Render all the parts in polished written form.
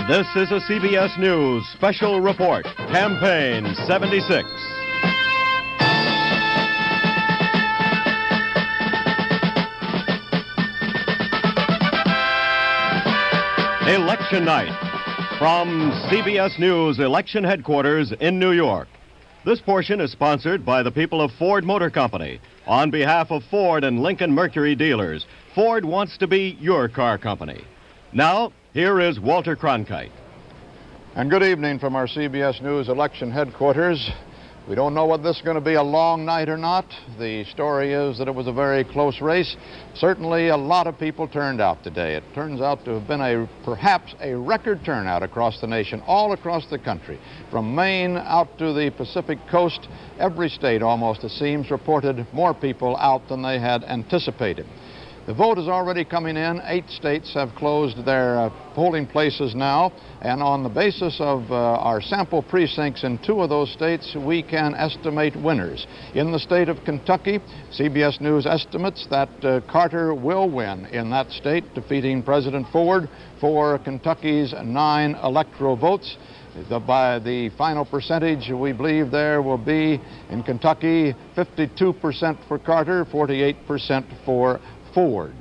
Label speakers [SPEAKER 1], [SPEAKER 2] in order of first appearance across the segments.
[SPEAKER 1] This is a CBS News special report, Campaign 76. Election night from CBS News Election Headquarters in New York. This portion is sponsored by the people of Ford Motor Company. On behalf of Ford and Lincoln Mercury dealers, Ford wants to be your car company. Now, here is Walter Cronkite.
[SPEAKER 2] And good evening from our CBS News election headquarters. We don't know whether this is going to be a long night or not. The story is that it was a very close race. Certainly a lot of people turned out today. It turns out to have been perhaps a record turnout across the nation, all across the country. From Maine out to the Pacific coast, every state almost, it seems, reported more people out than they had anticipated. The vote is already coming in. 8 states have closed their polling places now, and on the basis of our sample precincts in 2 of those states, we can estimate winners. In the state of Kentucky, CBS News estimates that Carter will win in that state, defeating President Ford for Kentucky's 9 electoral votes. By the final percentage, we believe there will be, in Kentucky, 52% for Carter, 48% for Ford.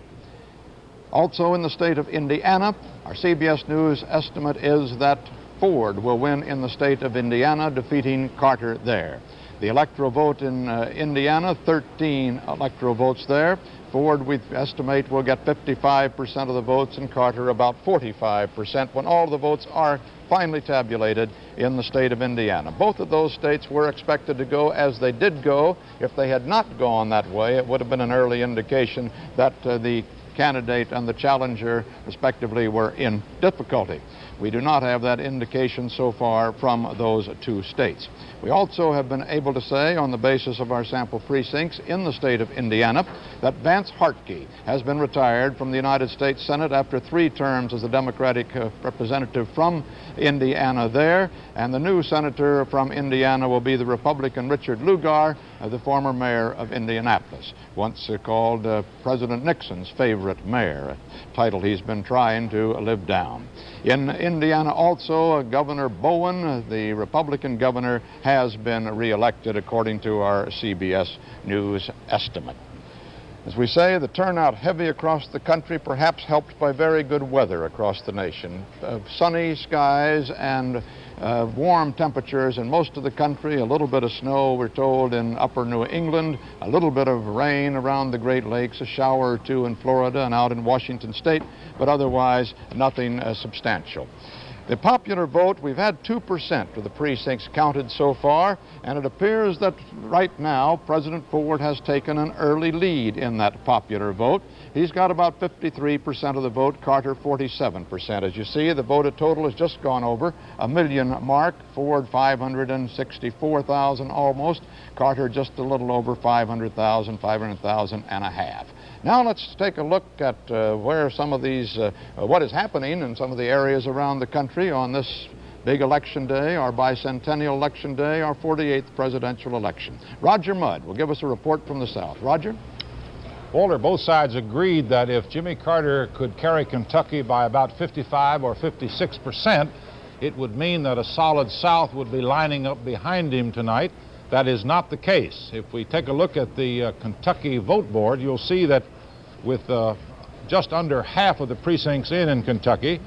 [SPEAKER 2] Also in the state of Indiana, our CBS News estimate is that Ford will win in the state of Indiana, defeating Carter there. The electoral vote in Indiana, 13 electoral votes there. Ford, we estimate, will get 55% of the votes, and Carter about 45% when all the votes are finally tabulated in the state of Indiana. Both of those states were expected to go as they did go. If they had not gone that way, it would have been an early indication that the candidate and the challenger, respectively, were in difficulty. We do not have that indication so far from those 2 states. We also have been able to say, on the basis of our sample precincts in the state of Indiana, that Vance Hartke has been retired from the United States Senate after 3 terms as the Democratic representative from Indiana there, and the new senator from Indiana will be the Republican Richard Lugar, the former mayor of Indianapolis, once called President Nixon's favorite mayor, a title he's been trying to live down. In Indiana also, Governor Bowen, the Republican governor, has been reelected according to our CBS News estimate. As we say, the turnout heavy across the country, perhaps helped by very good weather across the nation. Sunny skies and warm temperatures in most of the country. A little bit of snow, we're told, in upper New England. A little bit of rain around the Great Lakes, a shower or 2 in Florida and out in Washington State, but otherwise nothing substantial. The popular vote, we've had 2% of the precincts counted so far, and it appears that right now President Ford has taken an early lead in that popular vote. He's got about 53% of the vote, Carter 47%. As you see, the vote total has just gone over a million mark. Ford 564,000 almost, Carter just a little over 500,000, 500,000 and a half. Now let's take a look at where some of these, what is happening in some of the areas around the country on this big election day, our bicentennial election day, our 48th presidential election. Roger Mudd will give us a report from the South. Roger?
[SPEAKER 3] Walter, both sides agreed that if Jimmy Carter could carry Kentucky by about 55 or 56%, it would mean that a solid South would be lining up behind him tonight. That is not the case. If we take a look at the Kentucky vote board, you'll see that with just under half of the precincts in Kentucky,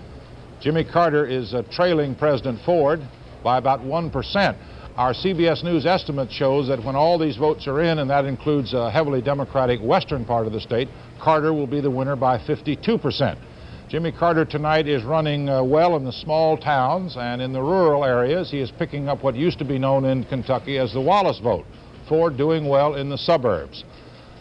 [SPEAKER 3] Jimmy Carter is trailing President Ford by about 1%. Our CBS News estimate shows that when all these votes are in, and that includes a heavily Democratic western part of the state, Carter will be the winner by 52%. Jimmy Carter tonight is running well in the small towns, and in the rural areas he is picking up what used to be known in Kentucky as the Wallace vote. Ford doing well in the suburbs.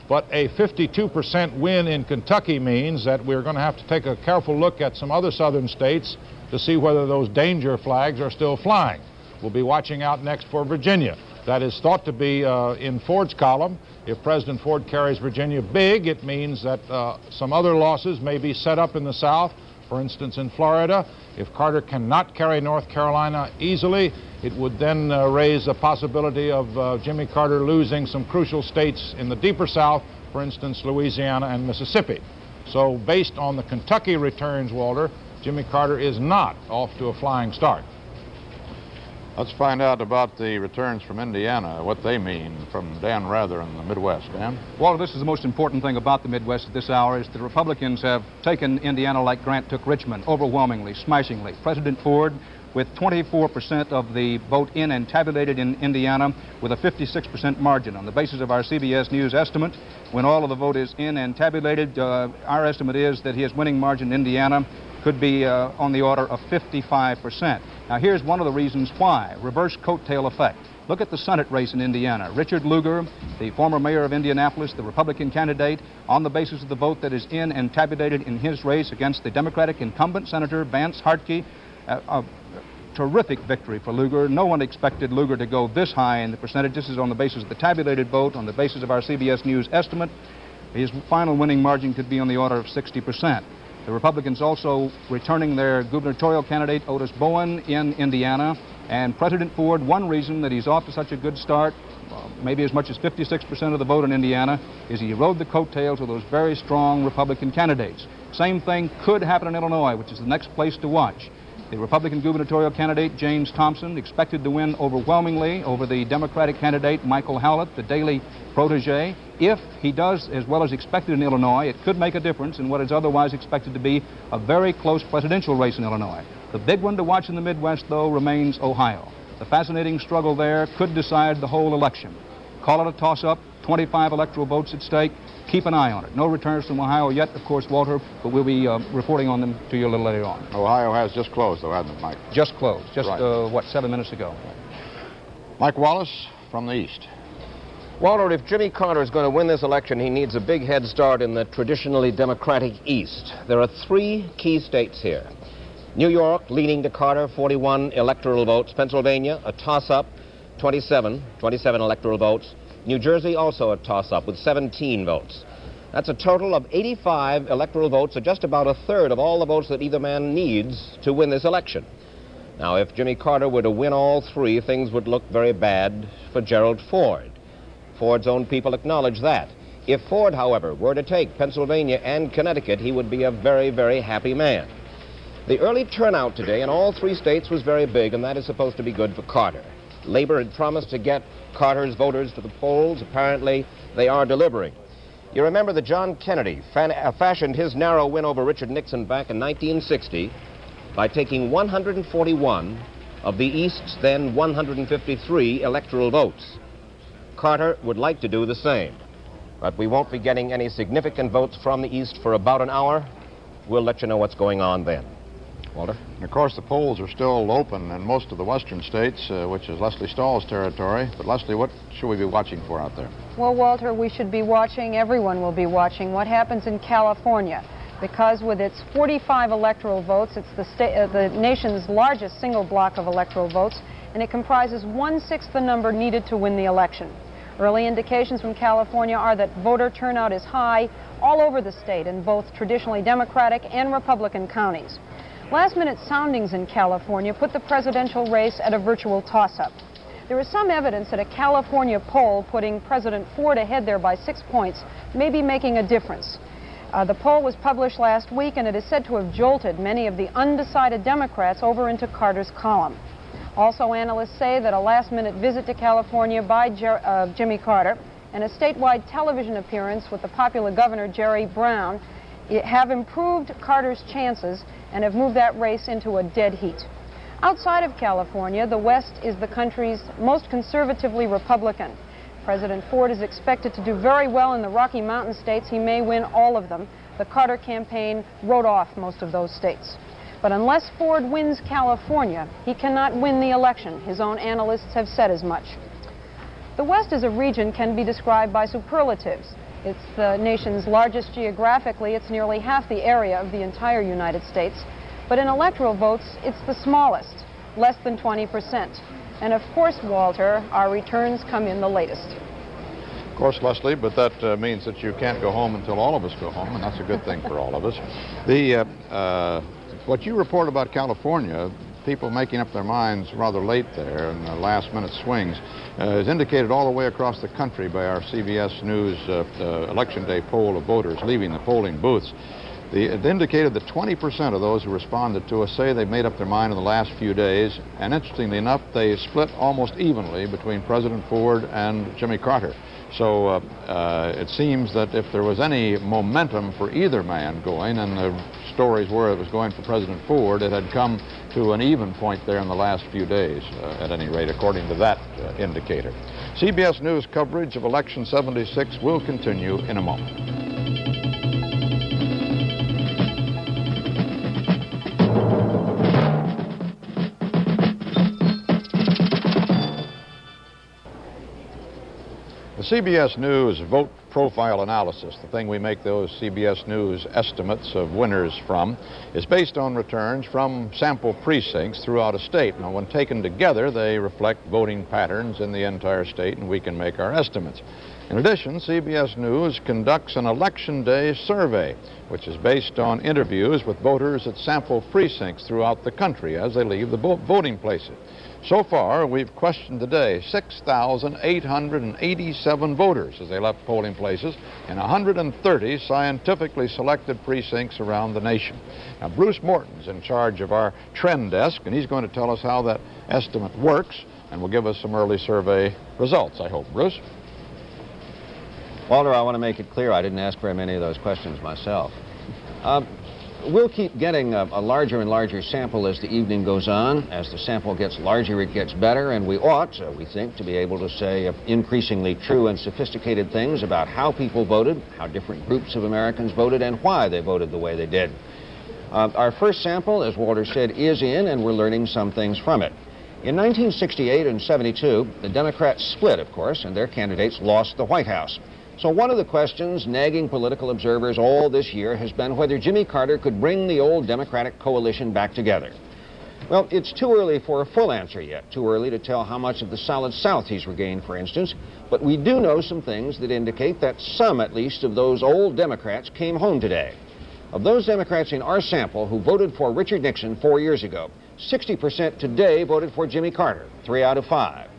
[SPEAKER 3] But a 52% win in Kentucky means that we're going to have to take a careful look at some other southern states to see whether those danger flags are still flying. We'll be watching out next for Virginia. That is thought to be in Ford's column. If President Ford carries Virginia big, it means that some other losses may be set up in the South. For instance, in Florida, if Carter cannot carry North Carolina easily, it would then raise the possibility of Jimmy Carter losing some crucial states in the deeper South, for instance, Louisiana and Mississippi. So based on the Kentucky returns, Walter, Jimmy Carter is not off to a flying start.
[SPEAKER 2] Let's find out about the returns from Indiana, what they mean, from Dan Rather in the Midwest. Dan?
[SPEAKER 4] Walter, this is the most important thing about the Midwest at this hour is the Republicans have taken Indiana like Grant took Richmond, overwhelmingly, smashingly. President Ford, with 24% of the vote in and tabulated in Indiana, with a 56% margin. On the basis of our CBS News estimate, when all of the vote is in and tabulated, our estimate is that his winning margin in Indiana could be on the order of 55%. Now, here's one of the reasons why. Reverse coattail effect. Look at the Senate race in Indiana. Richard Lugar, the former mayor of Indianapolis, the Republican candidate, on the basis of the vote that is in and tabulated in his race against the Democratic incumbent Senator Vance Hartke, a terrific victory for Lugar. No one expected Lugar to go this high in the percentage. This is on the basis of the tabulated vote, on the basis of our CBS News estimate. His final winning margin could be on the order of 60%. The Republicans also returning their gubernatorial candidate, Otis Bowen, in Indiana. And President Ford, one reason that he's off to such a good start, maybe as much as 56% of the vote in Indiana, is he rode the coattails of those very strong Republican candidates. Same thing could happen in Illinois, which is the next place to watch. The Republican gubernatorial candidate, James Thompson, expected to win overwhelmingly over the Democratic candidate, Michael Howlett, the Daley protege. If he does as well as expected in Illinois, it could make a difference in what is otherwise expected to be a very close presidential race in Illinois. The big one to watch in the Midwest, though, remains Ohio. The fascinating struggle there could decide the whole election. Call it a toss-up, 25 electoral votes at stake. Keep an eye on it. No returns from Ohio yet, of course, Walter, but we'll be reporting on them to you a little later on.
[SPEAKER 2] Ohio has just closed, though, hasn't it, Mike?
[SPEAKER 4] Just closed. Just,
[SPEAKER 2] right.
[SPEAKER 4] 7 minutes ago.
[SPEAKER 2] Mike Wallace from the East.
[SPEAKER 5] Walter, if Jimmy Carter is going to win this election, he needs a big head start in the traditionally Democratic East. There are 3 key states here. New York, leaning to Carter, 41 electoral votes. Pennsylvania, a toss-up, 27 electoral votes. New Jersey, also a toss-up with 17 votes. That's a total of 85 electoral votes, or just about a third of all the votes that either man needs to win this election. Now, if Jimmy Carter were to win all 3, things would look very bad for Gerald Ford. Ford's own people acknowledge that. If Ford, however, were to take Pennsylvania and Connecticut, he would be a very, very happy man. The early turnout today in all 3 states was very big, and that is supposed to be good for Carter. Labor had promised to get Carter's voters to the polls. Apparently, they are delivering. You remember that John Kennedy fashioned his narrow win over Richard Nixon back in 1960 by taking 141 of the East's then 153 electoral votes. Carter would like to do the same, but we won't be getting any significant votes from the East for about an hour. We'll let you know what's going on then. Walter?
[SPEAKER 2] And of course, the polls are still open in most of the western states, which is Leslie Stahl's territory. But Leslie, what should we be watching for out there?
[SPEAKER 6] Well, Walter, we should be watching, everyone will be watching, what happens in California. Because with its 45 electoral votes, it's the nation's largest single block of electoral votes, and it comprises 1/6 the number needed to win the election. Early indications from California are that voter turnout is high all over the state in both traditionally Democratic and Republican counties. Last-minute soundings in California put the presidential race at a virtual toss-up. There is some evidence that a California poll putting President Ford ahead there by 6 points may be making a difference. The poll was published last week, and it is said to have jolted many of the undecided Democrats over into Carter's column. Also, analysts say that a last-minute visit to California by Jimmy Carter and a statewide television appearance with the popular Governor Jerry Brown have improved Carter's chances and have moved that race into a dead heat. Outside of California, the West is the country's most conservatively Republican. President Ford is expected to do very well in the Rocky Mountain states. He may win all of them. The Carter campaign wrote off most of those states. But unless Ford wins California, he cannot win the election. His own analysts have said as much. The West as a region can be described by superlatives. It's the nation's largest geographically. It's nearly half the area of the entire United States. But in electoral votes, it's the smallest, less than 20%. And of course, Walter, our returns come in the latest.
[SPEAKER 2] Of course, Leslie, but that means that you can't go home until all of us go home, and that's a good thing for all of us. What you report about California, people making up their minds rather late there in the last-minute swings, is indicated all the way across the country by our CBS News Election Day poll of voters leaving the polling booths. It indicated that 20% of those who responded to us say they've made up their mind in the last few days, and interestingly enough, they split almost evenly between President Ford and Jimmy Carter. So it seems that if there was any momentum for either man going, and the stories were it was going for President Ford, it had come to an even point there in the last few days, at any rate, according to that indicator. CBS News coverage of Election 76 will continue in a moment. The CBS News vote profile analysis, the thing we make those CBS News estimates of winners from, is based on returns from sample precincts throughout a state. Now, when taken together, they reflect voting patterns in the entire state, and we can make our estimates. In addition, CBS News conducts an Election Day survey, which is based on interviews with voters at sample precincts throughout the country as they leave the voting places. So far, we've questioned today 6,887 voters as they left polling places in 130 scientifically selected precincts around the nation. Now, Bruce Morton's in charge of our trend desk, and he's going to tell us how that estimate works, and will give us some early survey results, I hope. Bruce?
[SPEAKER 5] Walter, I want to make it clear I didn't ask very many of those questions myself. We'll keep getting a larger and larger sample as the evening goes on. As the sample gets larger, it gets better, and we ought, we think, to be able to say increasingly true and sophisticated things about how people voted, how different groups of Americans voted, and why they voted the way they did. Our first sample, as Walter said, is in, and we're learning some things from it. In 1968 and 72, the Democrats split, of course, and their candidates lost the White House. So one of the questions nagging political observers all this year has been whether Jimmy Carter could bring the old Democratic coalition back together. Well, it's too early for a full answer yet, too early to tell how much of the solid South he's regained, for instance, but we do know some things that indicate that some, at least, of those old Democrats came home today. Of those Democrats in our sample who voted for Richard Nixon 4 years ago, 60% today voted for Jimmy Carter, 3 out of 5.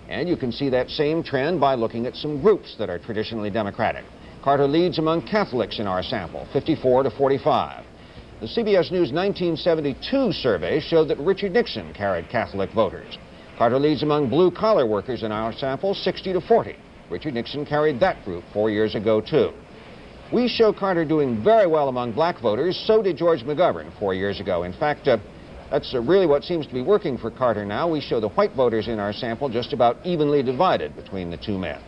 [SPEAKER 5] And you can see that same trend by looking at some groups that are traditionally Democratic. Carter leads among Catholics in our sample, 54 to 45. The CBS News 1972 survey showed that Richard Nixon carried Catholic voters. Carter leads among blue-collar workers in our sample, 60 to 40. Richard Nixon carried that group 4 years ago, too. We show Carter doing very well among black voters. So did George McGovern 4 years ago. In fact, that's really what seems to be working for Carter now. We show the white voters in our sample just about evenly divided between the two men.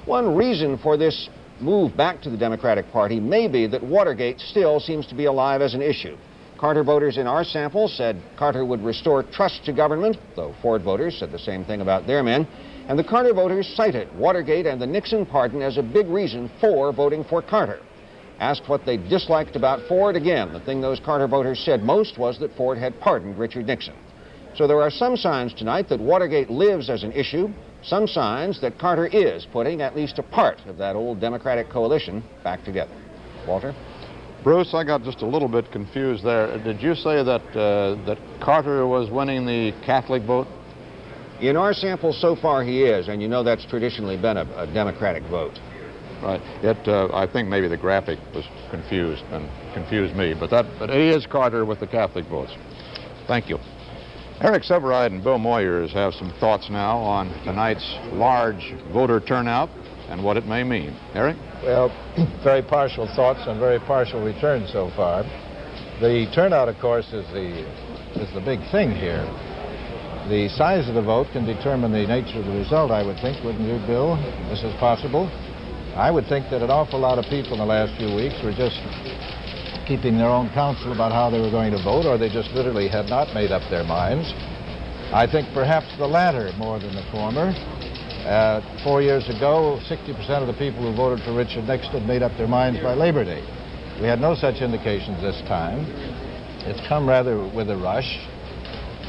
[SPEAKER 5] One reason for this move back to the Democratic Party may be that Watergate still seems to be alive as an issue. Carter voters in our sample said Carter would restore trust to government, though Ford voters said the same thing about their men. And the Carter voters cited Watergate and the Nixon pardon as a big reason for voting for Carter. Asked what they disliked about Ford, again, the thing those Carter voters said most was that Ford had pardoned Richard Nixon. So there are some signs tonight that Watergate lives as an issue, some signs that Carter is putting at least a part of that old Democratic coalition back together. Walter?
[SPEAKER 2] Bruce, I got just a little bit confused there. Did you say that, that Carter was winning the Catholic vote?
[SPEAKER 5] In our sample so far he is, and you know that's traditionally been a Democratic vote.
[SPEAKER 2] Right. I think maybe the graphic was confused and confused me, but it is Carter with the Catholic votes. Thank you. Eric Severide and Bill Moyers have some thoughts now on tonight's large voter turnout and what it may mean. Eric?
[SPEAKER 7] Well, very partial thoughts and very partial returns so far. The turnout, of course, is the big thing here. The size of the vote can determine the nature of the result, I would think, wouldn't you, Bill? This is possible. I would think that an awful lot of people in the last few weeks were just keeping their own counsel about how they were going to vote, or they just literally had not made up their minds. I think perhaps the latter more than the former. 4 years ago, 60% of the people who voted for Richard Nixon had made up their minds by Labor Day. We had no such indications this time. It's come rather with a rush.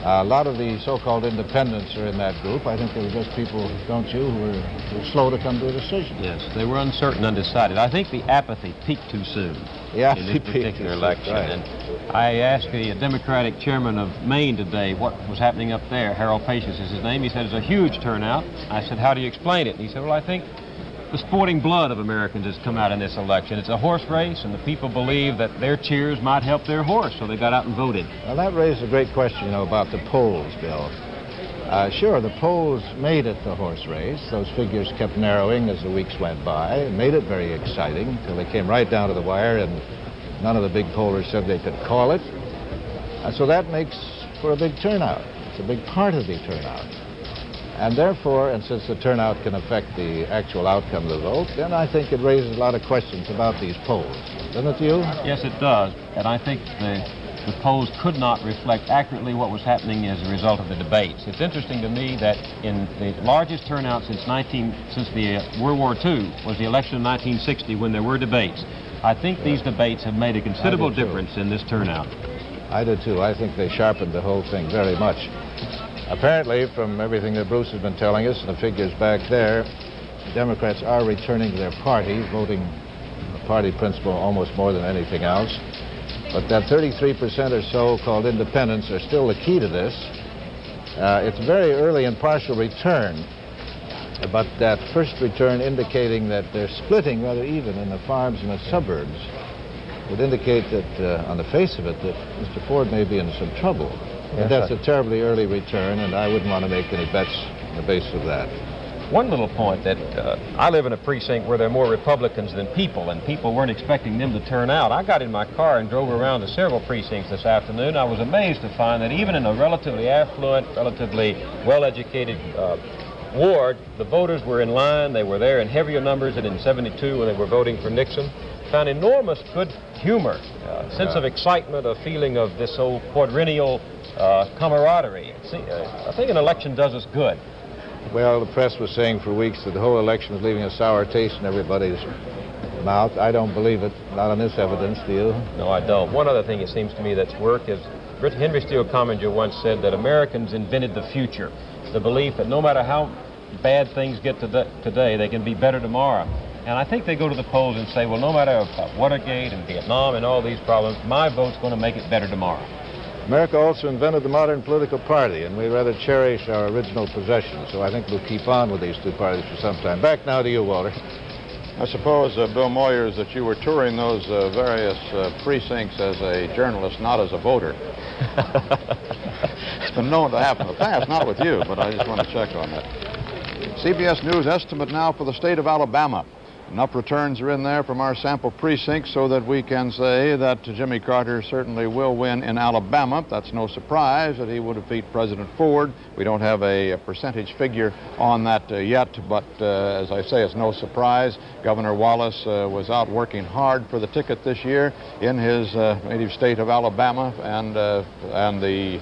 [SPEAKER 7] A lot of the so-called independents are in that group. I think they were just people, don't you, who were slow to come to a decision.
[SPEAKER 8] Yes, they were uncertain, undecided. I think the apathy peaked too soon in this particular election.
[SPEAKER 7] Right.
[SPEAKER 8] And I asked the Democratic chairman of Maine today what was happening up there. Harold Patience is his name. He said it's a huge turnout. I said, how do you explain it? And he said, well, I think the sporting blood of Americans has come out in this election. It's a horse race, and the people believe that their cheers might help their horse, so they got out and voted.
[SPEAKER 7] Well, that raised a great question, you know, about the polls, Bill. Sure, the polls made it the horse race. Those figures kept narrowing as the weeks went by. It made it very exciting until they came right down to the wire, and none of the big pollers said they could call it. So that makes for a big turnout. It's a big part of the turnout. And therefore, and since the turnout can affect the actual outcome of the vote, then I think it raises a lot of questions about these polls. Doesn't it, you?
[SPEAKER 8] Yes, it does. And I think the polls could not reflect accurately what was happening as a result of the debates. It's interesting to me that in the largest turnout since the World War II was the election of 1960 when there were debates. I think these debates have made a considerable difference in this turnout.
[SPEAKER 7] I do too. I think they sharpened the whole thing very much. Apparently, from everything that Bruce has been telling us and the figures back there, the Democrats are returning to their party, voting the party principle almost more than anything else. But that 33% or so called independents are still the key to this. It's a very early and partial return, but that first return indicating that they're splitting rather even in the farms and the suburbs would indicate that, on the face of it, that Mr. Ford may be in some trouble. And that's a terribly early return, and I wouldn't want to make any bets on the basis of that.
[SPEAKER 8] One little point that I live in a precinct where there are more Republicans than people, and people weren't expecting them to turn out. I got in my car and drove around to several precincts this afternoon. I was amazed to find that even in a relatively affluent, relatively well-educated ward, the voters were in line. They were there in heavier numbers than in '72 when they were voting for Nixon. Found enormous good humor, sense of excitement, a feeling of this old quadrennial camaraderie. See, I think an election does us good.
[SPEAKER 7] Well, the press was saying for weeks that the whole election was leaving a sour taste in everybody's mouth. I don't believe it, not on this evidence, do you?
[SPEAKER 8] No, I don't. One other thing it seems to me that's worked is Henry Steele Commager once said that Americans invented the future, the belief that no matter how bad things get today, they can be better tomorrow. And I think they go to the polls and say, well, no matter Watergate and Vietnam and all these problems, my vote's going to make it better tomorrow.
[SPEAKER 7] America also invented the modern political party, and we rather cherish our original possessions, so I think we'll keep on with these two parties for some time. Back now to you, Walter.
[SPEAKER 2] I suppose, Bill Moyers, that you were touring those various precincts as a journalist, not as a voter. It's been known to happen in the past, not with you, but I just want to check on that. CBS News estimate now for the state of Alabama. Enough returns are in there from our sample precincts so that we can say that Jimmy Carter certainly will win in Alabama. That's no surprise that he would defeat President Ford. We don't have a percentage figure on that yet, but as I say, it's no surprise. Governor Wallace was out working hard for the ticket this year in his native state of Alabama, and the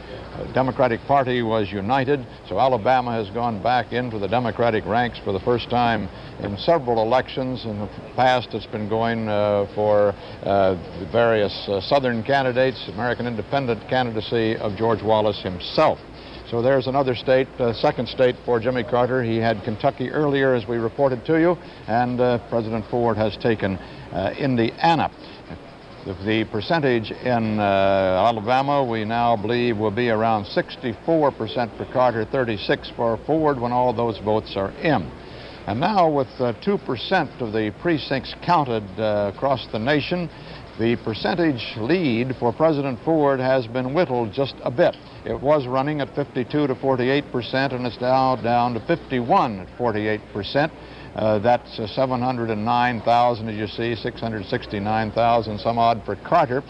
[SPEAKER 2] Democratic Party was united, so Alabama has gone back into the Democratic ranks for the first time in several elections. In the past, it's been going for the various Southern candidates, American independent candidacy of George Wallace himself. So there's another state, second state for Jimmy Carter. He had Kentucky earlier, as we reported to you, and President Ford has taken Indiana. The percentage in Alabama, we now believe, will be around 64% for Carter, 36% for Ford when all those votes are in. And now with 2% of the precincts counted across the nation, the percentage lead for President Ford has been whittled just a bit. It was running at 52 to 48%, and it's now down to 51 at 48%. That's 709,000, as you see, 669,000 some odd for Carter.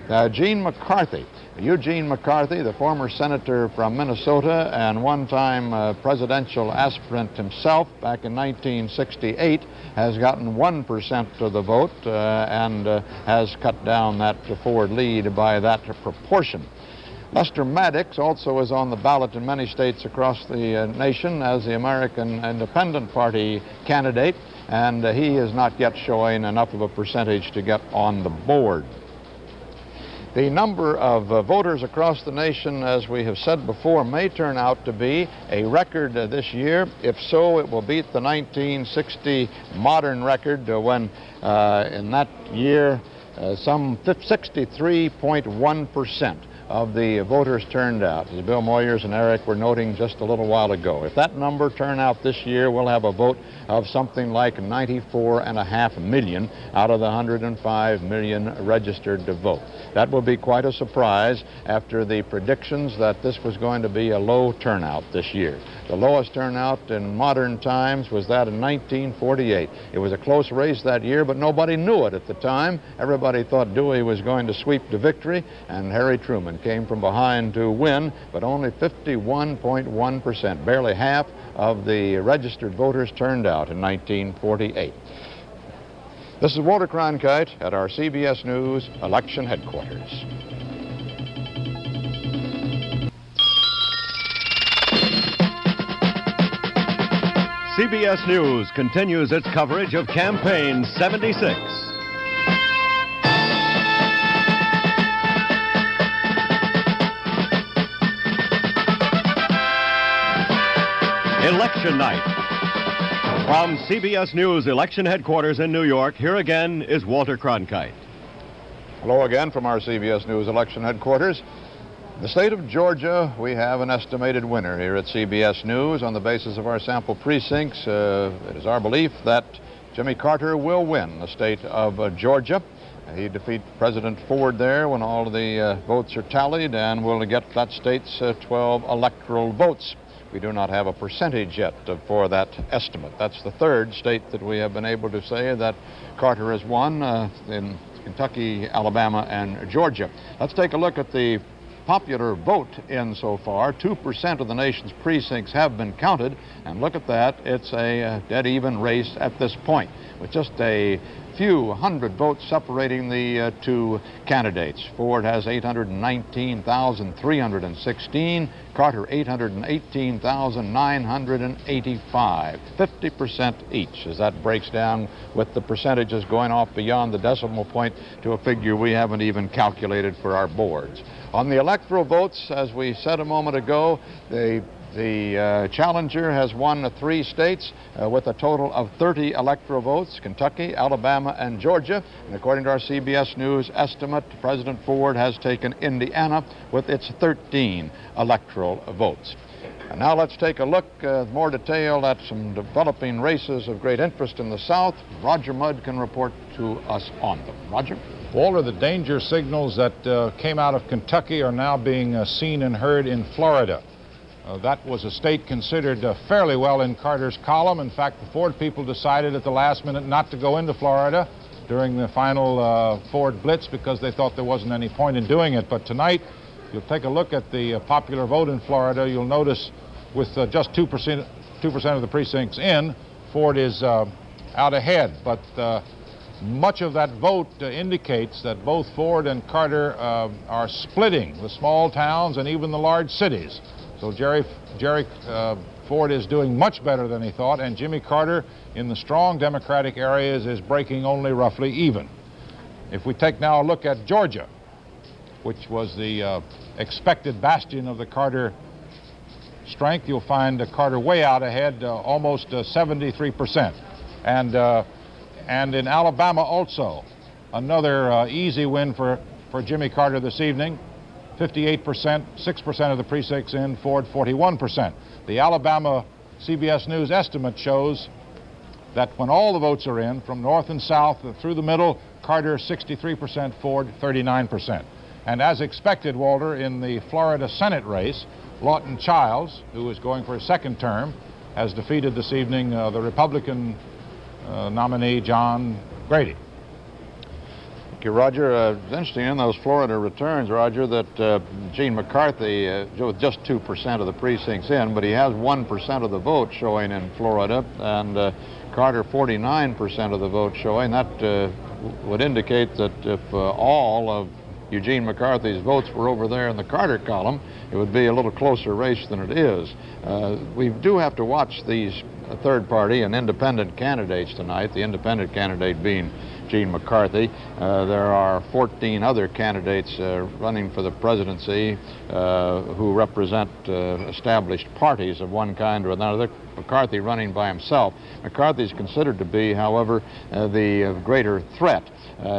[SPEAKER 2] Eugene McCarthy, the former senator from Minnesota and one-time presidential aspirant himself back in 1968, has gotten 1% of the vote and has cut down that Ford lead by that proportion. Lester Maddox also is on the ballot in many states across the nation as the American Independent Party candidate, and he is not yet showing enough of a percentage to get on the board. The number of voters across the nation, as we have said before, may turn out to be a record this year. If so, it will beat the 1960 modern record when in that year some 63.1% of the voters turned out, as Bill Moyers and Eric were noting just a little while ago. If that number turn out this year, we'll have a vote of something like 94.5 million out of the 105 million registered to vote. That will be quite a surprise after the predictions that this was going to be a low turnout this year. The lowest turnout in modern times was that in 1948. It was a close race that year, but nobody knew it at the time. Everybody thought Dewey was going to sweep to victory, and Harry Truman came from behind to win, but only 51.1%, barely half of the registered voters turned out in 1948. This is Walter Cronkite at our CBS News election headquarters.
[SPEAKER 1] CBS News continues its coverage of Campaign 76. Election night. From CBS News election headquarters in New York, here again is Walter Cronkite.
[SPEAKER 2] Hello again from our CBS News election headquarters. The state of Georgia, we have an estimated winner here at CBS News. On the basis of our sample precincts, it is our belief that Jimmy Carter will win the state of Georgia. He defeat President Ford there when all of the votes are tallied, and will get that state's 12 electoral votes. We do not have a percentage yet for that estimate. That's the third state that we have been able to say that Carter has won in Kentucky, Alabama, and Georgia. Let's take a look at the popular vote in so far. 2% of the nation's precincts have been counted, and look at that. It's a dead even race at this point, with just a few hundred votes separating the two candidates. Ford has 819,316, Carter 818,985, 50% each, as that breaks down with the percentages going off beyond the decimal point to a figure we haven't even calculated for our boards. On the electoral votes, as we said a moment ago, the challenger has won 3 states with a total of 30 electoral votes: Kentucky, Alabama, and Georgia. And according to our CBS News estimate, President Ford has taken Indiana with its 13 electoral votes. And now let's take a look more detail at some developing races of great interest in the South. Roger Mudd can report to us on them. Roger?
[SPEAKER 3] Walter, the danger signals that came out of Kentucky are now being seen and heard in Florida. That was a state considered fairly well in Carter's column. In fact, the Ford people decided at the last minute not to go into Florida during the final Ford blitz because they thought there wasn't any point in doing it. But tonight, you'll take a look at the popular vote in Florida. You'll notice with just 2% of the precincts in, Ford is out ahead. But much of that vote indicates that both Ford and Carter are splitting the small towns and even the large cities. So Jerry Ford is doing much better than he thought, and Jimmy Carter in the strong Democratic areas is breaking only roughly even. If we take now a look at Georgia, which was the expected bastion of the Carter strength, you'll find Carter way out ahead, almost 73%. And in Alabama also, another easy win for Jimmy Carter this evening. 58%, 6% of the precincts in, Ford 41%. The Alabama CBS News estimate shows that when all the votes are in, from north and south through the middle, Carter 63%, Ford 39%. And as expected, Walter, in the Florida Senate race, Lawton Childs, who is going for his second term, has defeated this evening the Republican nominee John Grady.
[SPEAKER 2] Thank you, Roger. It's interesting in those Florida returns, Roger, that Gene McCarthy, with just 2% of the precincts in, but he has 1% of the vote showing in Florida, and Carter 49% of the vote showing. That would indicate that if all of Eugene McCarthy's votes were over there in the Carter column, it would be a little closer race than it is. We do have to watch these third party and independent candidates tonight, the independent candidate being Gene McCarthy. There are 14 other candidates running for the presidency who represent established parties of one kind or another. McCarthy running by himself. McCarthy is considered to be, however, the greater threat.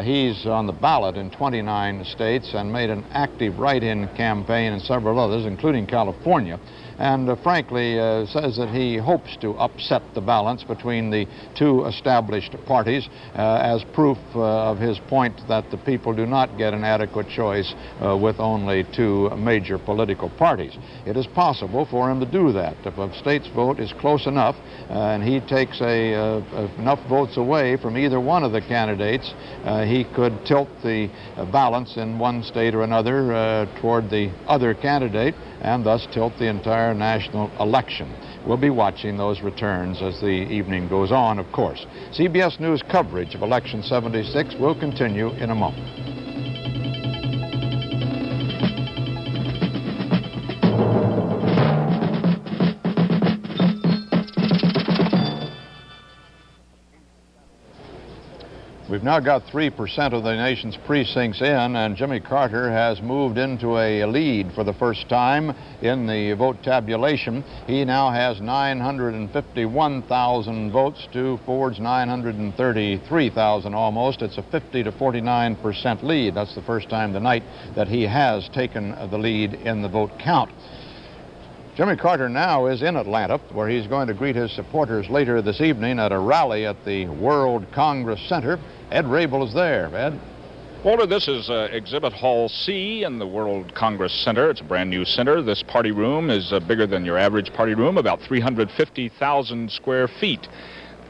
[SPEAKER 2] He's on the ballot in 29 states and made an active write-in campaign in several others, including California, and frankly says that he hopes to upset the balance between the two established parties as proof of his point that the people do not get an adequate choice with only two major political parties. It is possible for him to do that. If a state's vote is close enough and he takes enough votes away from either one of the candidates, he could tilt the balance in one state or another toward the other candidate and thus tilt the entire national election. We'll be watching those returns as the evening goes on, of course. CBS News coverage of Election 76 will continue in a moment. We've now got 3% of the nation's precincts in, and Jimmy Carter has moved into a lead for the first time in the vote tabulation. He now has 951,000 votes to Ford's 933,000 almost. It's a 50 to 49% lead. That's the first time tonight that he has taken the lead in the vote count. Jimmy Carter now is in Atlanta, where he's going to greet his supporters later this evening at a rally at the World Congress Center. Ed Rabel is there. Ed?
[SPEAKER 9] Walter, this is Exhibit Hall C in the World Congress Center. It's a brand new center. This party room is bigger than your average party room, about 350,000 square feet.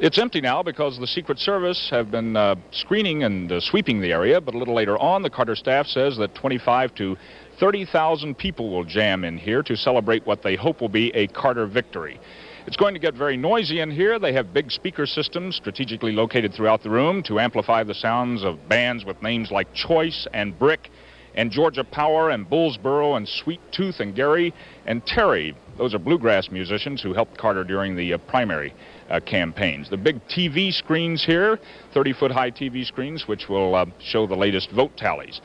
[SPEAKER 9] It's empty now because the Secret Service have been screening and sweeping the area, but a little later on, the Carter staff says that 25 to 30,000 people will jam in here to celebrate what they hope will be a Carter victory. It's going to get very noisy in here. They have big speaker systems strategically located throughout the room to amplify the sounds of bands with names like Choice and Brick and Georgia Power and Bullsboro and Sweet Tooth and Gary and Terry. Those are bluegrass musicians who helped Carter during the primary campaigns. The big TV screens here, 30-foot high TV screens, which will show the latest vote tallies.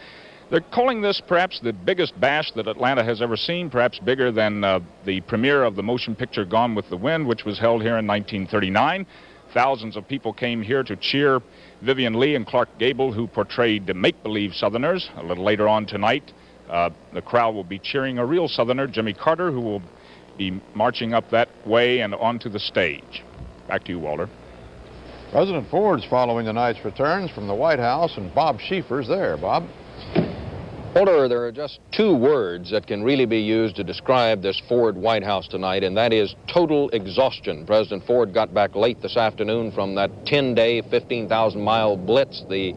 [SPEAKER 9] They're calling this perhaps the biggest bash that Atlanta has ever seen, perhaps bigger than the premiere of the motion picture Gone with the Wind, which was held here in 1939. Thousands of people came here to cheer Vivian Leigh and Clark Gable, who portrayed the make-believe Southerners. A little later on tonight, the crowd will be cheering a real Southerner, Jimmy Carter, who will be marching up that way and onto the stage. Back to you, Walter.
[SPEAKER 2] President Ford's following tonight's returns from the White House, and Bob Schieffer's there. Bob?
[SPEAKER 5] Walter, there are just two words that can really be used to describe this Ford White House tonight, and that is total exhaustion. President Ford got back late this afternoon from that 10-day, 15,000-mile blitz, the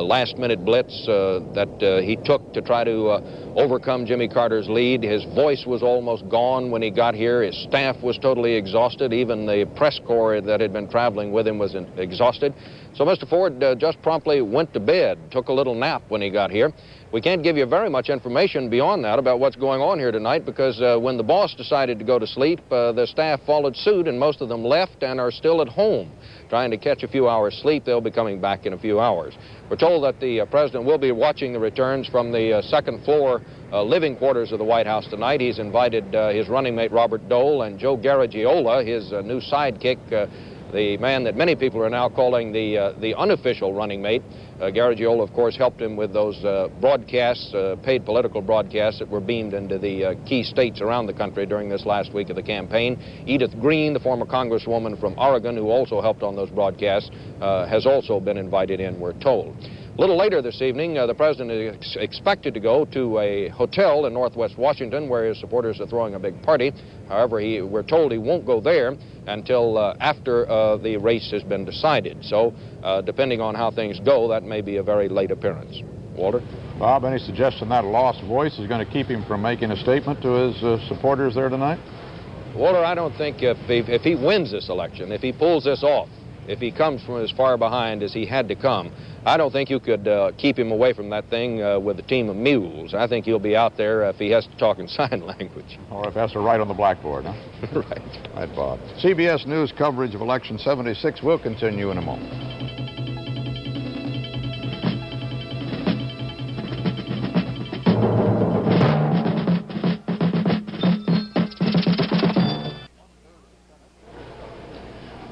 [SPEAKER 5] last-minute blitz that he took to try to overcome Jimmy Carter's lead. His voice was almost gone when he got here. His staff was totally exhausted. Even the press corps that had been traveling with him was exhausted. So Mr. Ford just promptly went to bed, took a little nap when he got here. We can't give you very much information beyond that about what's going on here tonight because when the boss decided to go to sleep, the staff followed suit and most of them left and are still at home trying to catch a few hours sleep. They'll be coming back in a few hours. We're told that the president will be watching the returns from the second floor living quarters of the White House tonight. He's invited his running mate Robert Dole and Joe Garagiola, his new sidekick, the man that many people are now calling the unofficial running mate. Garagiola, of course, helped him with those broadcasts, paid political broadcasts that were beamed into the key states around the country during this last week of the campaign. Edith Green, the former congresswoman from Oregon, who also helped on those broadcasts, has also been invited in, we're told. A little later this evening, the president is expected to go to a hotel in northwest Washington where his supporters are throwing a big party. However, we're told he won't go there until after the race has been decided. So, depending on how things go, that may be a very late appearance. Walter?
[SPEAKER 2] Bob, any suggestion that lost voice is going to keep him from making a statement to his supporters there tonight?
[SPEAKER 5] Walter, I don't think if he wins this election, if he pulls this off, if he comes from as far behind as he had to come. I don't think you could keep him away from that thing with a team of mules. I think he'll be out there if he has to talk in sign language.
[SPEAKER 2] Or if he has to write on the blackboard, huh?
[SPEAKER 5] Right.
[SPEAKER 2] Right, Bob. CBS News coverage of Election 76 will continue in a moment.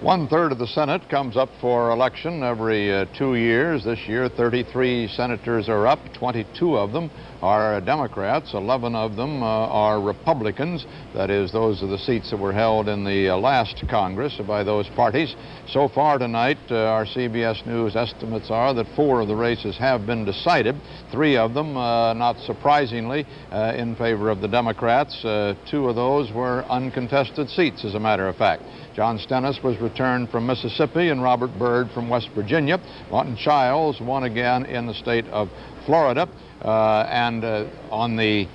[SPEAKER 2] One-third of the Senate comes up for election every 2 years. This year, 33 senators are up. 22 of them are Democrats. 11 of them are Republicans. That is, those are the seats that were held in the last Congress by those parties. So far tonight, our CBS News estimates are that 4 of the races have been decided. 3 of them, not surprisingly, in favor of the Democrats. 2 of those were uncontested seats, as a matter of fact. John Stennis was returned from Mississippi and Robert Byrd from West Virginia. Lawton Chiles won again in the state of Florida. On the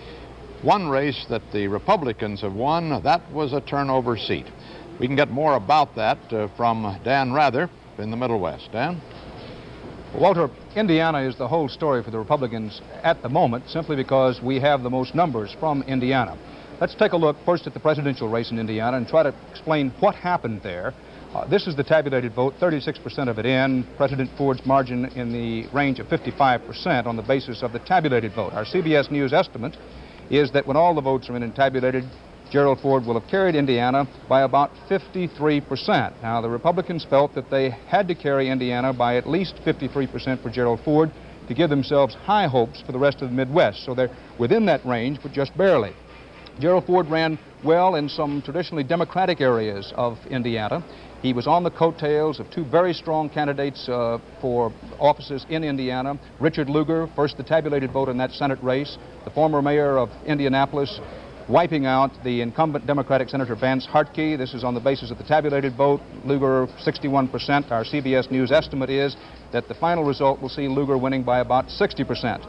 [SPEAKER 2] one race that the Republicans have won, that was a turnover seat. We can get more about that from Dan Rather in the Middle West. Dan?
[SPEAKER 4] Walter, Indiana is the whole story for the Republicans at the moment, simply because we have the most numbers from Indiana. Let's take a look first at the presidential race in Indiana and try to explain what happened there. This is the tabulated vote, 36% of it in. President Ford's margin in the range of 55% on the basis of the tabulated vote. Our CBS News estimate is that when all the votes are in and tabulated, Gerald Ford will have carried Indiana by about 53%. Now, the Republicans felt that they had to carry Indiana by at least 53% for Gerald Ford to give themselves high hopes for the rest of the Midwest. So they're within that range, but just barely. Gerald Ford ran well in some traditionally Democratic areas of Indiana. He was on the coattails of 2 very strong candidates for offices in Indiana. Richard Lugar, first the tabulated vote in that Senate race, the former mayor of Indianapolis, wiping out the incumbent Democratic Senator Vance Hartke. This is on the basis of the tabulated vote. Lugar, 61%. Our CBS News estimate is that the final result will see Lugar winning by about 60%.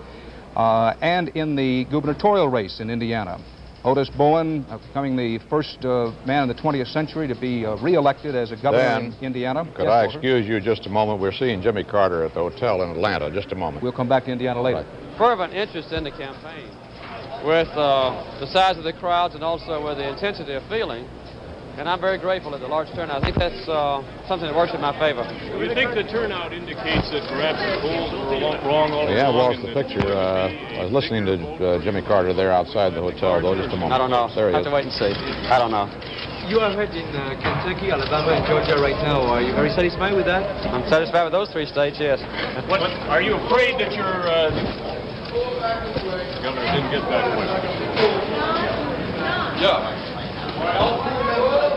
[SPEAKER 4] And in the gubernatorial race in Indiana, Otis Bowen, becoming the first man in the 20th century to be re-elected as a governor in Indiana.
[SPEAKER 2] Could I excuse you just a moment? We're seeing Jimmy Carter at the hotel in Atlanta. Just a moment.
[SPEAKER 4] We'll come back to Indiana later.
[SPEAKER 10] Right. Fervent interest in the campaign with the size of the crowds and also with the intensity of feeling. And I'm very grateful at the large turnout. I think that's something that works in my favor.
[SPEAKER 11] Do you think the turnout indicates that perhaps the polls were wrong all along?
[SPEAKER 2] Yeah, well, it's the picture. I was listening to Jimmy Carter there outside the hotel, though, just a moment.
[SPEAKER 10] I don't know.
[SPEAKER 2] There he
[SPEAKER 10] I have to wait and see. I don't know.
[SPEAKER 12] You are heard in Kentucky, Alabama, and Georgia right now. Are you very satisfied with that?
[SPEAKER 10] I'm satisfied with those 3 states, yes.
[SPEAKER 11] What, are you afraid that your governor didn't get that question?
[SPEAKER 10] Yeah.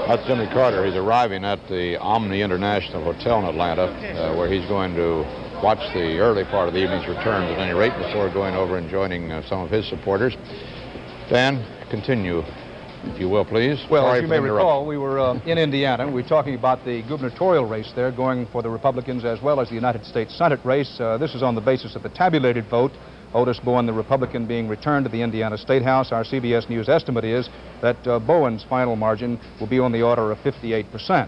[SPEAKER 2] That's Jimmy Carter. He's arriving at the Omni International Hotel in Atlanta, where he's going to watch the early part of the evening's returns at any rate before going over and joining some of his supporters. Dan, continue, if you will, please.
[SPEAKER 4] Well,
[SPEAKER 2] Sorry
[SPEAKER 4] as you may recall, we were in Indiana. We were talking about the gubernatorial race there, going for the Republicans as well as the United States Senate race. This is on the basis of the tabulated vote. Otis Bowen, the Republican, being returned to the Indiana State House. Our CBS News estimate is that Bowen's final margin will be on the order of 58%.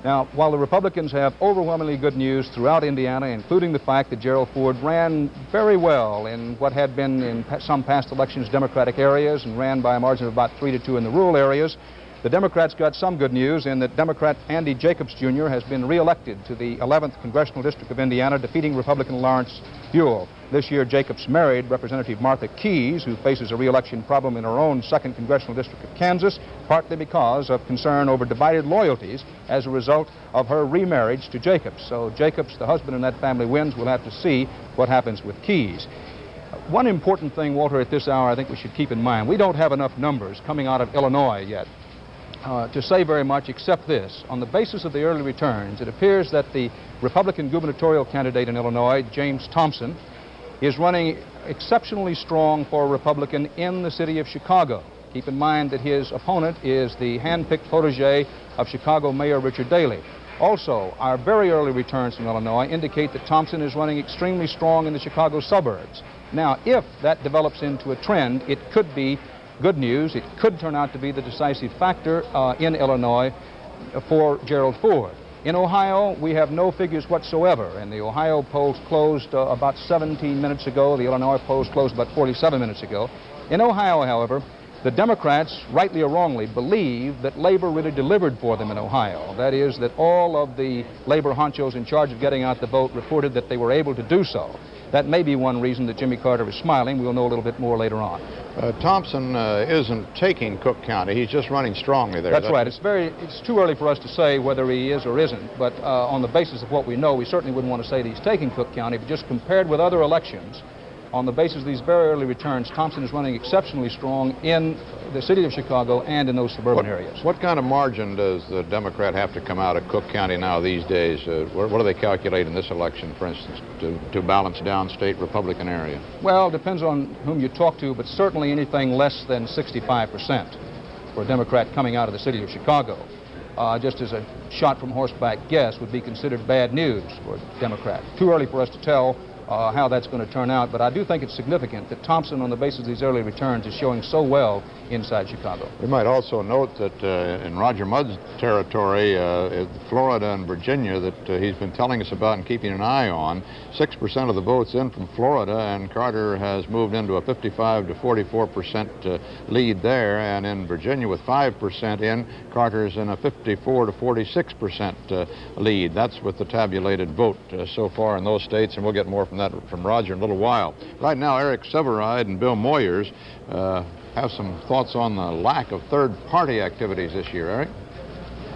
[SPEAKER 4] Now, while the Republicans have overwhelmingly good news throughout Indiana, including the fact that Gerald Ford ran very well in what had been in some past elections Democratic areas and ran by a margin of about 3-2 in the rural areas, the Democrats got some good news in that Democrat Andy Jacobs Jr. has been re-elected to the 11th Congressional District of Indiana, defeating Republican Lawrence Buell. This year, Jacobs married Representative Martha Keyes, who faces a re-election problem in her own 2nd Congressional District of Kansas, partly because of concern over divided loyalties as a result of her remarriage to Jacobs. So Jacobs, the husband in that family, wins. We'll have to see what happens with Keyes. One important thing, Walter, at this hour I think we should keep in mind, we don't have enough numbers coming out of Illinois yet to say very much except this. On the basis of the early returns, it appears that the Republican gubernatorial candidate in Illinois, James Thompson, is running exceptionally strong for a Republican in the city of Chicago. Keep in mind that his opponent is the hand-picked protege of Chicago Mayor Richard Daley. Also, our very early returns from Illinois indicate that Thompson is running extremely strong in the Chicago suburbs. Now, if that develops into a trend, it could be good news. It could turn out to be the decisive factor in Illinois for Gerald Ford. In Ohio, we have no figures whatsoever, and the Ohio polls closed about 17 minutes ago. The Illinois polls closed about 47 minutes ago. In Ohio, however, the Democrats, rightly or wrongly, believe that labor really delivered for them in Ohio. That is, that all of the labor honchos in charge of getting out the vote reported that they were able to do so. That may be one reason that Jimmy Carter is smiling. We'll know a little bit more later on.
[SPEAKER 2] Thompson isn't taking Cook County. He's just running strongly there.
[SPEAKER 4] That's right. It's too early for us to say whether he is or isn't, but on the basis of what we know, we certainly wouldn't want to say that he's taking Cook County, but just compared with other elections, on the basis of these very early returns, Thompson is running exceptionally strong in the city of Chicago and in those suburban areas.
[SPEAKER 2] What kind of margin does the Democrat have to come out of Cook County now these days? What do they calculate in this election, for instance, to balance downstate Republican area?
[SPEAKER 4] Well, it depends on whom you talk to, but certainly anything less than 65% for a Democrat coming out of the city of Chicago. Just as a shot from horseback guess, would be considered bad news for a Democrat. Too early for us to tell how that's going to turn out, but I do think it's significant that Thompson, on the basis of these early returns, is showing so well inside Chicago.
[SPEAKER 2] We might also note that in Roger Mudd's territory, Florida and Virginia, that he's been telling us about and keeping an eye on, 6% of the votes in from Florida, and Carter has moved into a 55 to 44% lead there, and in Virginia with 5% in, Carter's in a 54 to 46% lead. That's with the tabulated vote so far in those states, and we'll get more from that from Roger in a little while. Right now, Eric Severide and Bill Moyers have some thoughts on the lack of third-party activities this year. Eric?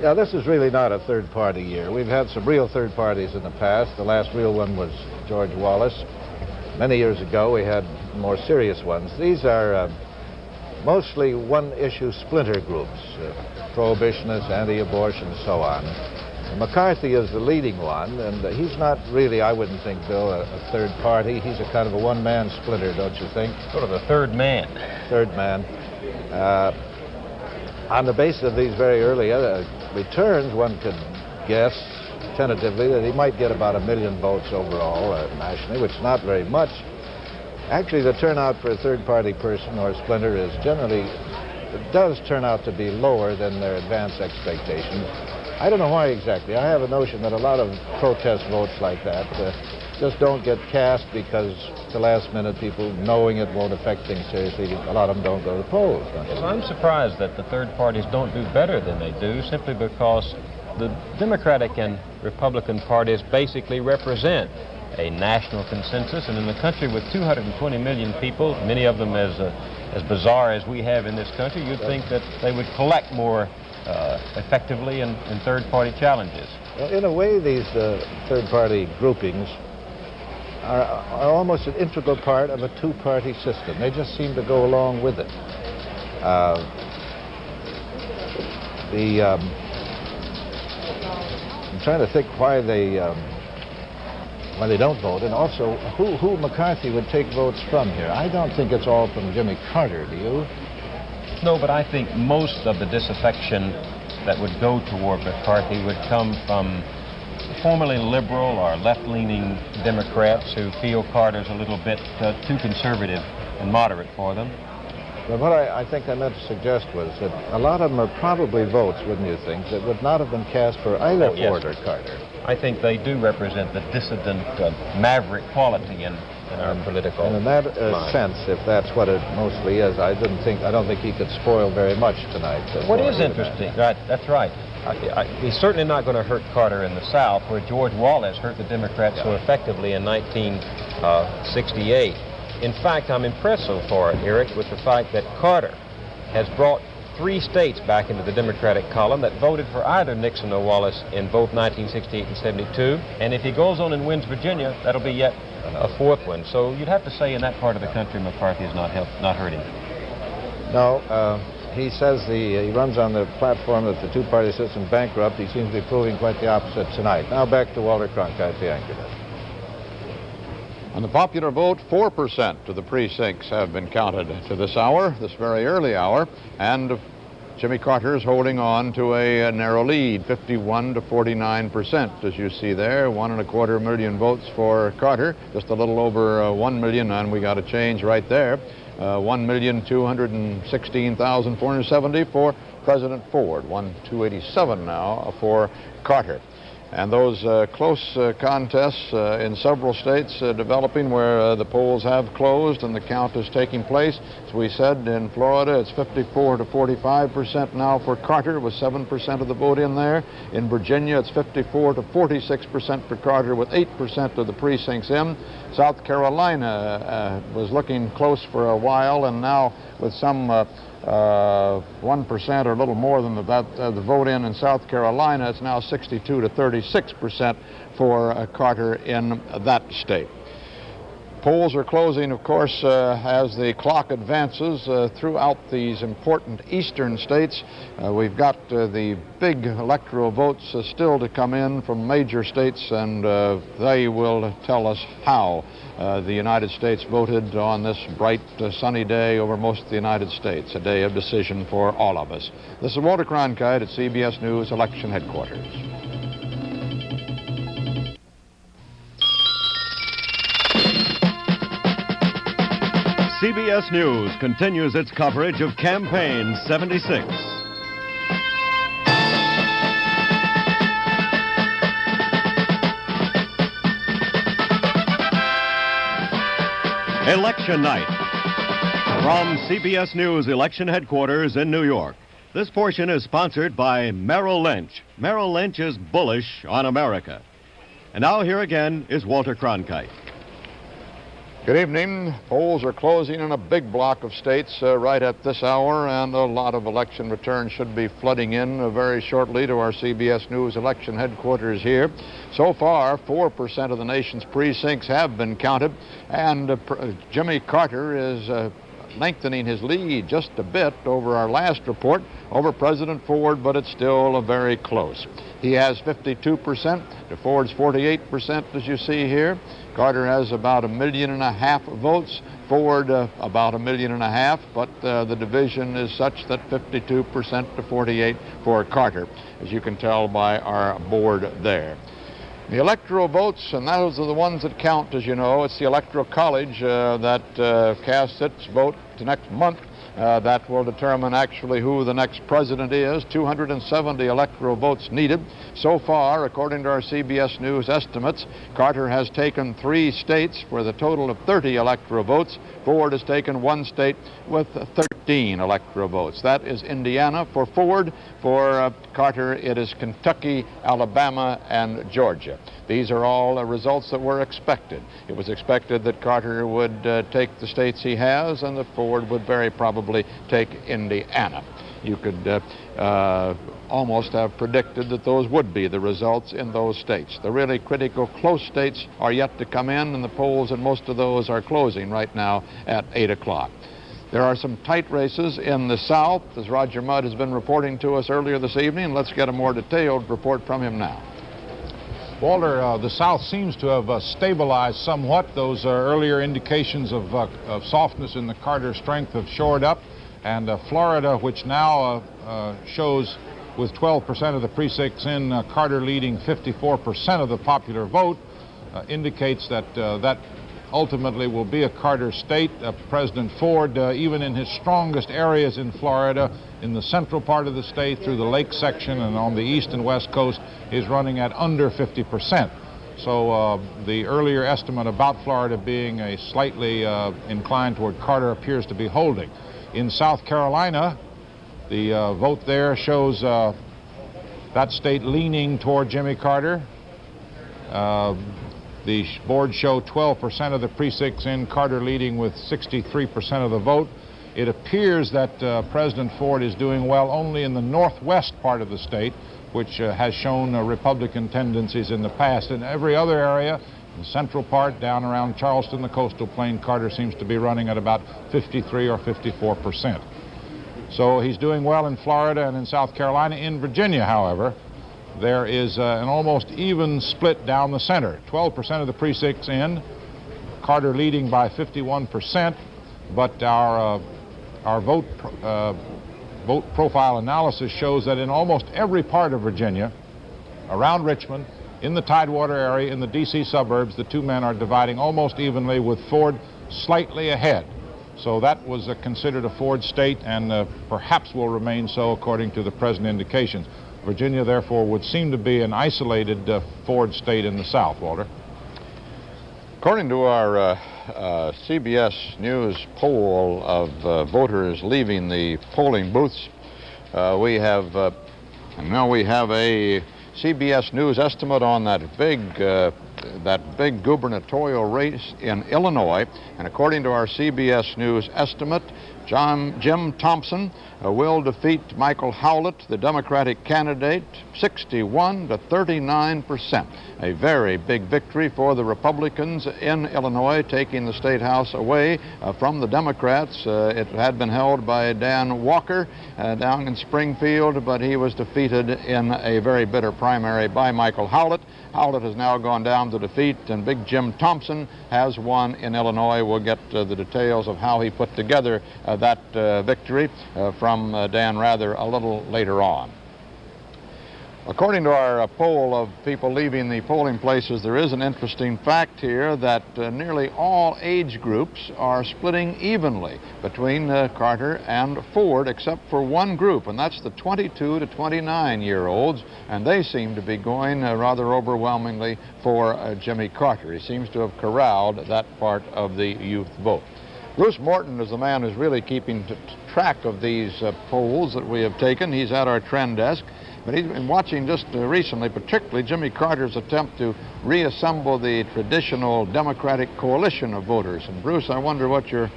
[SPEAKER 7] Yeah, this is really not a third-party year. We've had some real third parties in the past. The last real one was George Wallace. Many years ago, we had more serious ones. These are mostly one-issue splinter groups, prohibitionists, anti-abortion, and so on. McCarthy is the leading one, and he's not really, I wouldn't think, Bill, a third party. He's a kind of a one-man splinter, don't you think?
[SPEAKER 8] Sort of the third man.
[SPEAKER 7] Third man. On the basis of these very early returns, one could guess tentatively that he might get about 1 million votes overall nationally, which is not very much. Actually, the turnout for a third-party person or splinter is generally, it does turn out to be lower than their advance expectations. I don't know why exactly. I have a notion that a lot of protest votes like that just don't get cast because the last minute people, knowing it won't affect things seriously, a lot of them don't go to the polls.
[SPEAKER 8] Yes, I'm surprised that the third parties don't do better than they do, simply because the Democratic and Republican parties basically represent a national consensus, and in a country with 220 million people, many of them as bizarre as we have in this country, you'd think that they would collect more effectively in third-party challenges.
[SPEAKER 7] Well, in a way, these third-party groupings are almost an integral part of a two-party system. They just seem to go along with it. I'm trying to think why they don't vote, and also who McCarthy would take votes from here. I don't think it's all from Jimmy Carter, do you?
[SPEAKER 8] No, but I think most of the disaffection that would go toward McCarthy would come from formerly liberal or left-leaning Democrats who feel Carter's a little bit too conservative and moderate for them.
[SPEAKER 7] But what I think I meant to suggest was that a lot of them are probably votes, wouldn't you think, that would not have been cast for either Ford or Carter.
[SPEAKER 8] I think they do represent the dissident, maverick quality in our political.
[SPEAKER 7] And in that sense, if that's what it mostly is, I don't think he could spoil very much tonight.
[SPEAKER 8] What is interesting, right? That's right. He's certainly not going to hurt Carter in the South, where George Wallace hurt the Democrats so effectively in 1968. In fact, I'm impressed so far, Eric, with the fact that Carter has brought 3 states back into the Democratic column that voted for either Nixon or Wallace in both 1968 and 72. And if he goes on and wins Virginia, that'll be yet a 4th one. So you'd have to say in that part of the country, McCarthy has not hurt him.
[SPEAKER 7] No, he says he runs on the platform that the two-party system bankrupt. He seems to be proving quite the opposite tonight. Now back to Walter Cronkite, the anchorman.
[SPEAKER 2] On the popular vote, 4% of the precincts have been counted to this hour, this very early hour, and Jimmy Carter is holding on to a narrow lead, 51 to 49%, as you see there. 1.25 million votes for Carter, just a little over 1 million, and we got a change right there. 1,216,470 for President Ford, 1,287 now for Carter. And those close contests in several states developing where the polls have closed and the count is taking place. As we said, in Florida, it's 54 to 45% now for Carter, with 7% of the vote in there. In Virginia, it's 54 to 46% for Carter, with 8% of the precincts in. South Carolina was looking close for a while, and now with some 1% or a little more than the vote in South Carolina, it's now 62 to 36% for Carter in that state. Polls are closing, of course, as the clock advances throughout these important eastern states. We've got the big electoral votes still to come in from major states, and they will tell us how the United States voted on this bright, sunny day over most of the United States, a day of decision for all of us. This is Walter Cronkite at CBS News Election Headquarters.
[SPEAKER 1] CBS News continues its coverage of Campaign 76. Election night. From CBS News Election Headquarters in New York. This portion is sponsored by Merrill Lynch. Merrill Lynch is bullish on America. And now here again is Walter Cronkite.
[SPEAKER 2] Good evening. Polls are closing in a big block of states right at this hour, and a lot of election returns should be flooding in very shortly to our CBS News election headquarters here. So far, 4% of the nation's precincts have been counted, and Jimmy Carter is lengthening his lead just a bit over our last report over President Ford, but it's still very close. He has 52% to Ford's 48%, as you see here. Carter has about 1.5 million votes, Ford about 1.5 million, but the division is such that 52% to 48% for Carter, as you can tell by our board there. The electoral votes, and those are the ones that count, as you know. It's the Electoral College that casts its vote next month. That will determine actually who the next president is. 270 electoral votes needed. So far, according to our CBS News estimates, Carter has taken 3 states with a total of 30 electoral votes. Ford has taken 1 state with 13 electoral votes. That is Indiana for Ford. For Carter, it is Kentucky, Alabama, and Georgia. These are all results that were expected. It was expected that Carter would take the states he has, and that Ford would very probably take Indiana. You could almost have predicted that those would be the results in those states. The really critical close states are yet to come in, and the polls in most of those are closing right now at 8 o'clock. There are some tight races in the South, as Roger Mudd has been reporting to us earlier this evening. Let's get a more detailed report from him now.
[SPEAKER 3] Walter, the South seems to have stabilized somewhat. Those earlier indications of softness in the Carter strength have shored up. And Florida, which now shows with 12% of the precincts in, Carter leading 54% of the popular vote, indicates that that ultimately will be a Carter state. President Ford, even in his strongest areas in Florida, in the central part of the state through the lake section and on the east and west coast, is running at under 50%. So the earlier estimate about Florida being a slightly inclined toward Carter appears to be holding. In South Carolina, the vote there shows that state leaning toward Jimmy Carter. The board show 12% of the precincts in, Carter leading with 63% of the vote. It appears that President Ford is doing well only in the northwest part of the state, which has shown Republican tendencies in the past. In every other area, the central part, down around Charleston, the coastal plain, Carter seems to be running at about 53 or 54%. So he's doing well in Florida and in South Carolina. In Virginia, however, there is an almost even split down the center. 12% of the precincts in, Carter leading by 51%, but our vote profile analysis shows that in almost every part of Virginia, around Richmond, in the Tidewater area, in the D.C. suburbs, the two men are dividing almost evenly, with Ford slightly ahead. So that was considered a Ford state, and perhaps will remain so according to the present indications. Virginia, therefore, would seem to be an isolated Ford state in the South, Walter.
[SPEAKER 2] According to our CBS News poll of voters leaving the polling booths, we have a CBS News estimate on that big gubernatorial race in Illinois, and according to our CBS News estimate, Jim Thompson will defeat Michael Howlett, the Democratic candidate, 61 to 39%. A very big victory for the Republicans in Illinois, taking the State House away from the Democrats. It had been held by Dan Walker down in Springfield, but he was defeated in a very bitter primary by Michael Howlett. Howlett has now gone down to defeat, and Big Jim Thompson has won in Illinois. We'll get the details of how he put together that victory from Dan Rather a little later on. According to our poll of people leaving the polling places, there is an interesting fact here that nearly all age groups are splitting evenly between Carter and Ford, except for one group, and that's the 22 to 29-year-olds, and they seem to be going rather overwhelmingly for Jimmy Carter. He seems to have corralled that part of the youth vote. Bruce Morton is the man who's really keeping track of these polls that we have taken. He's at our trend desk. But he's been watching just recently, particularly Jimmy Carter's attempt to reassemble the traditional Democratic coalition of voters. And Bruce, I wonder what your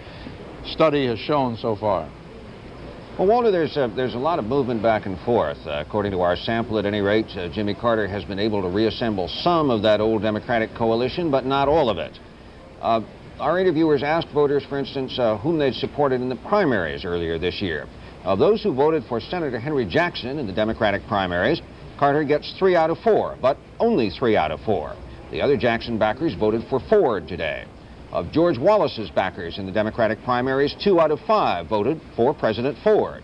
[SPEAKER 2] study has shown so far.
[SPEAKER 5] Well, Walter, there's a lot of movement back and forth. According to our sample, at any rate, Jimmy Carter has been able to reassemble some of that old Democratic coalition, but not all of it. Our interviewers asked voters, for instance, whom they'd supported in the primaries earlier this year. Of those who voted for Senator Henry Jackson in the Democratic primaries, Carter gets 3 out of 4, but only 3 out of 4. The other Jackson backers voted for Ford today. Of George Wallace's backers in the Democratic primaries, 2 out of 5 voted for President Ford.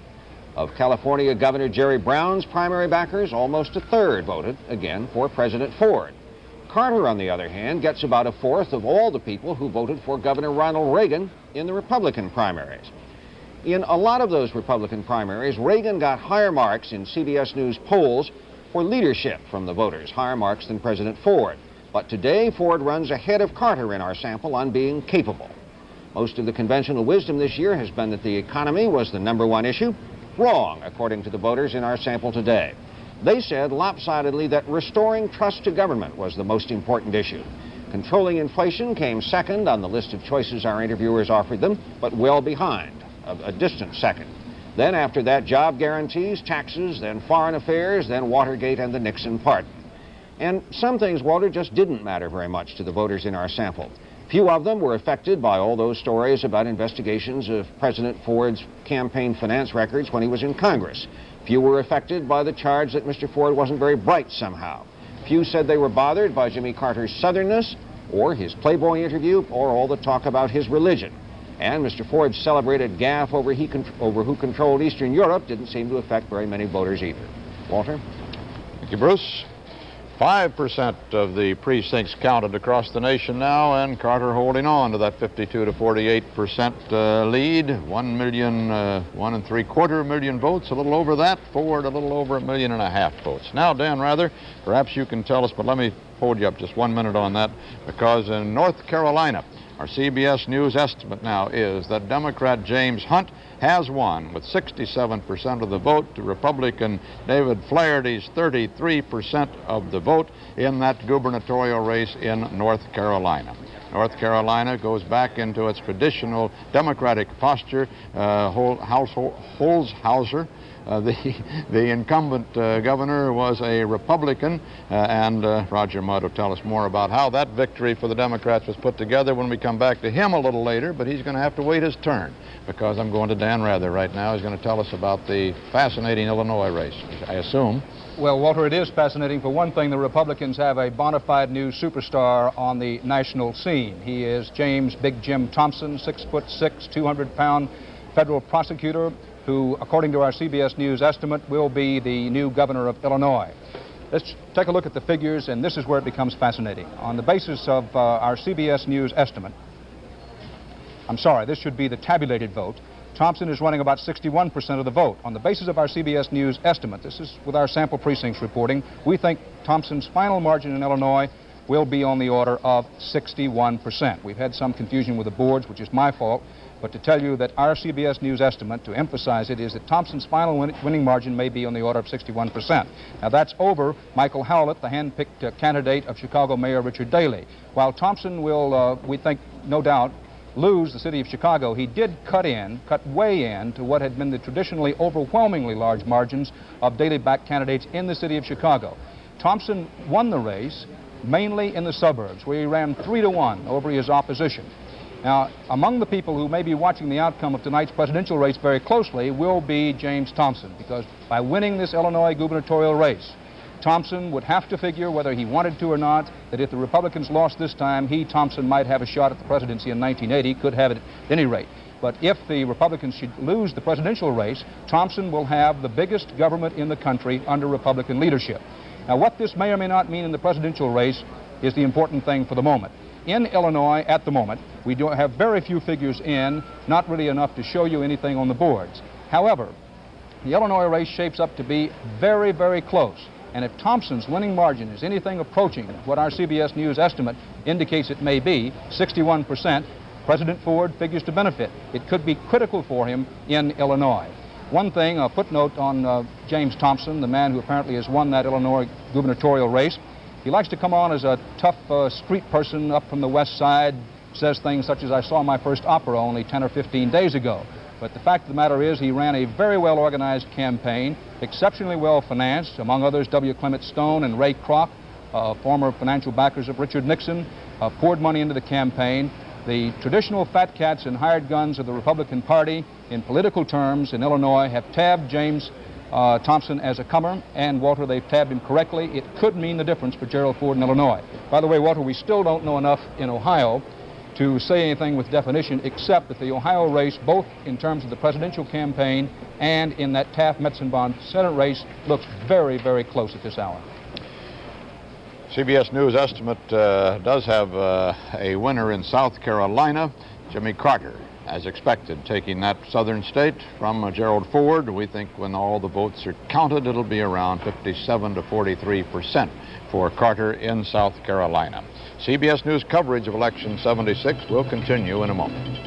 [SPEAKER 5] Of California Governor Jerry Brown's primary backers, almost a third voted, again, for President Ford. Carter, on the other hand, gets about a fourth of all the people who voted for Governor Ronald Reagan in the Republican primaries. In a lot of those Republican primaries, Reagan got higher marks in CBS News polls for leadership from the voters, higher marks than President Ford. But today, Ford runs ahead of Carter in our sample on being capable. Most of the conventional wisdom this year has been that the economy was the #1 issue. Wrong, according to the voters in our sample today. They said lopsidedly that restoring trust to government was the most important issue. Controlling inflation came second on the list of choices our interviewers offered them, but well behind. A distant second. Then after that, job guarantees, taxes, then foreign affairs, then Watergate and the Nixon pardon. And some things, Walter, just didn't matter very much to the voters in our sample. Few of them were affected by all those stories about investigations of President Ford's campaign finance records when he was in Congress. Few were affected by the charge that Mr. Ford wasn't very bright somehow. Few said they were bothered by Jimmy Carter's southernness, or his Playboy interview, or all the talk about his religion. And Mr. Ford's celebrated gaffe over who controlled Eastern Europe didn't seem to affect very many voters either. Walter?
[SPEAKER 2] Thank you, Bruce. 5% of the precincts counted across the nation now, and Carter holding on to that 52 to 48% lead. 1.75 million votes, a little over that. Ford, a little over 1.5 million votes. Now, Dan Rather, perhaps you can tell us, but let me hold you up just 1 minute on that, because in North Carolina, our CBS News estimate now is that Democrat James Hunt has won with 67% of the vote to Republican David Flaherty's 33% of the vote in that gubernatorial race in North Carolina. North Carolina goes back into its traditional Democratic posture. Holshouser, the incumbent governor, was a Republican, and Roger Mudd will tell us more about how that victory for the Democrats was put together when we come back to him a little later, but he's going to have to wait his turn, because I'm going to Dan Rather right now. He's going to tell us about the fascinating Illinois race, I assume.
[SPEAKER 4] Well, Walter, it is fascinating. For one thing, the Republicans have a bona fide new superstar on the national scene. He is James Big Jim Thompson, 6'6", 200-pound federal prosecutor, who, according to our CBS News estimate, will be the new governor of Illinois. Let's take a look at the figures, and this is where it becomes fascinating. On the basis of our CBS News estimate, I'm sorry, this should be the tabulated vote. Thompson is running about 61% of the vote. On the basis of our CBS News estimate, this is with our sample precincts reporting, we think Thompson's final margin in Illinois will be on the order of 61%. We've had some confusion with the boards, which is my fault, but to tell you that our CBS News estimate, to emphasize it, is that Thompson's final winning margin may be on the order of 61%. Now that's over Michael Howlett, the hand-picked candidate of Chicago Mayor Richard Daley. While Thompson will, we think, no doubt, lose the city of Chicago, he did cut way in to what had been the traditionally overwhelmingly large margins of Daley-backed candidates in the city of Chicago. Thompson won the race mainly in the suburbs, where he ran 3-1 over his opposition. Now, among the people who may be watching the outcome of tonight's presidential race very closely will be James Thompson, because by winning this Illinois gubernatorial race, Thompson would have to figure, whether he wanted to or not, that if the Republicans lost this time, he, Thompson, might have a shot at the presidency in 1980, could have it at any rate. But if the Republicans should lose the presidential race, Thompson will have the biggest government in the country under Republican leadership. Now, what this may or may not mean in the presidential race is the important thing for the moment. In Illinois, at the moment, we do have very few figures in, not really enough to show you anything on the boards. However, the Illinois race shapes up to be very, very close. And if Thompson's winning margin is anything approaching what our CBS News estimate indicates it may be, 61%, President Ford figures to benefit. It could be critical for him in Illinois. One thing, a footnote on James Thompson, the man who apparently has won that Illinois gubernatorial race. He likes to come on as a tough street person up from the west side, says things such as, "I saw my first opera only 10 or 15 days ago." But the fact of the matter is he ran a very well-organized campaign, exceptionally well-financed, among others W. Clement Stone and Ray Kroc, former financial backers of Richard Nixon, poured money into the campaign. The traditional fat cats and hired guns of the Republican Party, in political terms in Illinois, have tabbed James Thompson as a comer, and Walter, they've tabbed him correctly. It could mean the difference for Gerald Ford in Illinois. By the way, Walter, we still don't know enough in Ohio to say anything with definition, except that the Ohio race, both in terms of the presidential campaign and in that Taft-Metzenbaum Senate race, looks very, very close at this hour.
[SPEAKER 2] CBS News estimate does have a winner in South Carolina, Jimmy Carter, as expected, taking that southern state from Gerald Ford. We think when all the votes are counted, it'll be around 57 to 43% for Carter in South Carolina. CBS News coverage of Election 76 will continue in a moment.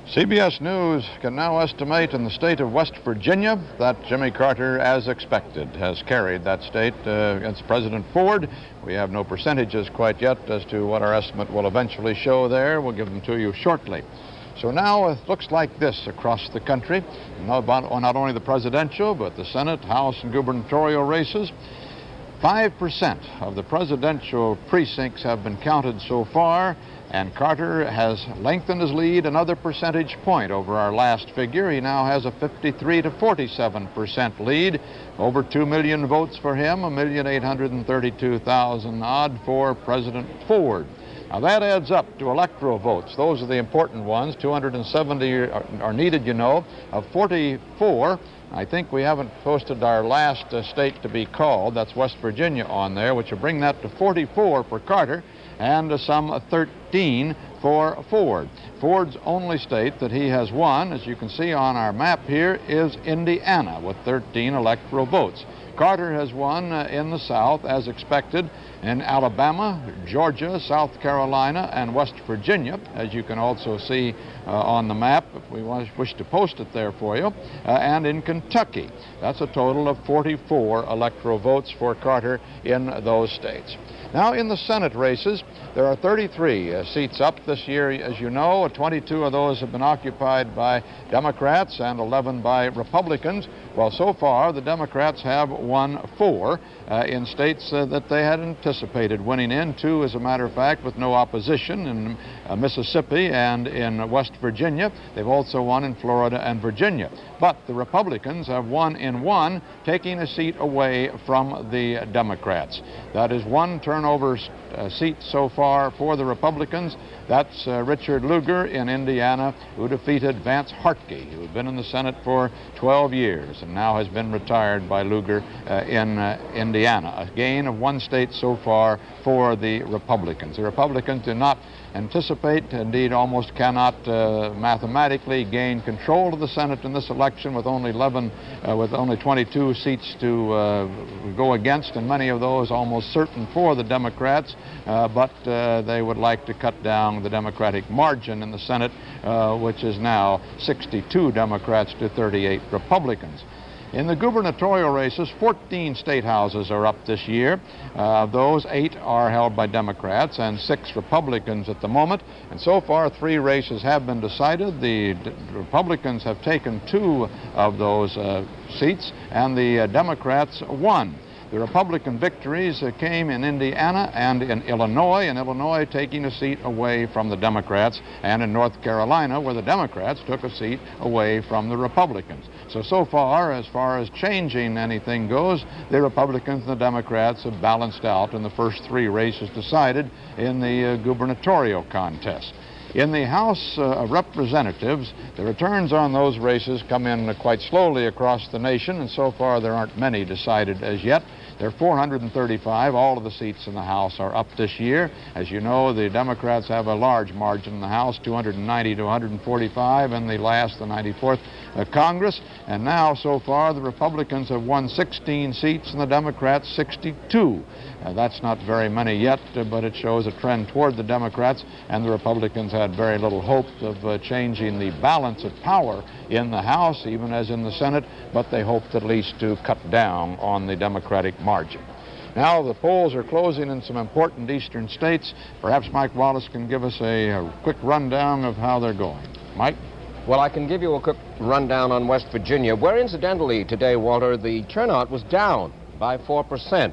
[SPEAKER 2] CBS News can now estimate in the state of West Virginia that Jimmy Carter, as expected, has carried that state against President Ford. We have no percentages quite yet as to what our estimate will eventually show there. We'll give them to you shortly. So now it looks like this across the country, not only the presidential, but the Senate, House, and gubernatorial races. 5% of the presidential precincts have been counted so far, and Carter has lengthened his lead another percentage point over our last figure. He now has a 53 to 47% lead. Over 2 million votes for him, 1,832,000 odd for President Ford. Now that adds up to electoral votes. Those are the important ones. 270 are needed, you know, of 44. I think we haven't posted our last state to be called. That's West Virginia on there, which will bring that to 44 for Carter and some 13 for Ford. Ford's only state that he has won, as you can see on our map here, is Indiana with 13 electoral votes. Carter has won in the South, as expected, in Alabama, Georgia, South Carolina, and West Virginia, as you can also see on the map if we wish to post it there for you, and in Kentucky. That's a total of 44 electoral votes for Carter in those states. Now, in the Senate races, there are 33 seats up this year, as you know. 22 of those have been occupied by Democrats and 11 by Republicans. Well, so far, the Democrats have won 4 in states that they had anticipated winning in. 2, as a matter of fact, with no opposition in Mississippi and in West Virginia. They've also won in Florida and Virginia. But the Republicans have won in 1, taking a seat away from the Democrats. That is 1 turnover seats so far for the Republicans. That's Richard Lugar in Indiana, who defeated Vance Hartke, who had been in the Senate for 12 years and now has been retired by Lugar in Indiana. A gain of 1 state so far for the Republicans. The Republicans do not anticipate, indeed almost cannot mathematically gain control of the Senate in this election with only 22 seats to go against, and many of those almost certain for the Democrats, but they would like to cut down the Democratic margin in the Senate, which is now 62 Democrats to 38 Republicans. In the gubernatorial races, 14 state houses are up this year. Of those, 8 are held by Democrats and 6 Republicans at the moment. And so far, 3 races have been decided. The Republicans have taken 2 of those seats, and the Democrats 1. The Republican victories came in Indiana and in Illinois taking a seat away from the Democrats, and in North Carolina, where the Democrats took a seat away from the Republicans. So far as changing anything goes, the Republicans and the Democrats have balanced out in the first 3 races decided in the gubernatorial contest. In the House of Representatives, the returns on those races come in quite slowly across the nation, and so far there aren't many decided as yet. There are 435. All of the seats in the House are up this year. As you know, the Democrats have a large margin in the House, 290 to 145, and the 94th Congress. And now, so far, the Republicans have won 16 seats and the Democrats 62. That's not very many yet, but it shows a trend toward the Democrats, and the Republicans had very little hope of changing the balance of power in the House, even as in the Senate, but they hoped at least to cut down on the Democratic margin. Now the polls are closing in some important eastern states. Perhaps Mike Wallace can give us a quick rundown of how they're going. Mike?
[SPEAKER 5] Well, I can give you a quick rundown on West Virginia, where incidentally today, Walter, the turnout was down by 4%,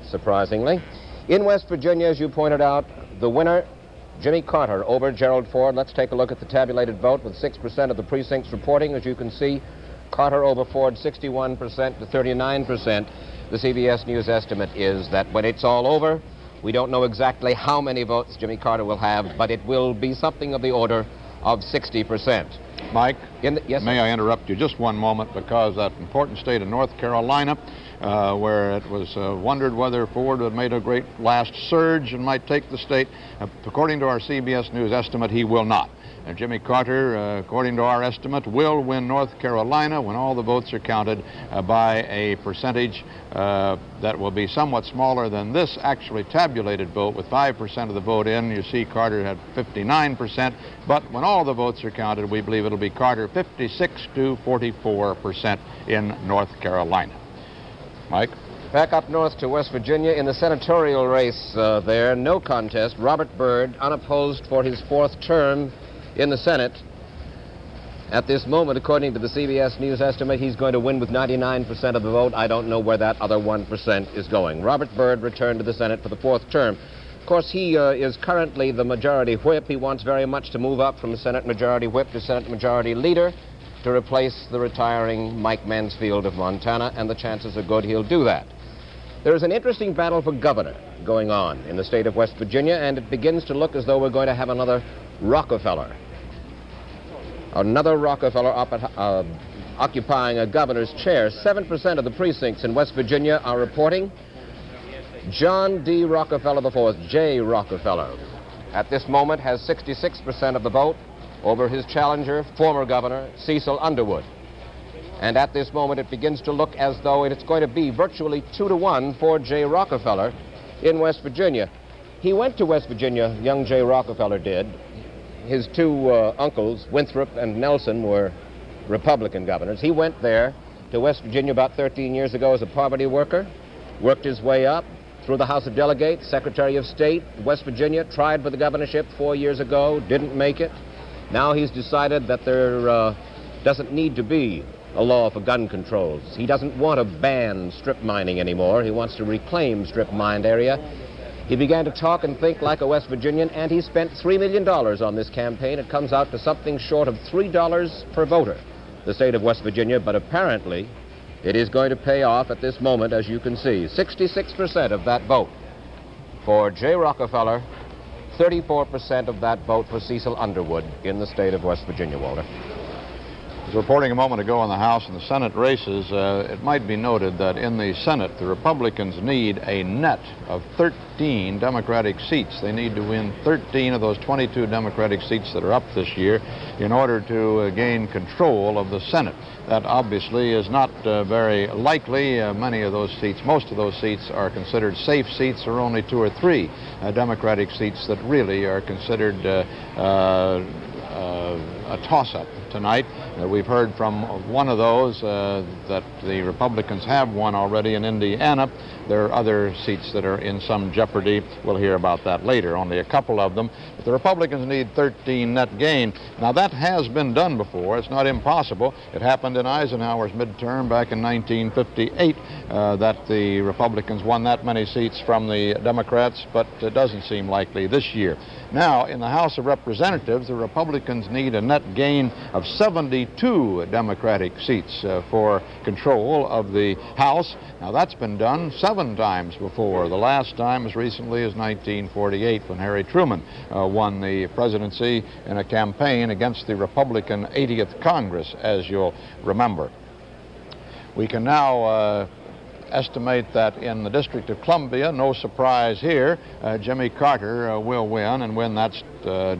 [SPEAKER 5] surprisingly. In West Virginia, as you pointed out, the winner, Jimmy Carter over Gerald Ford. Let's take a look at the tabulated vote with 6% of the precincts reporting. As you can see, Carter over Ford 61% to 39%. The CBS News estimate is that when it's all over, we don't know exactly how many votes Jimmy Carter will have, but it will be something of the order of 60%.
[SPEAKER 2] Mike,
[SPEAKER 5] yes,
[SPEAKER 2] may I interrupt you just one moment, because that important state of North Carolina, where it was wondered whether Ford had made a great last surge and might take the state, according to our CBS News estimate, he will not. Jimmy Carter, according to our estimate, will win North Carolina when all the votes are counted by a percentage that will be somewhat smaller than this actually tabulated vote. With 5% of the vote in, you see Carter had 59%, but when all the votes are counted, we believe it'll be Carter 56 to 44% in North Carolina. Mike?
[SPEAKER 5] Back up north to West Virginia in the senatorial race there, no contest. Robert Byrd, unopposed for his 4th term in the Senate. At this moment, according to the CBS News estimate, he's going to win with 99% of the vote. I don't know where that other 1% is going. Robert Byrd returned to the Senate for the 4th term. Of course, he is currently the majority whip. He wants very much to move up from Senate majority whip to Senate majority leader to replace the retiring Mike Mansfield of Montana, and the chances are good he'll do that. There is an interesting battle for governor going on in the state of West Virginia, and it begins to look as though we're going to have another Rockefeller. Another Rockefeller occupying a governor's chair. 7% of the precincts in West Virginia are reporting John D. Rockefeller IV, J. Rockefeller, at this moment has 66% of the vote over his challenger, former governor Cecil Underwood. And at this moment, it begins to look as though it's going to be virtually 2-1 for J. Rockefeller in West Virginia. He went to West Virginia, young J. Rockefeller did. His 2 uncles, Winthrop and Nelson, were Republican governors. He went there to West Virginia about 13 years ago as a poverty worker, worked his way up through the House of Delegates, Secretary of State, West Virginia, tried for the governorship 4 years ago, didn't make it. Now he's decided that there doesn't need to be a law for gun controls. He doesn't want to ban strip mining anymore. He wants to reclaim strip mined area. He began to talk and think like a West Virginian, and he spent $3 million on this campaign. It comes out to something short of $3 per voter, the state of West Virginia, but apparently it is going to pay off at this moment, as you can see. 66% of that vote for Jay Rockefeller, 34% of that vote for Cecil Underwood in the state of West Virginia, Walter.
[SPEAKER 2] As reporting a moment ago on the House and the Senate races, it might be noted that in the Senate, the Republicans need a net of 13 Democratic seats. They need to win 13 of those 22 Democratic seats that are up this year in order to gain control of the Senate. That obviously is not very likely. Many of those seats, most of those seats are considered safe seats. There are only 2 or 3 Democratic seats that really are considered a toss-up tonight. We've heard from one of those that the Republicans have won already in Indiana. There are other seats that are in some jeopardy. We'll hear about that later, only a couple of them. But the Republicans need 13 net gain. Now, that has been done before. It's not impossible. It happened in Eisenhower's midterm back in 1958 that the Republicans won that many seats from the Democrats, but it doesn't seem likely this year. Now, in the House of Representatives, the Republicans need a net gain of 72 Democratic seats for control of the House. Now, that's been done 7 times before. The last time as recently as 1948 when Harry Truman won the presidency in a campaign against the Republican 80th Congress, as you'll remember. We can now estimate that in the District of Columbia, no surprise here, Jimmy Carter will win and win that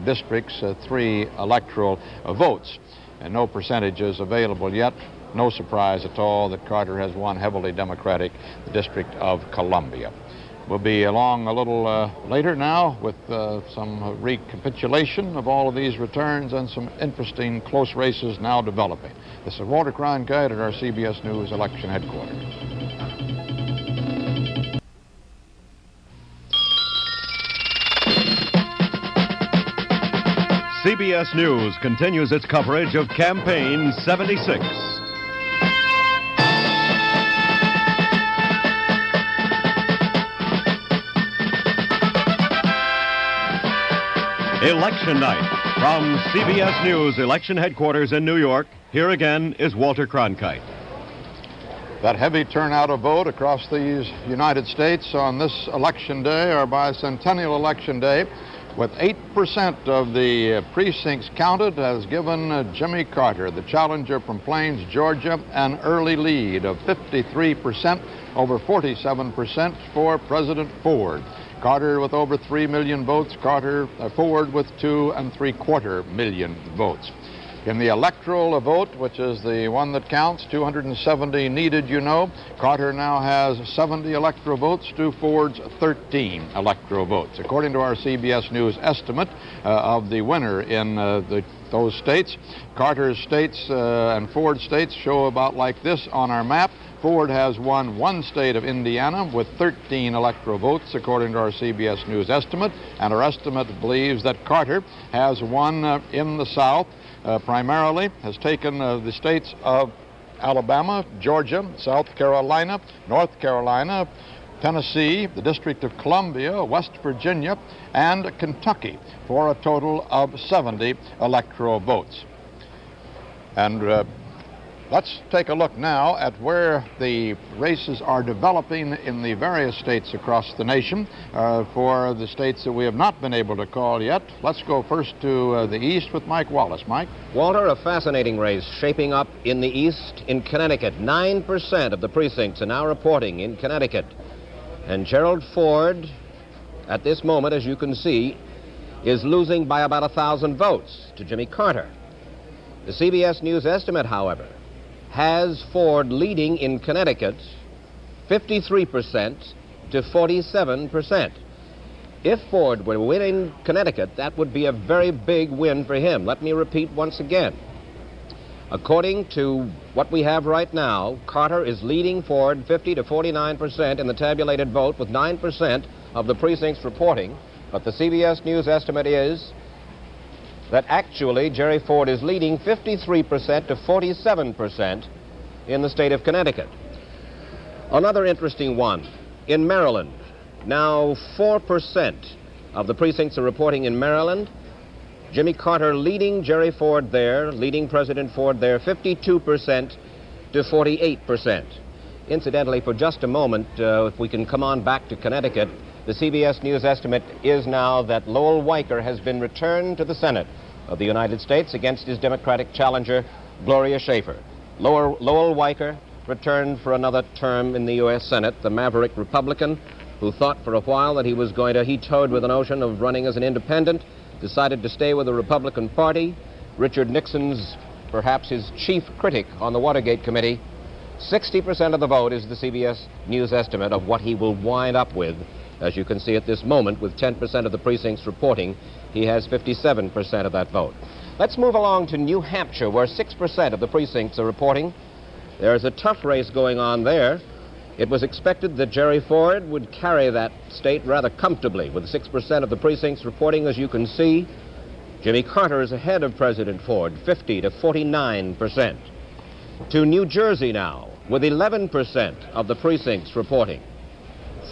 [SPEAKER 2] district's 3 electoral votes. And no percentages available yet. No surprise at all that Carter has won heavily Democratic, the District of Columbia. We'll be along a little later now with some recapitulation of all of these returns and some interesting close races now developing. This is Walter Cronkite at our CBS News Election Headquarters.
[SPEAKER 1] CBS News continues its coverage of Campaign 76. Election night. From CBS News Election Headquarters in New York, here again is Walter Cronkite.
[SPEAKER 2] That heavy turnout of vote across the United States on this election day, or bicentennial election day, with 8% of the precincts counted, has given Jimmy Carter, the challenger from Plains, Georgia, an early lead of 53% over 47% for President Ford. Carter with over 3 million votes, Ford with 2 3/4 million votes. In the electoral vote, which is the one that counts, 270 needed, you know, Carter now has 70 electoral votes to Ford's 13 electoral votes. According to our CBS News estimate of the winner in those states, Carter's states and Ford's states show about like this on our map. Ford has won 1 state of Indiana with 13 electoral votes, according to our CBS News estimate, and our estimate believes that Carter has won in the South. Primarily has taken the states of Alabama, Georgia, South Carolina, North Carolina, Tennessee, the District of Columbia, West Virginia, and Kentucky for a total of 70 electoral votes. And let's take a look now at where the races are developing in the various states across the nation. For the states that we have not been able to call yet, let's go first to the east with Mike Wallace. Mike?
[SPEAKER 5] Walter, a fascinating race shaping up in the east in Connecticut. 9% of the precincts are now reporting in Connecticut. And Gerald Ford, at this moment, as you can see, is losing by about 1,000 votes to Jimmy Carter. The CBS News estimate, however, has Ford leading in Connecticut 53% to 47%. If Ford were winning Connecticut, that would be a very big win for him. Let me repeat once again. According to what we have right now, Carter is leading Ford 50 to 49% in the tabulated vote with 9% of the precincts reporting. But the CBS News estimate is that actually Jerry Ford is leading 53% to 47% in the state of Connecticut. Another interesting one, in Maryland, now 4% of the precincts are reporting in Maryland. Jimmy Carter leading Jerry Ford there, leading President Ford there, 52% to 48%. Incidentally, for just a moment, if we can come on back to Connecticut, The CBS News estimate is now that Lowell Weicker has been returned to the Senate of the United States against his Democratic challenger, Gloria Schaefer. Lowell Weicker returned for another term in the U.S. Senate, the maverick Republican who thought for a while that he toyed with the notion of running as an independent, decided to stay with the Republican Party. Richard Nixon's, perhaps his chief critic on the Watergate Committee. 60% of the vote is the CBS News estimate of what he will wind up with. As you can see at this moment, with 10% of the precincts reporting, he has 57% of that vote. Let's move along to New Hampshire, where 6% of the precincts are reporting. There's a tough race going on there. It was expected that Jerry Ford would carry that state rather comfortably, with 6% of the precincts reporting. As you can see, Jimmy Carter is ahead of President Ford, 50 to 49%. To New Jersey now, with 11% of the precincts reporting.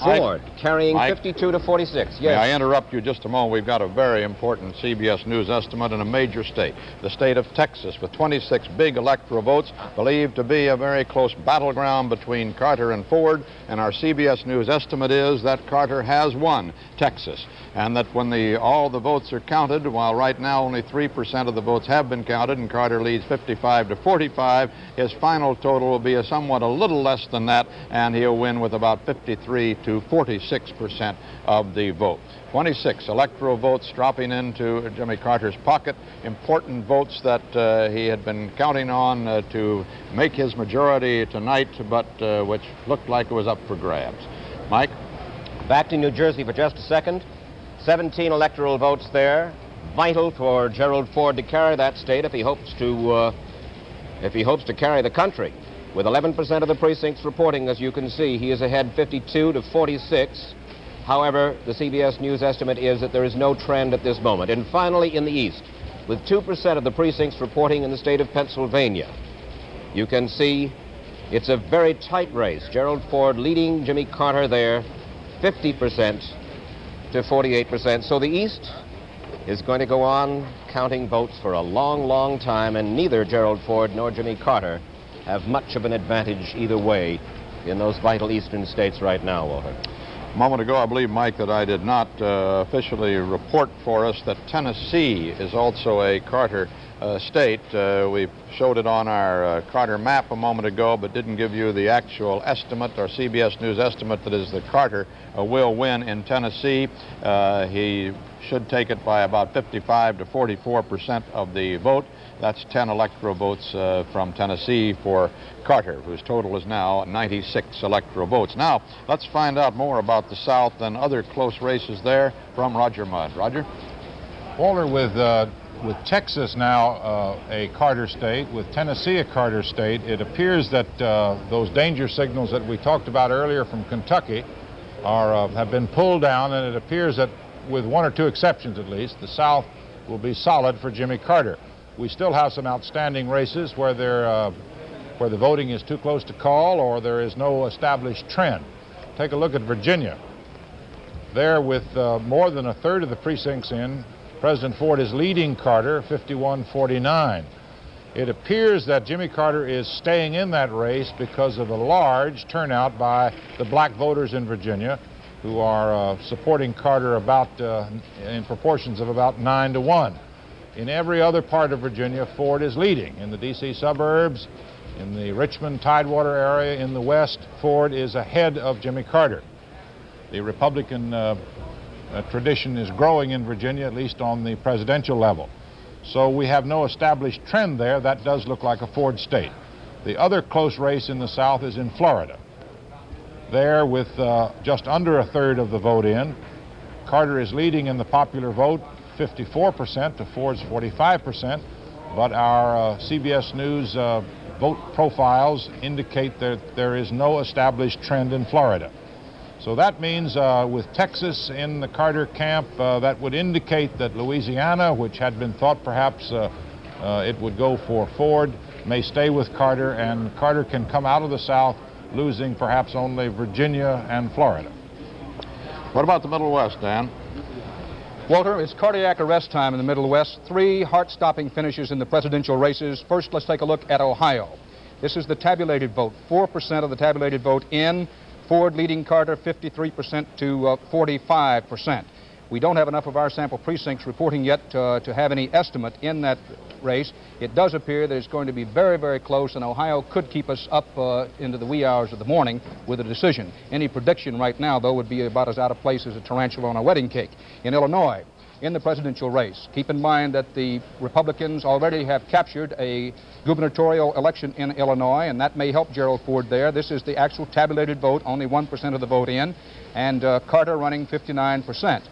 [SPEAKER 5] Ford carrying 52 to 46. Yes.
[SPEAKER 2] May I interrupt you just a moment? We've got a very important CBS News estimate in a major state, the state of Texas, with 26 big electoral votes, believed to be a very close battleground between Carter and Ford. And our CBS News estimate is that Carter has won Texas, and that when all the votes are counted, while right now only 3% of the votes have been counted and Carter leads 55 to 45, his final total will be a little less than that, and he'll win with about 53 to 46% of the vote. 26 electoral votes dropping into Jimmy Carter's pocket, important votes that he had been counting on to make his majority tonight, but which looked like it was up for grabs. Mike?
[SPEAKER 5] Back to New Jersey for just a second. 17 electoral votes there, vital for Gerald Ford to carry that state if he hopes to carry the country. With 11% of the precincts reporting, as you can see, he is ahead 52 to 46. However, the CBS News estimate is that there is no trend at this moment. And finally, in the East, with 2% of the precincts reporting in the state of Pennsylvania, you can see it's a very tight race. Gerald Ford leading Jimmy Carter there, 50% to 48%. So the East is going to go on counting votes for a long, long time, and neither Gerald Ford nor Jimmy Carter have much of an advantage either way in those vital eastern states right now, Walter.
[SPEAKER 2] A moment ago, I believe, Mike, that I did not officially report for us that Tennessee is also a Carter state. We showed it on our Carter map a moment ago, but didn't give you the actual estimate, or CBS News estimate, that is that Carter will win in Tennessee. He should take it by about 55 to 44% of the vote. That's 10 electoral votes from Tennessee for Carter, whose total is now 96 electoral votes. Now, let's find out more about the South and other close races there from Roger Mudd. Roger?
[SPEAKER 3] Walter, with Texas now a Carter state, with Tennessee a Carter state, it appears that those danger signals that we talked about earlier from Kentucky have been pulled down, and it appears that, with one or two exceptions at least, the South will be solid for Jimmy Carter. We still have some outstanding races where the voting is too close to call or there is no established trend. Take a look at Virginia. There, with more than a third of the precincts in, President Ford is leading Carter 51-49. It appears that Jimmy Carter is staying in that race because of a large turnout by the black voters in Virginia, who are supporting Carter in proportions of about 9 to 1. In every other part of Virginia, Ford is leading. In the D.C. suburbs, in the Richmond Tidewater area, in the West, Ford is ahead of Jimmy Carter. The Republican tradition is growing in Virginia, at least on the presidential level. So we have no established trend there. That does look like a Ford state. The other close race in the South is in Florida. There, with just under a third of the vote in, Carter is leading in the popular vote, 54% to Ford's 45%, but our CBS News vote profiles indicate that there is no established trend in Florida. So that means with Texas in the Carter camp, that would indicate that Louisiana, which had been thought perhaps it would go for Ford, may stay with Carter, and Carter can come out of the South losing perhaps only Virginia and Florida.
[SPEAKER 2] What about the Middle West, Dan?
[SPEAKER 4] Walter, it's cardiac arrest time in the Middle West. 3 heart-stopping finishes in the presidential races. First, let's take a look at Ohio. This is the tabulated vote. 4% of the tabulated vote in, Ford leading Carter 53% to 45%. We don't have enough of our sample precincts reporting yet to have any estimate in that race. It does appear that it's going to be very, very close, and Ohio could keep us up into the wee hours of the morning with a decision. Any prediction right now, though, would be about as out of place as a tarantula on a wedding cake. In Illinois, in the presidential race, keep in mind that the Republicans already have captured a gubernatorial election in Illinois, and that may help Gerald Ford there. This is the actual tabulated vote, only 1% of the vote in, and Carter running 59%.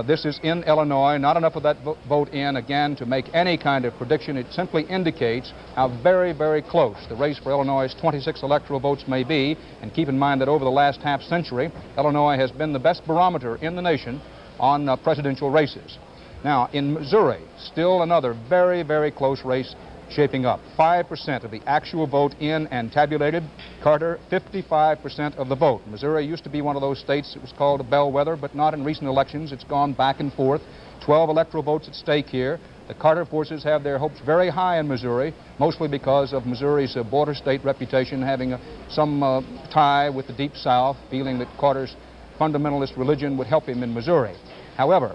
[SPEAKER 4] This is in Illinois, not enough of that vote in, again, to make any kind of prediction. It simply indicates how very, very close the race for Illinois' 26 electoral votes may be. And keep in mind that over the last half century, Illinois has been the best barometer in the nation on presidential races. Now, in Missouri, still another very, very close race shaping up. 5% of the actual vote in and tabulated. Carter, 55% of the vote. Missouri used to be one of those states that was called a bellwether, but not in recent elections. It's gone back and forth. 12 electoral votes at stake here. The Carter forces have their hopes very high in Missouri, mostly because of Missouri's border state reputation, having some tie with the Deep South, feeling that Carter's fundamentalist religion would help him in Missouri. However,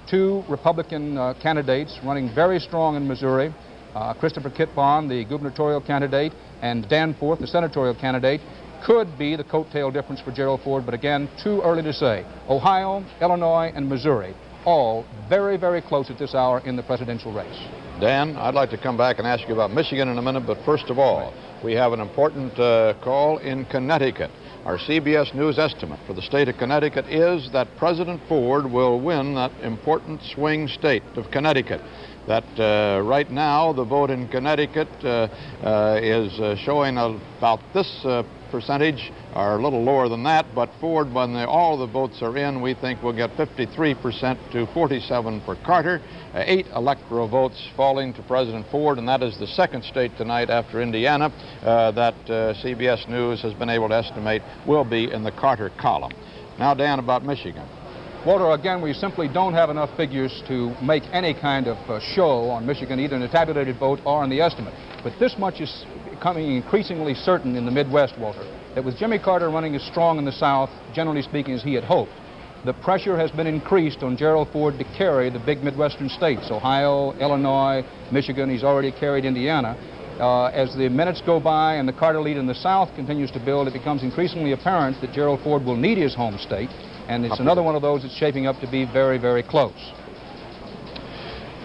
[SPEAKER 4] two Republican candidates running very strong in Missouri, Christopher Kit Bond, the gubernatorial candidate, and Danforth, the senatorial candidate, could be the coattail difference for Gerald Ford, but again, too early to say. Ohio, Illinois, and Missouri, all very, very close at this hour in the presidential race.
[SPEAKER 2] Dan, I'd like to come back and ask you about Michigan in a minute, but first of all, we have an important call in Connecticut. Our CBS News estimate for the state of Connecticut is that President Ford will win that important swing state of Connecticut. That right now the vote in Connecticut is showing about this percentage, or a little lower than that, but Ford, when all the votes are in, we think we'll get 53% to 47% for Carter, 8 electoral votes falling to President Ford, and that is the second state tonight after Indiana that CBS News has been able to estimate will be in the Carter column. Now, Dan, about Michigan.
[SPEAKER 4] Walter, again, we simply don't have enough figures to make any kind of show on Michigan, either in the tabulated vote or in the estimate. But this much is becoming increasingly certain in the Midwest, Walter, that with Jimmy Carter running as strong in the South, generally speaking, as he had hoped, the pressure has been increased on Gerald Ford to carry the big Midwestern states, Ohio, Illinois, Michigan. He's already carried Indiana. As the minutes go by and the Carter lead in the South continues to build, it becomes increasingly apparent that Gerald Ford will need his home state. And it's another one of those that's shaping up to be very, very close.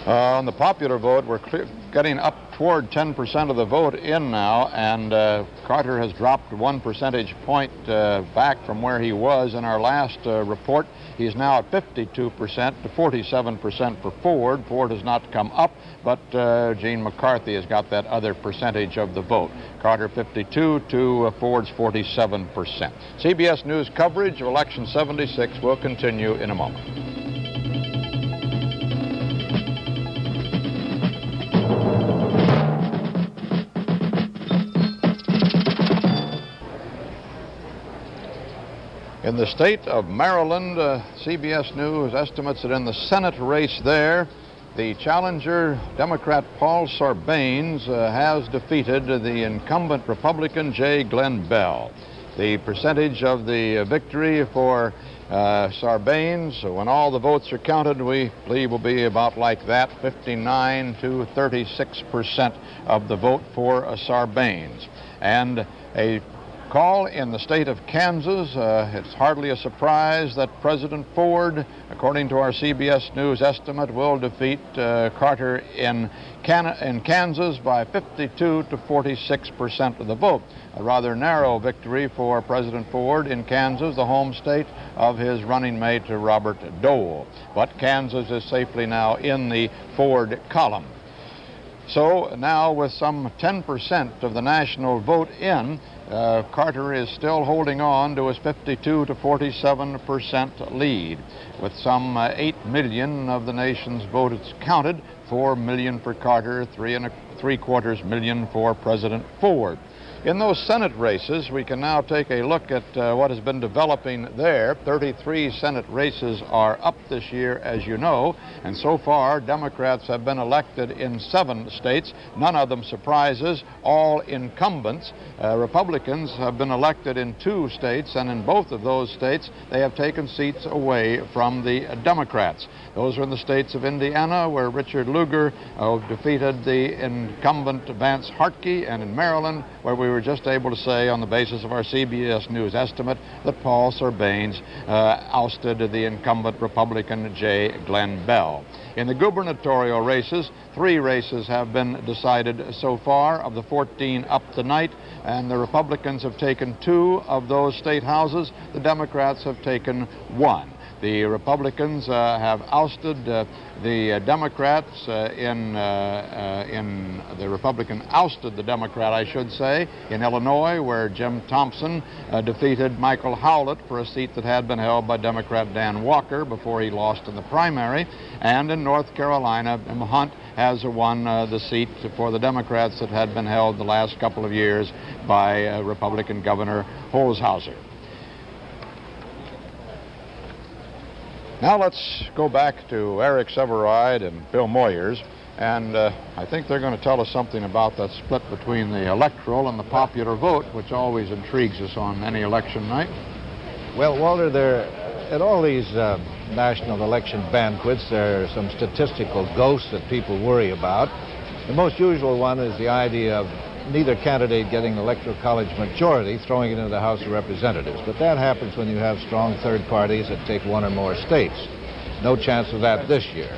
[SPEAKER 2] On the popular vote, we're getting up toward 10% of the vote in now, and Carter has dropped 1 percentage point back from where he was in our last report. He's now at 52% to 47% for Ford. Ford has not come up, but Gene McCarthy has got that other percentage of the vote. Carter 52 to Ford's 47%. CBS News coverage of Election 76 will continue in a moment. In the state of Maryland, CBS News estimates that in the Senate race there, the challenger Democrat Paul Sarbanes has defeated the incumbent Republican J. Glenn Bell. The percentage of the victory for Sarbanes, when all the votes are counted, we believe will be about like that, 59 to 36% of the vote for Sarbanes. And a call in the state of Kansas. It's hardly a surprise that President Ford, according to our CBS News estimate, will defeat Carter in Kansas by 52 to 46% of the vote. A rather narrow victory for President Ford in Kansas, the home state of his running mate Robert Dole. But Kansas is safely now in the Ford column. So now with some 10% of the national vote in, Carter is still holding on to his 52 to 47% lead. With some 8 million of the nation's votes counted, 4 million for Carter, 3.75 million for President Ford. In those Senate races, we can now take a look at what has been developing there. 33 Senate races are up this year, as you know, and so far Democrats have been elected in 7 states, none of them surprises, all incumbents. Republicans have been elected in 2 states, and in both of those states they have taken seats away from the Democrats. Those are in the states of Indiana, where Richard Lugar defeated the incumbent Vance Hartke, and in Maryland, where we were just able to say on the basis of our CBS News estimate that Paul Sarbanes ousted the incumbent Republican J. Glenn Bell. In the gubernatorial races, 3 races have been decided so far of the 14 up tonight, and the Republicans have taken 2 of those state houses. The Democrats have taken 1. The Republicans have ousted the Democrats the Republican ousted the Democrat, I should say, in Illinois, where Jim Thompson defeated Michael Howlett for a seat that had been held by Democrat Dan Walker before he lost in the primary. And in North Carolina, Hunt has won the seat for the Democrats that had been held the last couple of years by Republican Governor Holshouser. Now let's go back to Eric Severide and Bill Moyers, and I think they're going to tell us something about that split between the electoral and the popular vote, which always intrigues us on any election night.
[SPEAKER 7] Well, Walter, at all these national election banquets, there are some statistical ghosts that people worry about. The most usual one is the idea of neither candidate getting an electoral college majority, throwing it into the House of Representatives. But that happens when you have strong third parties that take 1 or more states. No chance of that this year.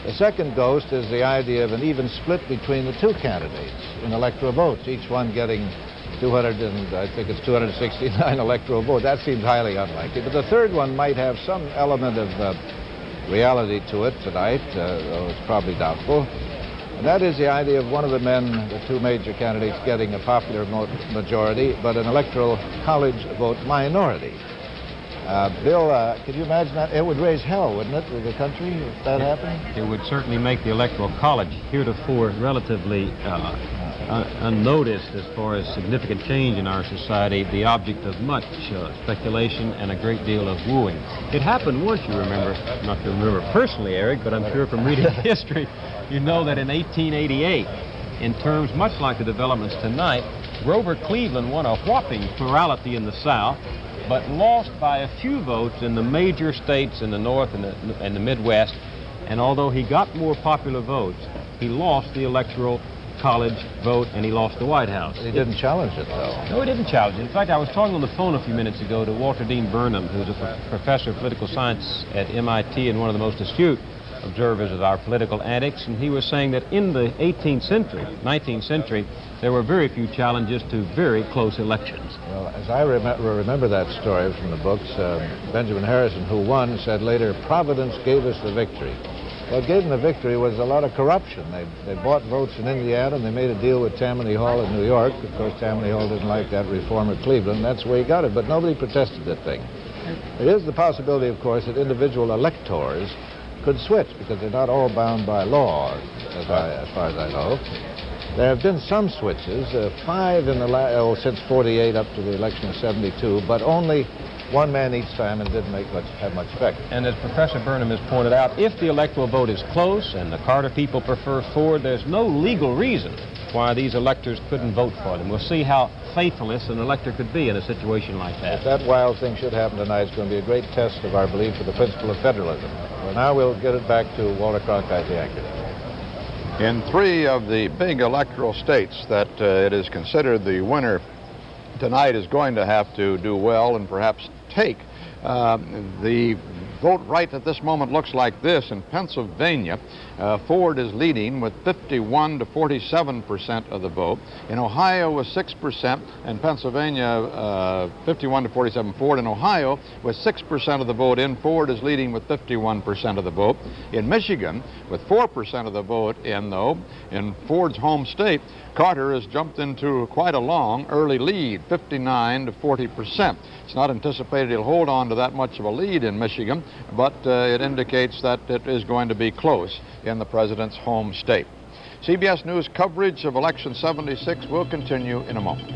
[SPEAKER 7] The second ghost is the idea of an even split between the 2 candidates in electoral votes, each one getting 269 electoral votes. That seems highly unlikely. But the third one might have some element of reality to it tonight, though it's probably doubtful. And that is the idea of one of the men, the 2 major candidates, getting a popular vote majority, but an electoral college vote minority. Bill, could you imagine that? It would raise hell, wouldn't it, with the country if that happened?
[SPEAKER 8] It would certainly make the electoral college heretofore relatively unnoticed as far as significant change in our society, the object of much speculation and a great deal of wooing. It happened once, you remember, not to remember personally, Eric, but I'm sure from reading history, you know that in 1888, in terms much like the developments tonight, Grover Cleveland won a whopping plurality in the South, but lost by a few votes in the major states in the North and the Midwest. And although he got more popular votes, he lost the electoral college vote and he lost the White House.
[SPEAKER 7] He didn't challenge it, though.
[SPEAKER 8] No, he didn't challenge it. In fact, I was talking on the phone a few minutes ago to Walter Dean Burnham, who's a professor of political science at MIT and one of the most astute observers of our political antics, and he was saying that in the 19th century, there were very few challenges to very close elections.
[SPEAKER 7] Well, as I remember that story from the books, Benjamin Harrison, who won, said later, "Providence gave us the victory." What gave them the victory was a lot of corruption. They bought votes in Indiana, and they made a deal with Tammany Hall in New York. Of course, Tammany Hall didn't like that reformer Cleveland. That's where he got it, but nobody protested that thing. There is the possibility, of course, that individual electors could switch, because they're not all bound by law, as far as I know. There have been some switches, 5 in the since 48 up to the election of 72, but only 1 man each time, and didn't have much effect.
[SPEAKER 8] And as Professor Burnham has pointed out, if the electoral vote is close and the Carter people prefer Ford, there's no legal reason why these electors couldn't vote for them. We'll see how faithless an elector could be in a situation like that.
[SPEAKER 7] If that wild thing should happen tonight, it's going to be a great test of our belief for the principle of federalism. Well, now we'll get it back to Walter Cronkite, the anchor.
[SPEAKER 2] In 3 of the big electoral states that it is considered the winner tonight is going to have to do well and perhaps take, the vote right at this moment looks like this. In Pennsylvania, Ford is leading with 51 to 47% of the vote. In Ohio with 6%, and Pennsylvania 51 to 47 Ford. In Ohio with 6% of the vote in, Ford is leading with 51% of the vote. In Michigan with 4% of the vote in, though, in Ford's home state, Carter has jumped into quite a long early lead, 59 to 40%. It's not anticipated he'll hold on to that much of a lead in Michigan, but it indicates that it is going to be close in the president's home state. CBS News coverage of Election 76 will continue in a moment.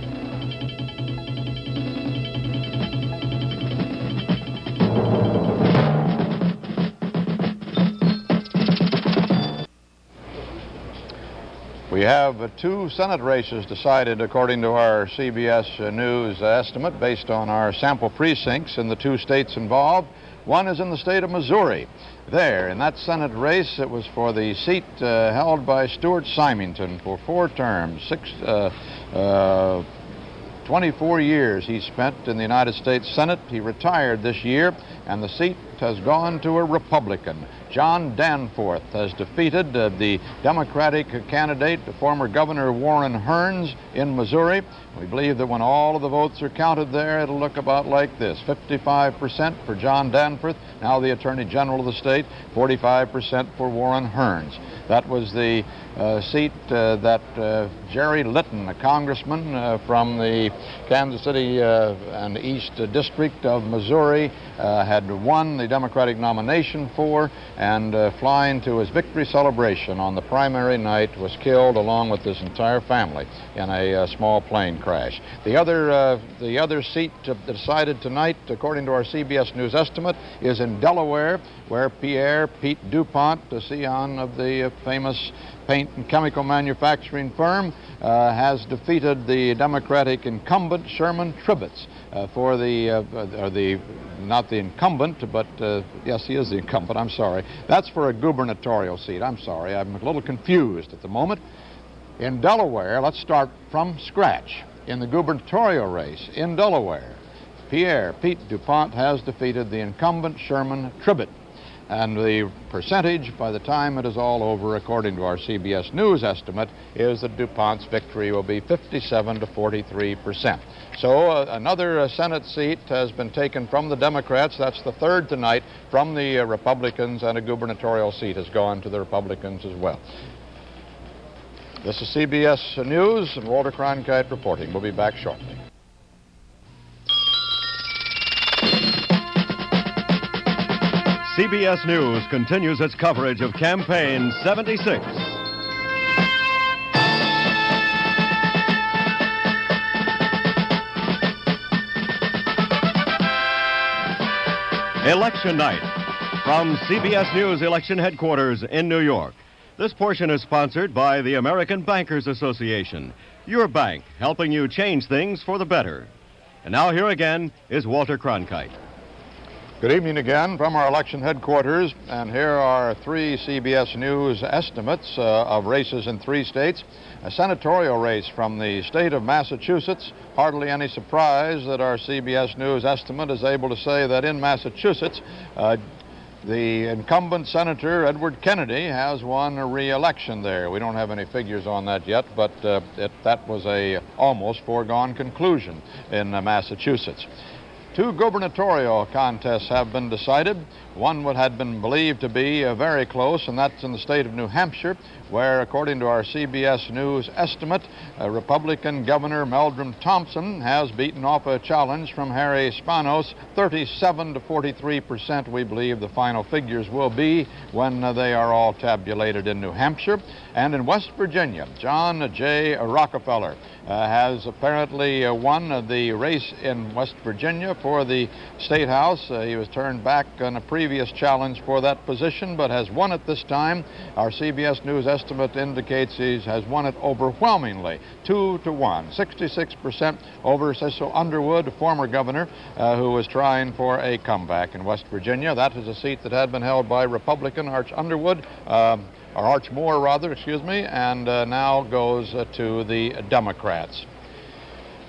[SPEAKER 2] We have two Senate races decided according to our CBS News estimate based on our sample precincts in the two states involved. One is in the state of Missouri. There, in that Senate race, it was for the seat held by Stuart Symington for 4 terms. 24 years he spent in the United States Senate. He retired this year, and the seat has gone to a Republican. John Danforth has defeated the Democratic candidate, the former Governor Warren Hearns in Missouri. We believe that when all of the votes are counted there, it'll look about like this. 55% for John Danforth, now the Attorney General of the state, 45% for Warren Hearns. That was the seat that Jerry Litton, a congressman from the Kansas City and East District of Missouri, had won the Democratic nomination for, and flying to his victory celebration on the primary night was killed along with his entire family in a small plane crash. The other seat decided tonight, according to our CBS News estimate, is in Delaware, where P.M E.T the scion of the famous paint and chemical manufacturing firm, has defeated the Democratic incumbent Sherman Tribbets for not the incumbent, but yes, he is the incumbent, I'm sorry. That's for a gubernatorial seat. I'm sorry, I'm a little confused at the moment. In Delaware, let's start from scratch. In the gubernatorial race in Delaware, P.M E.T has defeated the incumbent Sherman Tribbett. And the percentage, by the time it is all over, according to our CBS News estimate, is that DuPont's victory will be 57 to 43%. So another Senate seat has been taken from the Democrats. That's the third tonight from the Republicans, and a gubernatorial seat has gone to the Republicans as well. This is CBS News, and Walter Cronkite reporting. We'll be back shortly.
[SPEAKER 1] CBS News continues its coverage of Campaign 76. Election night from CBS News election headquarters in New York. This portion is sponsored by the American Bankers Association, your bank helping you change things for the better. And now here again is Walter Cronkite.
[SPEAKER 2] Good evening again from our election headquarters, and here are 3 CBS News estimates of races in 3 states. A senatorial race from the state of Massachusetts. Hardly any surprise that our CBS News estimate is able to say that in Massachusetts, the incumbent Senator Edward Kennedy has won a re-election there. We don't have any figures on that yet, but that was a almost foregone conclusion in Massachusetts. 2 gubernatorial contests have been decided. One had been believed to be very close, and that's in the state of New Hampshire, where, according to our CBS News estimate, Republican Governor Meldrum Thompson has beaten off a challenge from Harry Spanos. 37 to 43%, we believe the final figures will be when they are all tabulated in New Hampshire. And in West Virginia, John J. Rockefeller has apparently won the race in West Virginia for the State House. He was turned back on a previous challenge for that position, but has won it this time. Our CBS News estimate indicates he has won it overwhelmingly, 2-1, 66% over Cecil Underwood, a former governor who was trying for a comeback in West Virginia. That is a seat that had been held by Republican Arch Underwood, or Arch Moore, rather, excuse me, and now goes to the Democrats.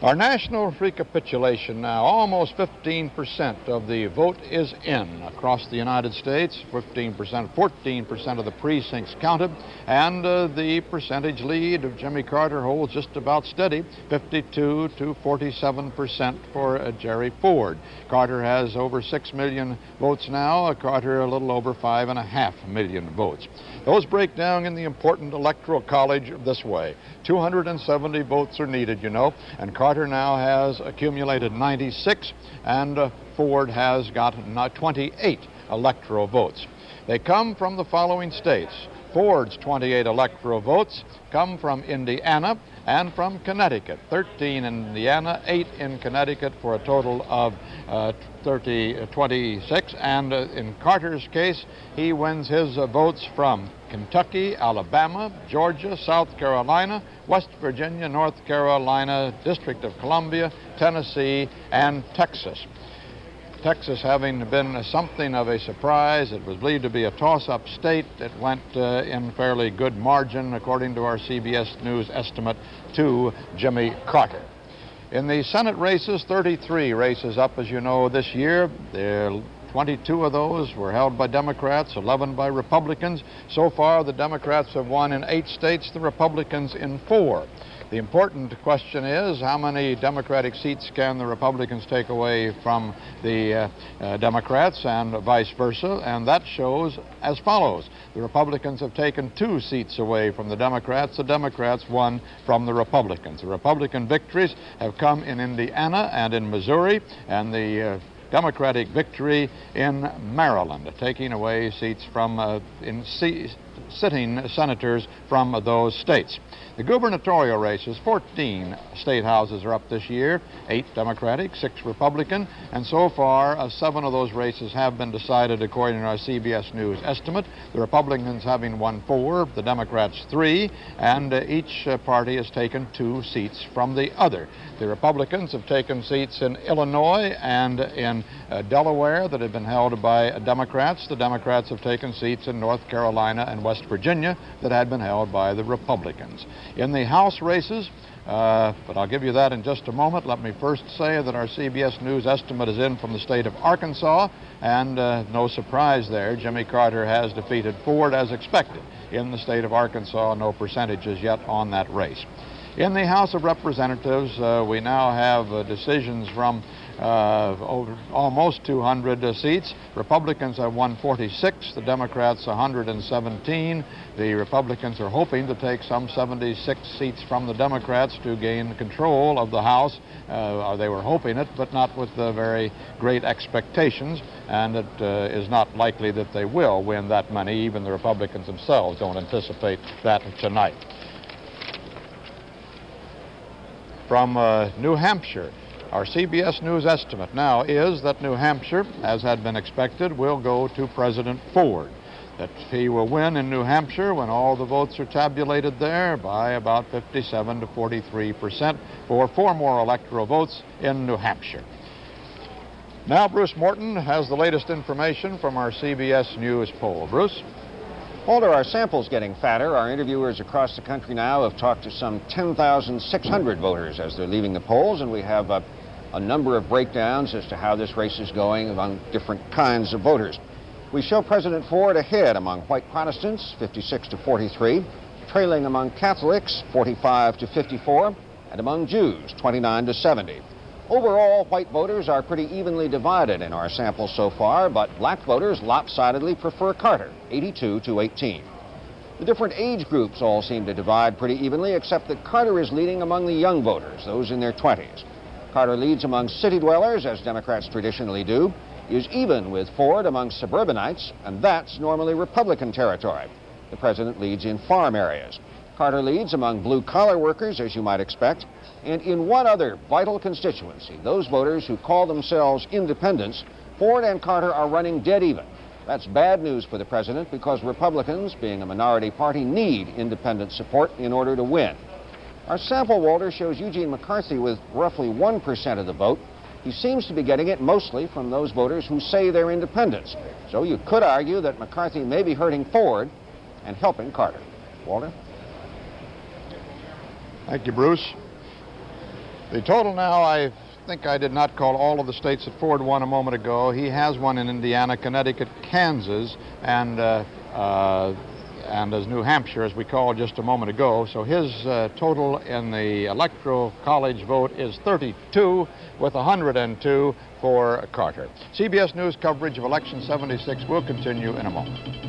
[SPEAKER 2] Our national recapitulation now, almost 15% of the vote is in across the United States, 14% of the precincts counted, and the percentage lead of Jimmy Carter holds just about steady, 52 to 47% for Jerry Ford. Carter has over 6 million votes now, Carter a little over 5.5 million votes. Those break down in the important electoral college this way. 270 votes are needed, you know, and Carter now has accumulated 96, and Ford has got 28 electoral votes. They come from the following states: Ford's 28 electoral votes come from Indiana and from Connecticut. 13 in Indiana, 8 in Connecticut, for a total of 26. And in Carter's case, he wins his votes from Kentucky, Alabama, Georgia, South Carolina, West Virginia, North Carolina, District of Columbia, Tennessee, and Texas. Texas having been something of a surprise. It was believed to be a toss-up state. It went in fairly good margin, according to our CBS News estimate, to Jimmy Carter. In the Senate races, 33 races up, as you know, this year. 22 of those were held by Democrats, 11 by Republicans. So far, the Democrats have won in 8 states, the Republicans in 4. The important question is, how many Democratic seats can the Republicans take away from the Democrats, and vice versa? And that shows as follows. The Republicans have taken 2 seats away from the Democrats. The Democrats 1 from the Republicans. The Republican victories have come in Indiana and in Missouri, and the Democratic victory in Maryland, taking away seats from sitting senators from those states. The gubernatorial races, 14 state houses are up this year, 8 Democratic, 6 Republican, and so far 7 of those races have been decided according to our CBS News estimate, the Republicans having won 4, the Democrats 3, and each party has taken 2 seats from the other. The Republicans have taken seats in Illinois and in Delaware that have been held by Democrats. The Democrats have taken seats in North Carolina and West Virginia that had been held by the Republicans. In the House races, but I'll give you that in just a moment. Let me first say that our CBS News estimate is in from the state of Arkansas, and no surprise there, Jimmy Carter has defeated Ford as expected. In the state of Arkansas, no percentages yet on that race. In the House of Representatives, we now have decisions from over almost 200 seats. Republicans have won 46, the Democrats 117. The Republicans are hoping to take some 76 seats from the Democrats to gain control of the House. They were hoping it, but not with very great expectations, and it is not likely that they will win that many. Even the Republicans themselves don't anticipate that tonight. From New Hampshire, our CBS News estimate now is that New Hampshire, as had been expected, will go to President Ford. That he will win in New Hampshire when all the votes are tabulated there by about 57 to 43% for 4 more electoral votes in New Hampshire. Now Bruce Morton has the latest information from our CBS News poll. Bruce?
[SPEAKER 5] Walter, our sample's getting fatter. Our interviewers across the country now have talked to some 10,600 voters as they're leaving the polls, and we have a number of breakdowns as to how this race is going among different kinds of voters. We show President Ford ahead among white Protestants, 56 to 43, trailing among Catholics, 45 to 54, and among Jews, 29 to 70. Overall, white voters are pretty evenly divided in our sample so far, but black voters lopsidedly prefer Carter, 82 to 18. The different age groups all seem to divide pretty evenly, except that Carter is leading among the young voters, those in their 20s. Carter leads among city dwellers, as Democrats traditionally do, is even with Ford among suburbanites, and that's normally Republican territory. The president leads in farm areas. Carter leads among blue-collar workers, as you might expect, and in one other vital constituency, those voters who call themselves independents, Ford and Carter are running dead even. That's bad news for the president because Republicans, being a minority party, need independent support in order to win. Our sample, Walter, shows Eugene McCarthy with roughly 1% of the vote. He seems to be getting it mostly from those voters who say they're independents. So you could argue that McCarthy may be hurting Ford and helping Carter. Walter?
[SPEAKER 2] Thank you, Bruce. The total now, I think I did not call all of the states that Ford won a moment ago. He has won in Indiana, Connecticut, Kansas, and as New Hampshire, as we called just a moment ago. So his total in the Electoral College vote is 32, with 102 for Carter. CBS News coverage of Election 76 will continue in a moment.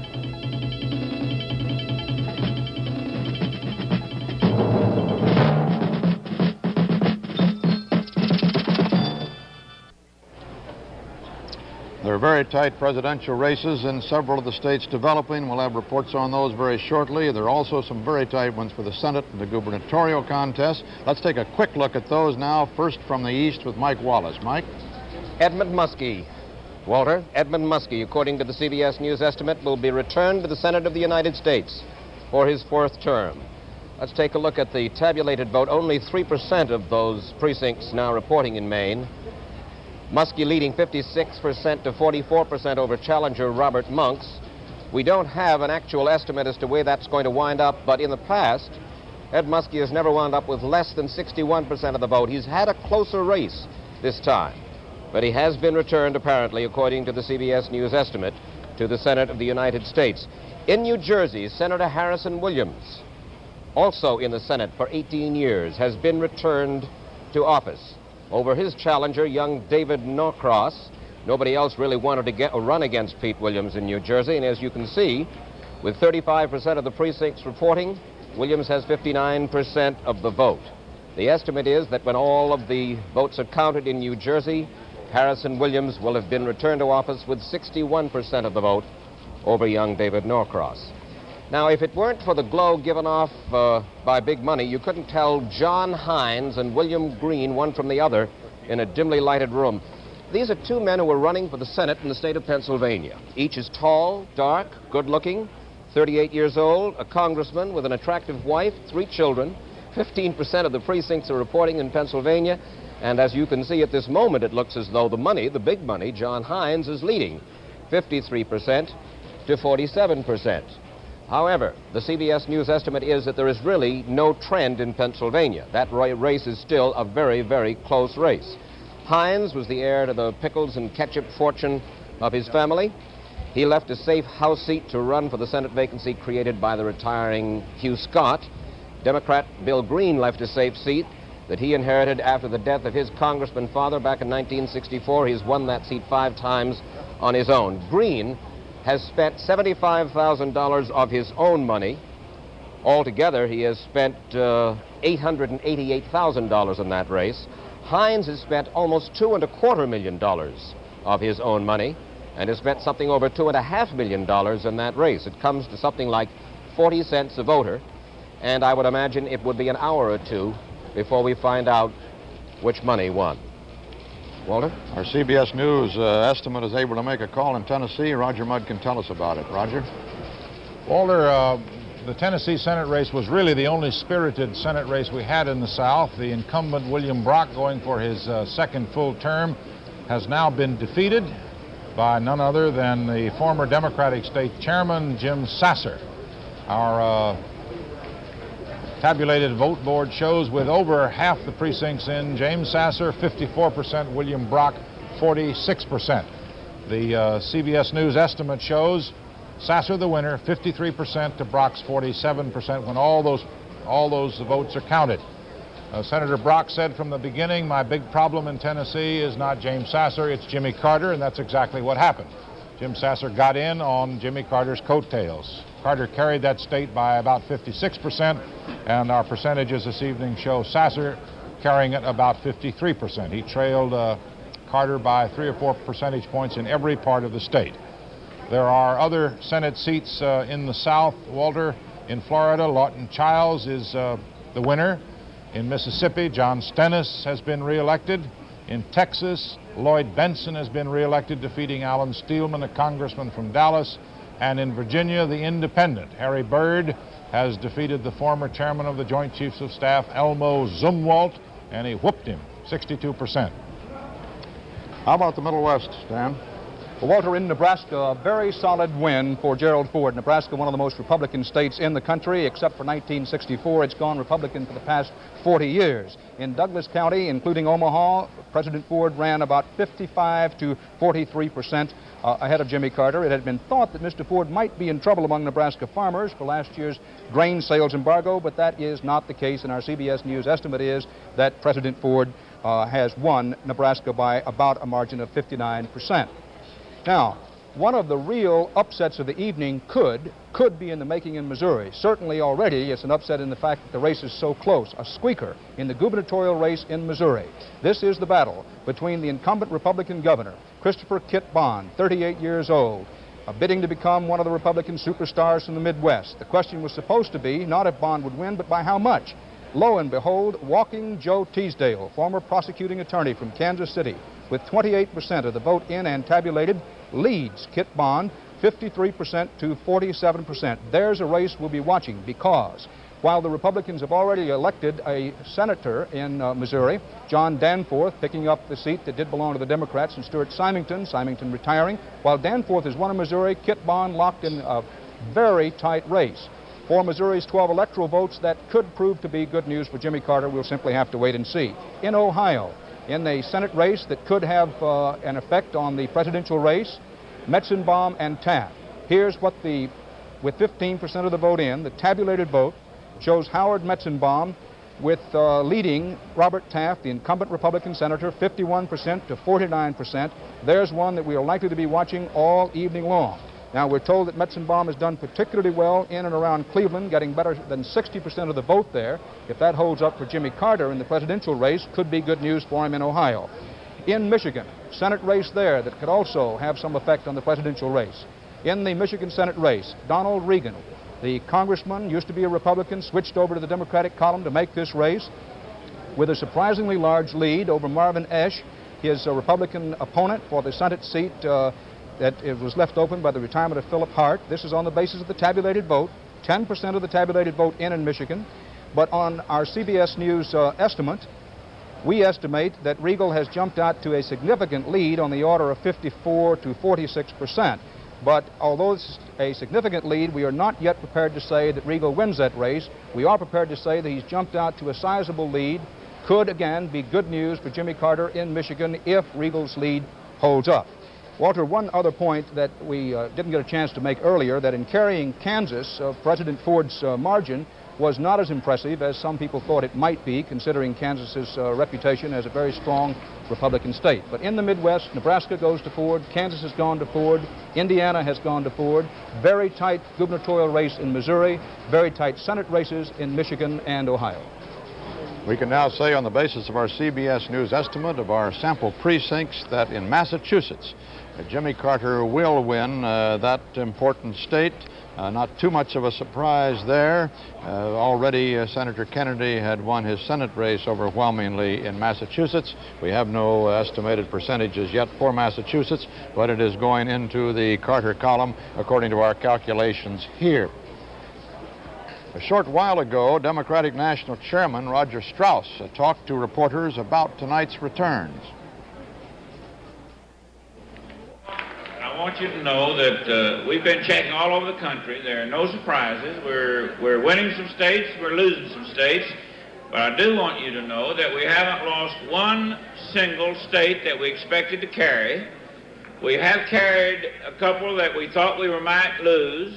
[SPEAKER 2] There are very tight presidential races in several of the states developing. We'll have reports on those very shortly. There are also some very tight ones for the Senate and the gubernatorial contest. Let's take a quick look at those now. First from the east with Mike Wallace. Mike?
[SPEAKER 5] Edmund Muskie. Walter, Edmund Muskie, according to the CBS News estimate, will be returned to the Senate of the United States for his 4th term. Let's take a look at the tabulated vote. Only 3% of those precincts now reporting in Maine. Muskie leading 56% to 44% over challenger Robert Monks. We don't have an actual estimate as to where that's going to wind up, but in the past, Ed Muskie has never wound up with less than 61% of the vote. He's had a closer race this time, but he has been returned, apparently, according to the CBS News estimate, to the Senate of the United States. In New Jersey, Senator Harrison Williams, also in the Senate for 18 years, has been returned to office over his challenger, young David Norcross. Nobody else really wanted to run against Pete Williams in New Jersey, and as you can see, with 35% of the precincts reporting, Williams has 59% of the vote. The estimate is that when all of the votes are counted in New Jersey, Harrison Williams will have been returned to office with 61% of the vote over young David Norcross. Now, if it weren't for the glow given off by big money, you couldn't tell John Hines and William Green one from the other in a dimly lighted room. These are two men who were running for the Senate in the state of Pennsylvania. Each is tall, dark, good-looking, 38 years old, a congressman with an attractive wife, 3 children. 15% of the precincts are reporting in Pennsylvania, and as you can see at this moment, it looks as though the money, the big money, John Hines is leading, 53% to 47%. However, the CBS News estimate is that there is really no trend in Pennsylvania. That race is still a very, very close race. Hines was the heir to the pickles and ketchup fortune of his family. He left a safe House seat to run for the Senate vacancy created by the retiring Hugh Scott. Democrat Bill Green left a safe seat that he inherited after the death of his congressman father back in 1964. He's won that seat 5 times on his own. Green has spent $75,000 of his own money. Altogether, he has spent $888,000 in that race. Hines has spent almost $2.25 million of his own money and has spent something over $2.5 million in that race. It comes to something like 40 cents a voter, and I would imagine it would be an hour or two before we find out which money won. Walter?
[SPEAKER 2] Our CBS News estimate is able to make a call in Tennessee. Roger Mudd can tell us about it. Roger?
[SPEAKER 3] Walter, the Tennessee Senate race was really the only spirited Senate race we had in the South. The incumbent William Brock, going for his 2nd full term, has now been defeated by none other than the former Democratic State Chairman, Jim Sasser. Our tabulated vote board shows with over half the precincts in, James Sasser 54%, William Brock 46%. The CBS News estimate shows Sasser the winner, 53% to Brock's 47% when all those votes are counted. Senator Brock said from the beginning, my big problem in Tennessee is not James Sasser, it's Jimmy Carter, and that's exactly what happened. Jim Sasser got in on Jimmy Carter's coattails. Carter carried that state by about 56%, and our percentages this evening show Sasser carrying it about 53%. He trailed Carter by 3 or 4 percentage points in every part of the state. There are other Senate seats in the South, Walter. In Florida, Lawton Childs is the winner. In Mississippi, John Stennis has been reelected. In Texas, Lloyd Benson has been reelected, defeating Alan Steelman, a congressman from Dallas. And in Virginia, the independent, Harry Byrd, has defeated the former chairman of the Joint Chiefs of Staff, Elmo Zumwalt, and he whooped him, 62%.
[SPEAKER 2] How about the Middle West, Stan?
[SPEAKER 4] Well, Walter, in Nebraska, a very solid win for Gerald Ford. Nebraska, one of the most Republican states in the country, except for 1964. It's gone Republican for the past 40 years. In Douglas County, including Omaha, President Ford ran about 55 to 43% ahead of Jimmy Carter. It had been thought that Mr. Ford might be in trouble among Nebraska farmers for last year's grain sales embargo, but that is not the case, and our CBS News estimate is that President Ford has won Nebraska by about a margin of 59%. Now, one of the real upsets of the evening could be in the making in Missouri. Certainly already it's an upset in the fact that the race is so close, a squeaker in the gubernatorial race in Missouri. This is the battle between the incumbent Republican governor, Christopher Kit Bond, 38 years old, bidding to become one of the Republican superstars from the Midwest. The question was supposed to be not if Bond would win, but by how much. Lo and behold, walking Joe Teasdale, former prosecuting attorney from Kansas City, with 28% of the vote in and tabulated, leads Kit Bond 53% to 47%. There's a race we'll be watching, because while the Republicans have already elected a senator in Missouri, John Danforth picking up the seat that did belong to the Democrats, and Stuart Symington retiring, while Danforth has won in Missouri, Kit Bond locked in a very tight race. For Missouri's 12 electoral votes, that could prove to be good news for Jimmy Carter. We'll simply have to wait and see. In Ohio, in a Senate race that could have an effect on the presidential race, Metzenbaum and Taft. Here's what with 15% of the vote in, the tabulated vote shows Howard Metzenbaum with leading Robert Taft, the incumbent Republican senator, 51% to 49%. There's one that we are likely to be watching all evening long. Now, we're told that Metzenbaum has done particularly well in and around Cleveland, getting better than 60% of the vote there. If that holds up for Jimmy Carter in the presidential race, could be good news for him in Ohio. In Michigan, Senate race there that could also have some effect on the presidential race. In the Michigan Senate race, Donald Regan, the congressman, used to be a Republican, switched over to the Democratic column to make this race with a surprisingly large lead over Marvin Esch, his Republican opponent for the Senate seat that it was left open by the retirement of Philip Hart. This is on the basis of the tabulated vote, 10% of the tabulated vote in Michigan. But on our CBS News estimate, we estimate that Regal has jumped out to a significant lead on the order of 54 to 46%. But although it's a significant lead, we are not yet prepared to say that Regal wins that race. We are prepared to say that he's jumped out to a sizable lead. Could, again, be good news for Jimmy Carter in Michigan if Regal's lead holds up. Walter, one other point that we didn't get a chance to make earlier, that in carrying Kansas, President Ford's margin was not as impressive as some people thought it might be, considering Kansas's reputation as a very strong Republican state. But in the Midwest, Nebraska goes to Ford, Kansas has gone to Ford, Indiana has gone to Ford, very tight gubernatorial race in Missouri, very tight Senate races in Michigan and Ohio.
[SPEAKER 2] We can now say on the basis of our CBS News estimate of our sample precincts that in Massachusetts, Jimmy Carter will win that important state. Not too much of a surprise there. Already Senator Kennedy had won his Senate race overwhelmingly in Massachusetts. We have no estimated percentages yet for Massachusetts, but it is going into the Carter column according to our calculations here. A short while ago, Democratic National Chairman Roger Strauss talked to reporters about tonight's returns.
[SPEAKER 13] I want you to know that we've been checking all over the country. There are no surprises. We're winning some states, we're losing some states. But I do want you to know that we haven't lost one single state that we expected to carry. We have carried a couple that we thought we might lose.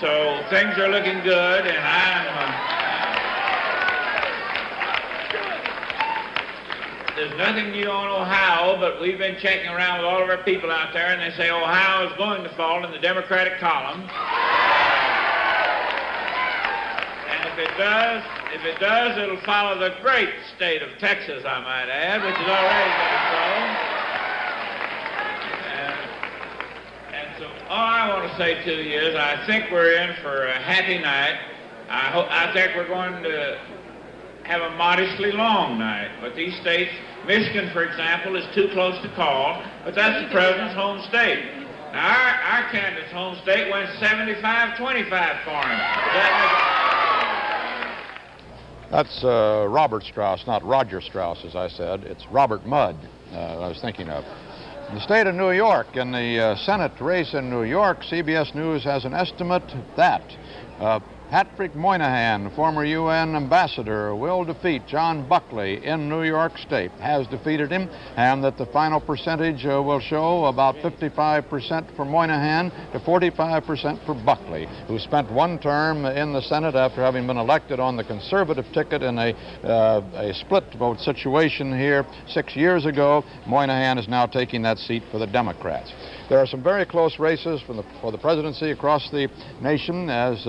[SPEAKER 13] So things are looking good, and there's nothing new on Ohio, but we've been checking around with all of our people out there, and they say Ohio is going to fall in the Democratic column. And if it does, it'll follow the great state of Texas, I might add, which is already done so. And so all I want to say to you is I think we're in for a happy night. I think we're going to have a modestly long night. But these states, Michigan, for example, is too close to call, but that's the president's home state. Now, our candidate's home state went 75-25 for him.
[SPEAKER 2] That's Robert Strauss, not Roger Strauss, as I said. It's Robert Mudd I was thinking of. In the state of New York, in the Senate race in New York, CBS News has an estimate that Patrick Moynihan, former UN ambassador, will defeat John Buckley in New York State, has defeated him, and that the final percentage will show about 55% for Moynihan to 45% for Buckley, who spent one term in the Senate after having been elected on the conservative ticket in a split vote situation here 6 years ago. Moynihan is now taking that seat for the Democrats. There are some very close races for the presidency across the nation, as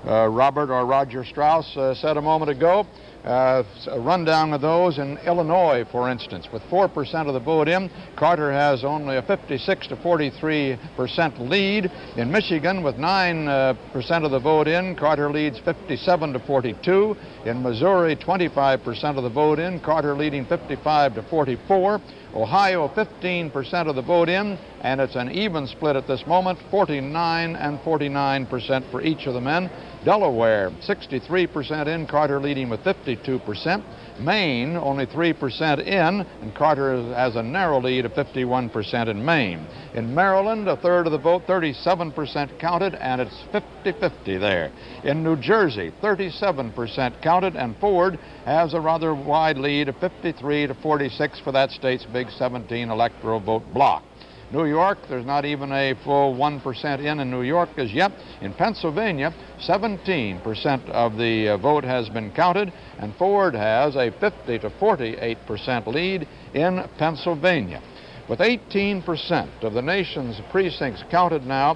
[SPEAKER 2] Robert or Roger Strauss said a moment ago. A rundown of those in Illinois, for instance. With 4% of the vote in, Carter has only a 56 to 43% lead. In Michigan, with 9% of the vote in, Carter leads 57 to 42. In Missouri, 25% of the vote in, Carter leading 55 to 44. Ohio, 15% of the vote in, and it's an even split at this moment, 49 and 49% for each of the men. Delaware, 63% in, Carter leading with 52%. Maine, only 3% in, and Carter has a narrow lead of 51% in Maine. In Maryland, a third of the vote, 37% counted, and it's 50-50 there. In New Jersey, 37% counted, and Ford has a rather wide lead of 53 to 46 for that state's big 17 electoral vote block. New York, there's not even a full 1% in New York as yet. In Pennsylvania, 17% of the vote has been counted, and Ford has a 50 to 48% lead in Pennsylvania. With 18% of the nation's precincts counted now,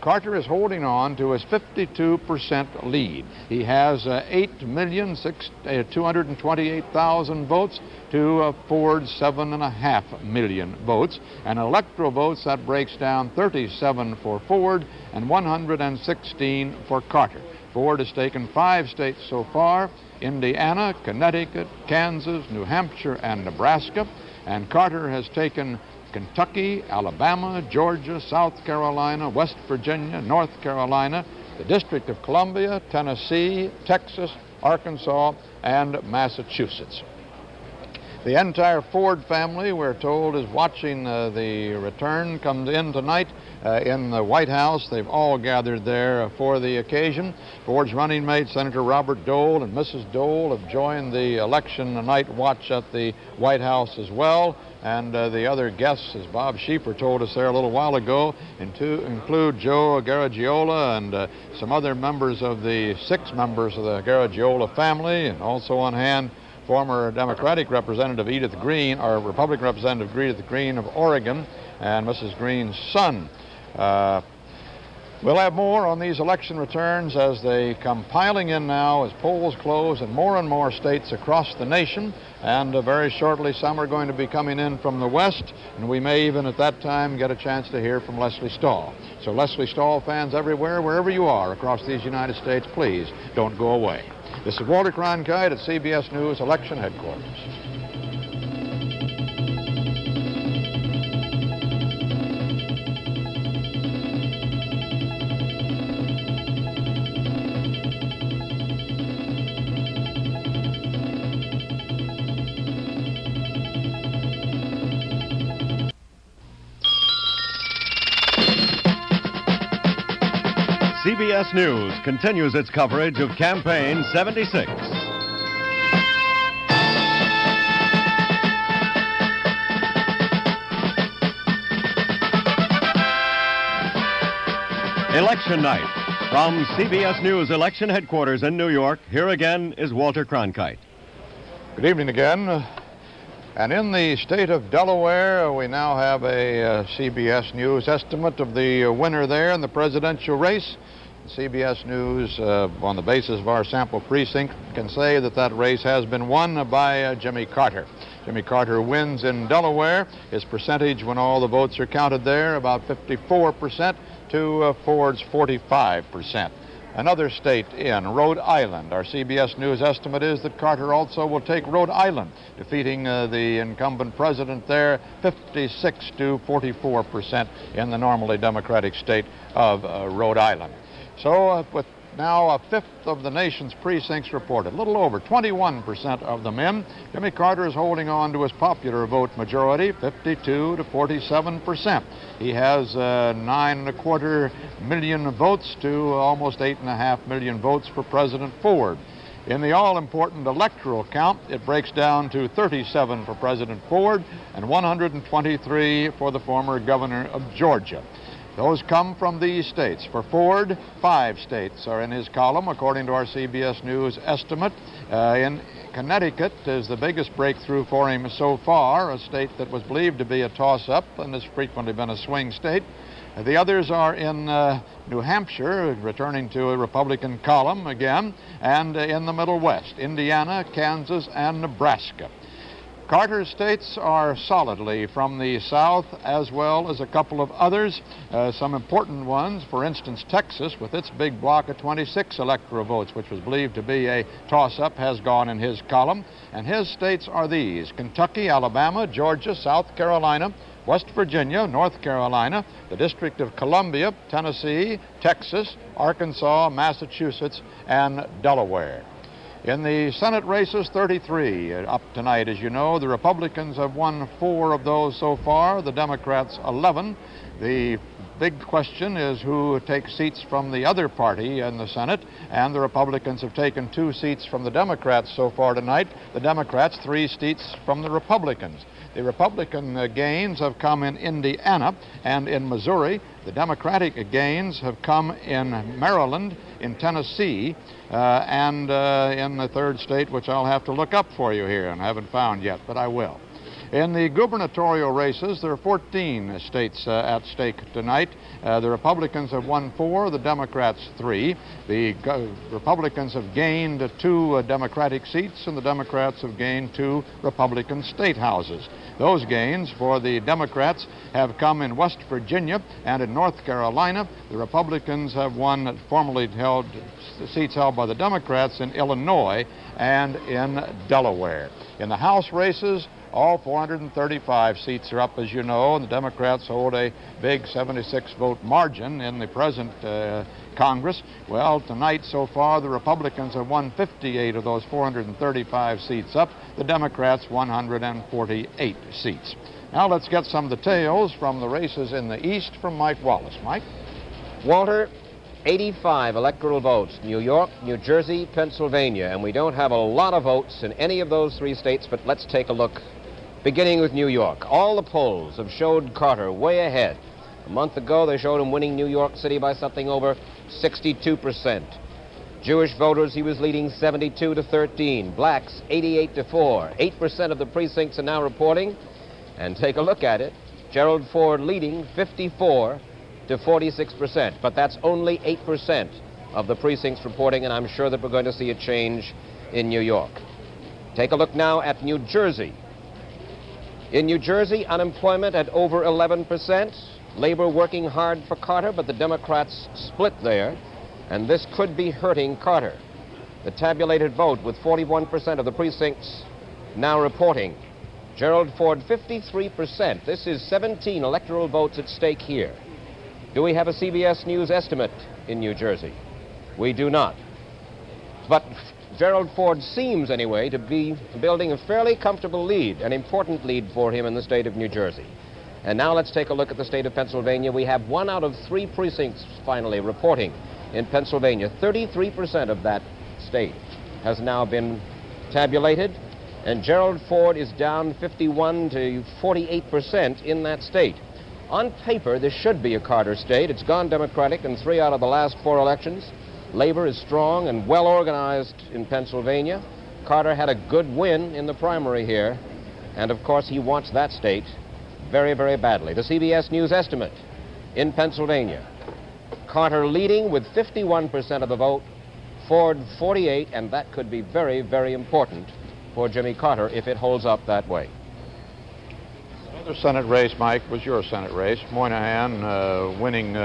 [SPEAKER 2] Carter is holding on to his 52% lead. He has 8,228,000 votes to Ford's 7.5 million votes. And electoral votes, that breaks down 37 for Ford and 116 for Carter. Ford has taken 5 states so far: Indiana, Connecticut, Kansas, New Hampshire, and Nebraska. And Carter has taken Kentucky, Alabama, Georgia, South Carolina, West Virginia, North Carolina, the District of Columbia, Tennessee, Texas, Arkansas, and Massachusetts. The entire Ford family, we're told, is watching the return. Comes in tonight in the White House. They've all gathered there for the occasion. Ford's running mate, Senator Robert Dole, and Mrs. Dole have joined the election night watch at the White House as well. And the other guests, as Bob Sheeper told us there a little while ago, include Joe Garagiola and some other members of the 6 members of the Garagiola family, and also on hand former Democratic Representative Edith Green, or Republican Representative Edith Green of Oregon, and Mrs. Green's son. We'll have more on these election returns as they come piling in now as polls close in more and more states across the nation. And very shortly, some are going to be coming in from the West, and we may even at that time get a chance to hear from Leslie Stahl. So Leslie Stahl fans everywhere, wherever you are across these United States, please don't go away. This is Walter Cronkite at CBS News Election Headquarters.
[SPEAKER 1] CBS News continues its coverage of Campaign 76. Election night. From CBS News Election Headquarters in New York, here again is Walter Cronkite.
[SPEAKER 2] Good evening again. And in the state of Delaware, we now have a CBS News estimate of the winner there in the presidential race. CBS News, on the basis of our sample precinct, can say that that race has been won by Jimmy Carter. Jimmy Carter wins in Delaware. His percentage, when all the votes are counted there, about 54% to Ford's 45%. Another state in, Rhode Island. Our CBS News estimate is that Carter also will take Rhode Island, defeating the incumbent president there 56 to 44% in the normally Democratic state of Rhode Island. So with now a fifth of the nation's precincts reported, a little over 21% of them in, Jimmy Carter is holding on to his popular vote majority, 52 to 47%. He has 9.25 million votes to almost 8.5 million votes for President Ford. In the all-important electoral count, it breaks down to 37 for President Ford and 123 for the former governor of Georgia. Those come from these states. For Ford, 5 states are in his column, according to our CBS News estimate. In Connecticut is the biggest breakthrough for him so far, a state that was believed to be a toss-up and has frequently been a swing state. The others are in New Hampshire, returning to a Republican column again, and in the Middle West, Indiana, Kansas, and Nebraska. Carter's states are solidly from the South, as well as a couple of others, some important ones. For instance, Texas, with its big block of 26 electoral votes, which was believed to be a toss-up, has gone in his column. And his states are these: Kentucky, Alabama, Georgia, South Carolina, West Virginia, North Carolina, the District of Columbia, Tennessee, Texas, Arkansas, Massachusetts, and Delaware. In the Senate races, 33 up tonight, as you know. The Republicans have won 4 of those so far, the Democrats 11. The big question is who takes seats from the other party in the Senate, and the Republicans have taken 2 seats from the Democrats so far tonight. The Democrats 3 seats from the Republicans. The Republican gains have come in Indiana and in Missouri. The Democratic gains have come in Maryland, in Tennessee, and in the third state, which I'll have to look up for you here and haven't found yet, but I will. In the gubernatorial races, there are 14 states at stake tonight. The Republicans have won 4, the Democrats 3. The Republicans have gained 2 Democratic seats, and the Democrats have gained 2 Republican state houses. Those gains for the Democrats have come in West Virginia and in North Carolina. The Republicans have won formerly held seats held by the Democrats in Illinois and in Delaware. In the House races, all 435 seats are up, as you know, and the Democrats hold a big 76-vote margin in the present Congress. Well, tonight so far, the Republicans have won 58 of those 435 seats up, the Democrats 148 seats. Now let's get some details from the races in the East from Mike Wallace. Mike?
[SPEAKER 5] Walter, 85 electoral votes, New York, New Jersey, Pennsylvania, and we don't have a lot of votes in any of those 3 states, but let's take a look. Beginning with New York, all the polls have showed Carter way ahead. A month ago, they showed him winning New York City by something over 62%. Jewish voters, he was leading 72-13. Blacks, 88-4. 8% of the precincts are now reporting. And take a look at it. Gerald Ford leading 54-46%. But that's only 8% of the precincts reporting, and I'm sure that we're going to see a change in New York. Take a look now at New Jersey. In New Jersey, unemployment at over 11%. Labor working hard for Carter, but the Democrats split there, and this could be hurting Carter. The tabulated vote with 41% of the precincts now reporting. Gerald Ford, 53%. This is 17 electoral votes at stake here. Do we have a CBS News estimate in New Jersey? We do not. But Gerald Ford seems, anyway, to be building a fairly comfortable lead, an important lead for him in the state of New Jersey. And now let's take a look at the state of Pennsylvania. We have 1 out of 3 precincts finally reporting in Pennsylvania. 33% of that state has now been tabulated, and Gerald Ford is down 51 to 48% in that state. On paper, this should be a Carter state. It's gone Democratic in 3 out of the last 4 elections. Labor is strong and well organized in Pennsylvania. Carter had a good win in the primary here, and of course he wants that state very, very badly. The CBS News estimate in Pennsylvania: Carter leading with 51% of the vote, Ford 48, and that could be very, very important for Jimmy Carter if it holds up that way.
[SPEAKER 2] The Senate race, Mike, was your Senate race. Moynihan winning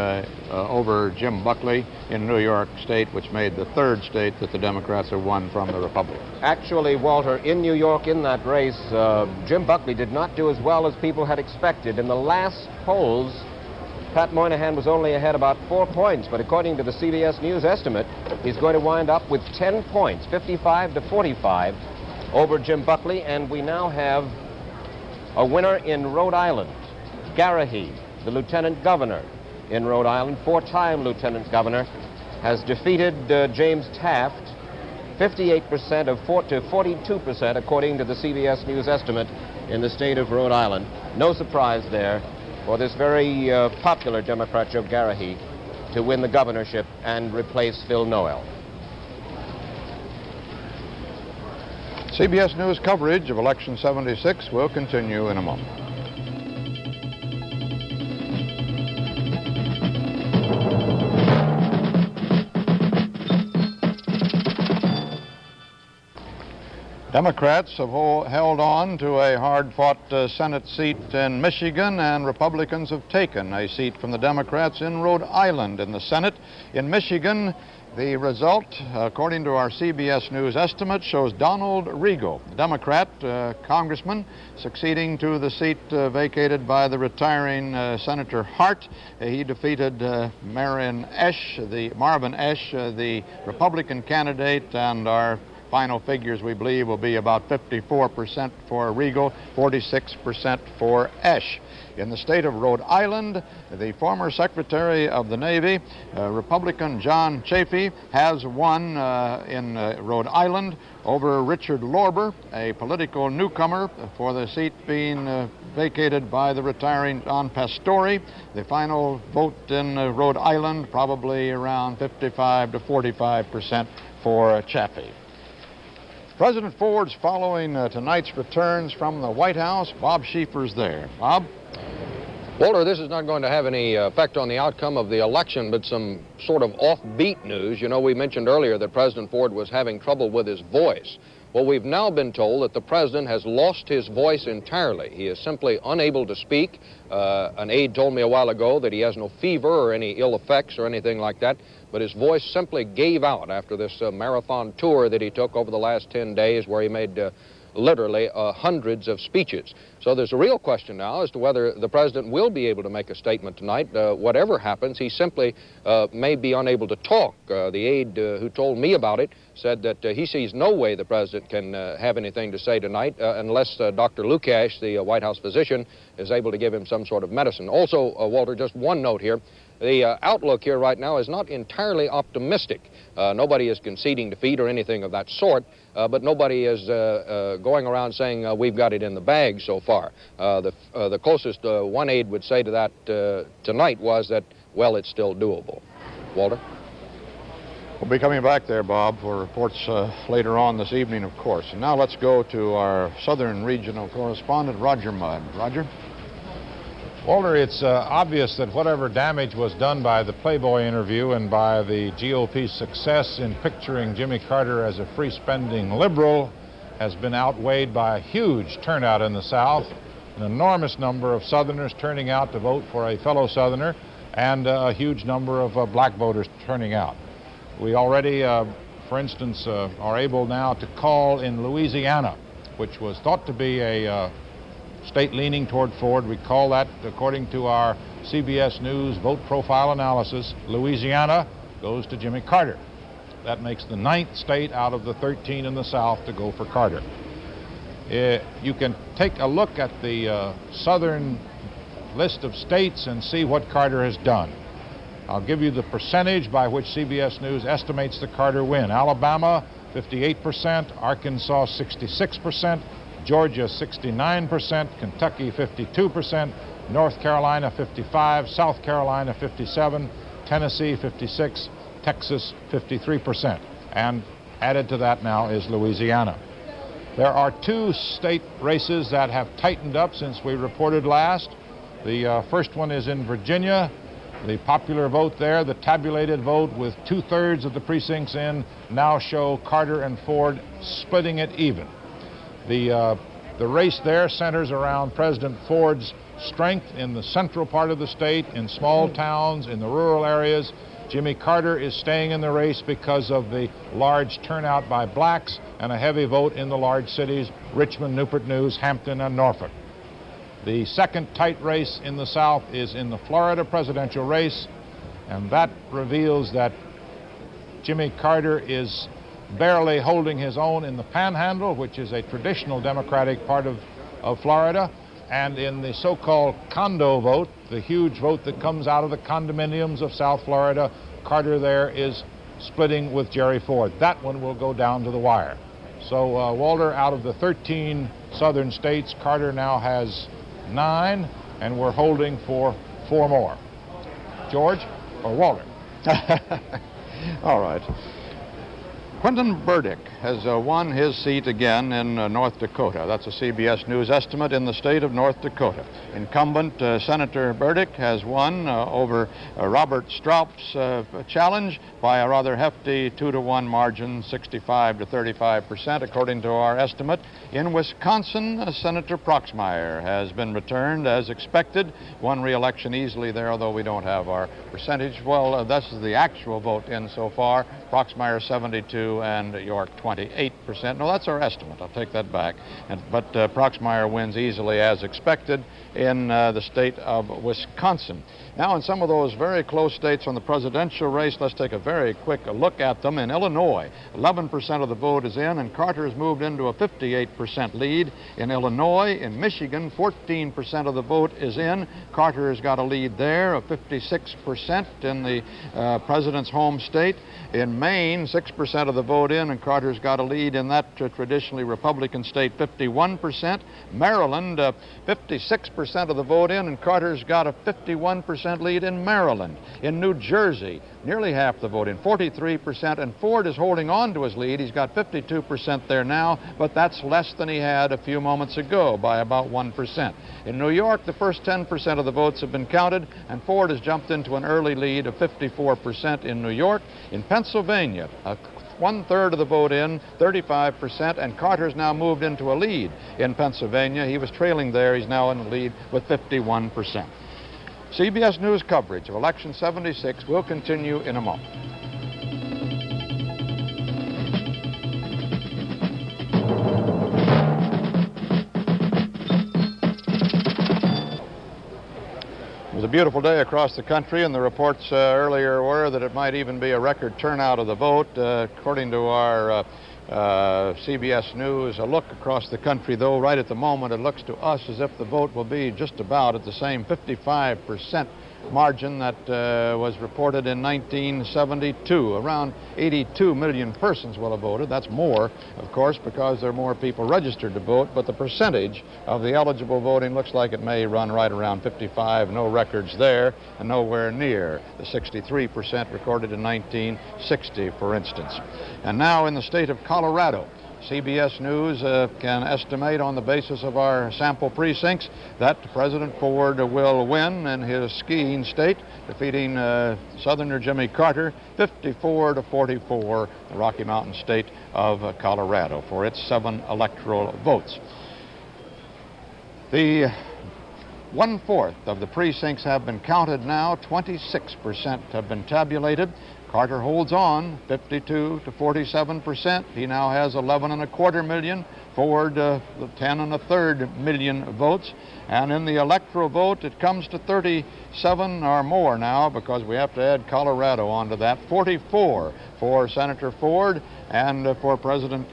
[SPEAKER 2] over Jim Buckley in New York State, which made the 3rd state that the Democrats have won from the Republicans.
[SPEAKER 5] Actually, Walter, in New York in that race, Jim Buckley did not do as well as people had expected. In the last polls, Pat Moynihan was only ahead about 4 points, but according to the CBS News estimate, he's going to wind up with 10 points, 55 to 45 over Jim Buckley, and we now have a winner in Rhode Island. Garrahy, the lieutenant governor in Rhode Island, 4-time lieutenant governor, has defeated James Taft 58% to 42%, according to the CBS News estimate in the state of Rhode Island. No surprise there. for this very popular Democrat, Joe Garrahy, to win the governorship and replace Phil Noel.
[SPEAKER 2] CBS News coverage of Election 76 will continue in a moment. Democrats have held on to a hard-fought Senate seat in Michigan, and Republicans have taken a seat from the Democrats in Rhode Island in the Senate. In Michigan, the result, according to our CBS News estimate, shows Donald Regal, the Democrat congressman, succeeding to the seat vacated by the retiring Senator Hart. He defeated Marvin Esch, the Republican candidate, and our final figures, we believe, will be about 54% for Regal, 46% for Esch. In the state of Rhode Island, the former Secretary of the Navy, Republican John Chafee, has won in Rhode Island over Richard Lorber, a political newcomer, for the seat being vacated by the retiring John Pastore. The final vote in Rhode Island, probably around 55 to 45% for Chafee. President Ford's following tonight's returns from the White House. Bob Schieffer's there. Bob?
[SPEAKER 14] Walter, this is not going to have any effect on the outcome of the election, but some sort of offbeat news. You know, we mentioned earlier that President Ford was having trouble with his voice. Well, we've now been told that the president has lost his voice entirely. He is simply unable to speak. An aide told me a while ago that he has no fever or any ill effects or anything like that, but his voice simply gave out after this marathon tour that he took over the last 10 days, where he made literally hundreds of speeches. So there's a real question now as to whether the president will be able to make a statement tonight. Whatever happens, he simply may be unable to talk. The aide who told me about it said that he sees no way the president can have anything to say tonight unless Dr. Lukash, the White House physician, is able to give him some sort of medicine. Also, Walter, just one note here. The outlook here right now is not entirely optimistic. Nobody is conceding defeat or anything of that sort, but nobody is going around saying we've got it in the bag so far. The closest one aide would say to that tonight was that, well, it's still doable. Walter?
[SPEAKER 2] We'll be coming back there, Bob, for reports later on this evening, of course. And now let's go to our southern regional correspondent, Roger Mudd. Roger?
[SPEAKER 3] Walter, it's obvious that whatever damage was done by the Playboy interview and by the GOP's success in picturing Jimmy Carter as a free-spending liberal has been outweighed by a huge turnout in the South, an enormous number of Southerners turning out to vote for a fellow Southerner, and a huge number of black voters turning out. We already, for instance, are able now to call in Louisiana, which was thought to be a state leaning toward Ford. We call that, according to our CBS News vote profile analysis, Louisiana goes to Jimmy Carter. That makes the 9th state out of the 13 in the South to go for Carter. You can take a look at the southern list of states and see what Carter has done. I'll give you the percentage by which CBS News estimates the Carter win. Alabama, 58%, Arkansas, 66%, Georgia, 69%, Kentucky, 52%, North Carolina, 55%, South Carolina, 57%, Tennessee, 56%, Texas, 53%. And added to that now is Louisiana. There are 2 state races that have tightened up since we reported last. The first one is in Virginia. The popular vote there, the tabulated vote with 2/3 of the precincts in, now show Carter and Ford splitting it even. The race there centers around President Ford's strength in the central part of the state, in small towns, in the rural areas. Jimmy Carter is staying in the race because of the large turnout by blacks and a heavy vote in the large cities, Richmond, Newport News, Hampton, and Norfolk. The second tight race in the South is in the Florida presidential race, and that reveals that Jimmy Carter is barely holding his own in the Panhandle, which is a traditional Democratic part of Florida, and in the so-called condo vote, the huge vote that comes out of the condominiums of South Florida, Carter there is splitting with Jerry Ford. That one will go down to the wire. So, Walter, out of the 13 southern states, Carter now has 9, and we're holding for 4 more. George or Walter?
[SPEAKER 2] All right. Quentin Burdick has won his seat again in North Dakota. That's a CBS News estimate in the state of North Dakota. Incumbent Senator Burdick has won over Robert Straup's challenge by a rather hefty 2-to-1 margin, 65 to 35%, according to our estimate. In Wisconsin, Senator Proxmire has been returned as expected. Won re-election easily there, although we don't have our percentage. Well, this is the actual vote in so far. Proxmire 72 and York 28%. No, that's our estimate. I'll take that back. But Proxmire wins easily as expected in the state of Wisconsin. Now, in some of those very close states on the presidential race, let's take a very quick look at them. In Illinois, 11% of the vote is in, and Carter has moved into a 58% lead. In Illinois, in Michigan, 14% of the vote is in. Carter has got a lead there of 56% in the president's home state. In Maine, 6% of the vote in, and Carter's got a lead in that traditionally Republican state, 51%. Maryland, 56% of the vote in, and Carter's got a 51% lead in Maryland. In New Jersey, nearly half the vote in, 43%, and Ford is holding on to his lead. He's got 52% there now, but that's less than he had a few moments ago by about 1%. In New York, the first 10% of the votes have been counted, and Ford has jumped into an early lead of 54% in New York. In Pennsylvania, 1/3 of the vote in, 35%, and Carter's now moved into a lead in Pennsylvania. He was trailing there. He's now in the lead with 51%. CBS News coverage of Election 76 will continue in a moment. It was a beautiful day across the country, and the reports earlier were that it might even be a record turnout of the vote. According to our CBS News, a look across the country, though, right at the moment, it looks to us as if the vote will be just about at the same 55% margin that was reported in 1972. Around 82 million persons will have voted. That's more, of course, because there are more people registered to vote, but the percentage of the eligible voting looks like it may run right around 55. No records there, and nowhere near the 63% recorded in 1960, for instance. And now in the state of Colorado, CBS News can estimate on the basis of our sample precincts that President Ford will win in his skiing state, defeating Southerner Jimmy Carter 54 to 44, the Rocky Mountain state of Colorado, for its 7 electoral votes. The 1/4 of the precincts have been counted now. 26% have been tabulated. Carter holds on, 52 to 47%. He now has 11.25 million. Ford, 10.33 million votes. And in the electoral vote, it comes to 37 or more now, because we have to add Colorado onto that. 44 for Senator Ford, and for President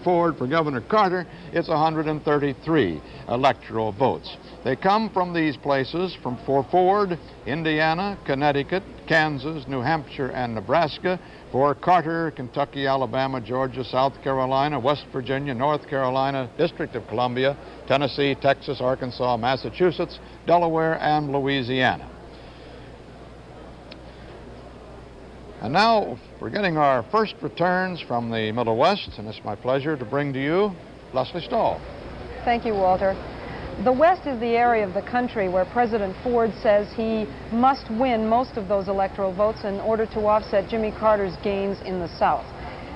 [SPEAKER 2] Ford, for Governor Carter, it's 133 electoral votes. They come from these places, for Ford, Indiana, Connecticut, Kansas, New Hampshire, and Nebraska. For Carter, Kentucky, Alabama, Georgia, South Carolina, West Virginia, North Carolina, District of Columbia, Tennessee, Texas, Arkansas, Massachusetts, Delaware, and Louisiana. And now we're getting our first returns from the Middle West, and it's my pleasure to bring to you Leslie Stahl.
[SPEAKER 6] Thank you, Walter. The West is the area of the country where President Ford says he must win most of those electoral votes in order to offset Jimmy Carter's gains in the South.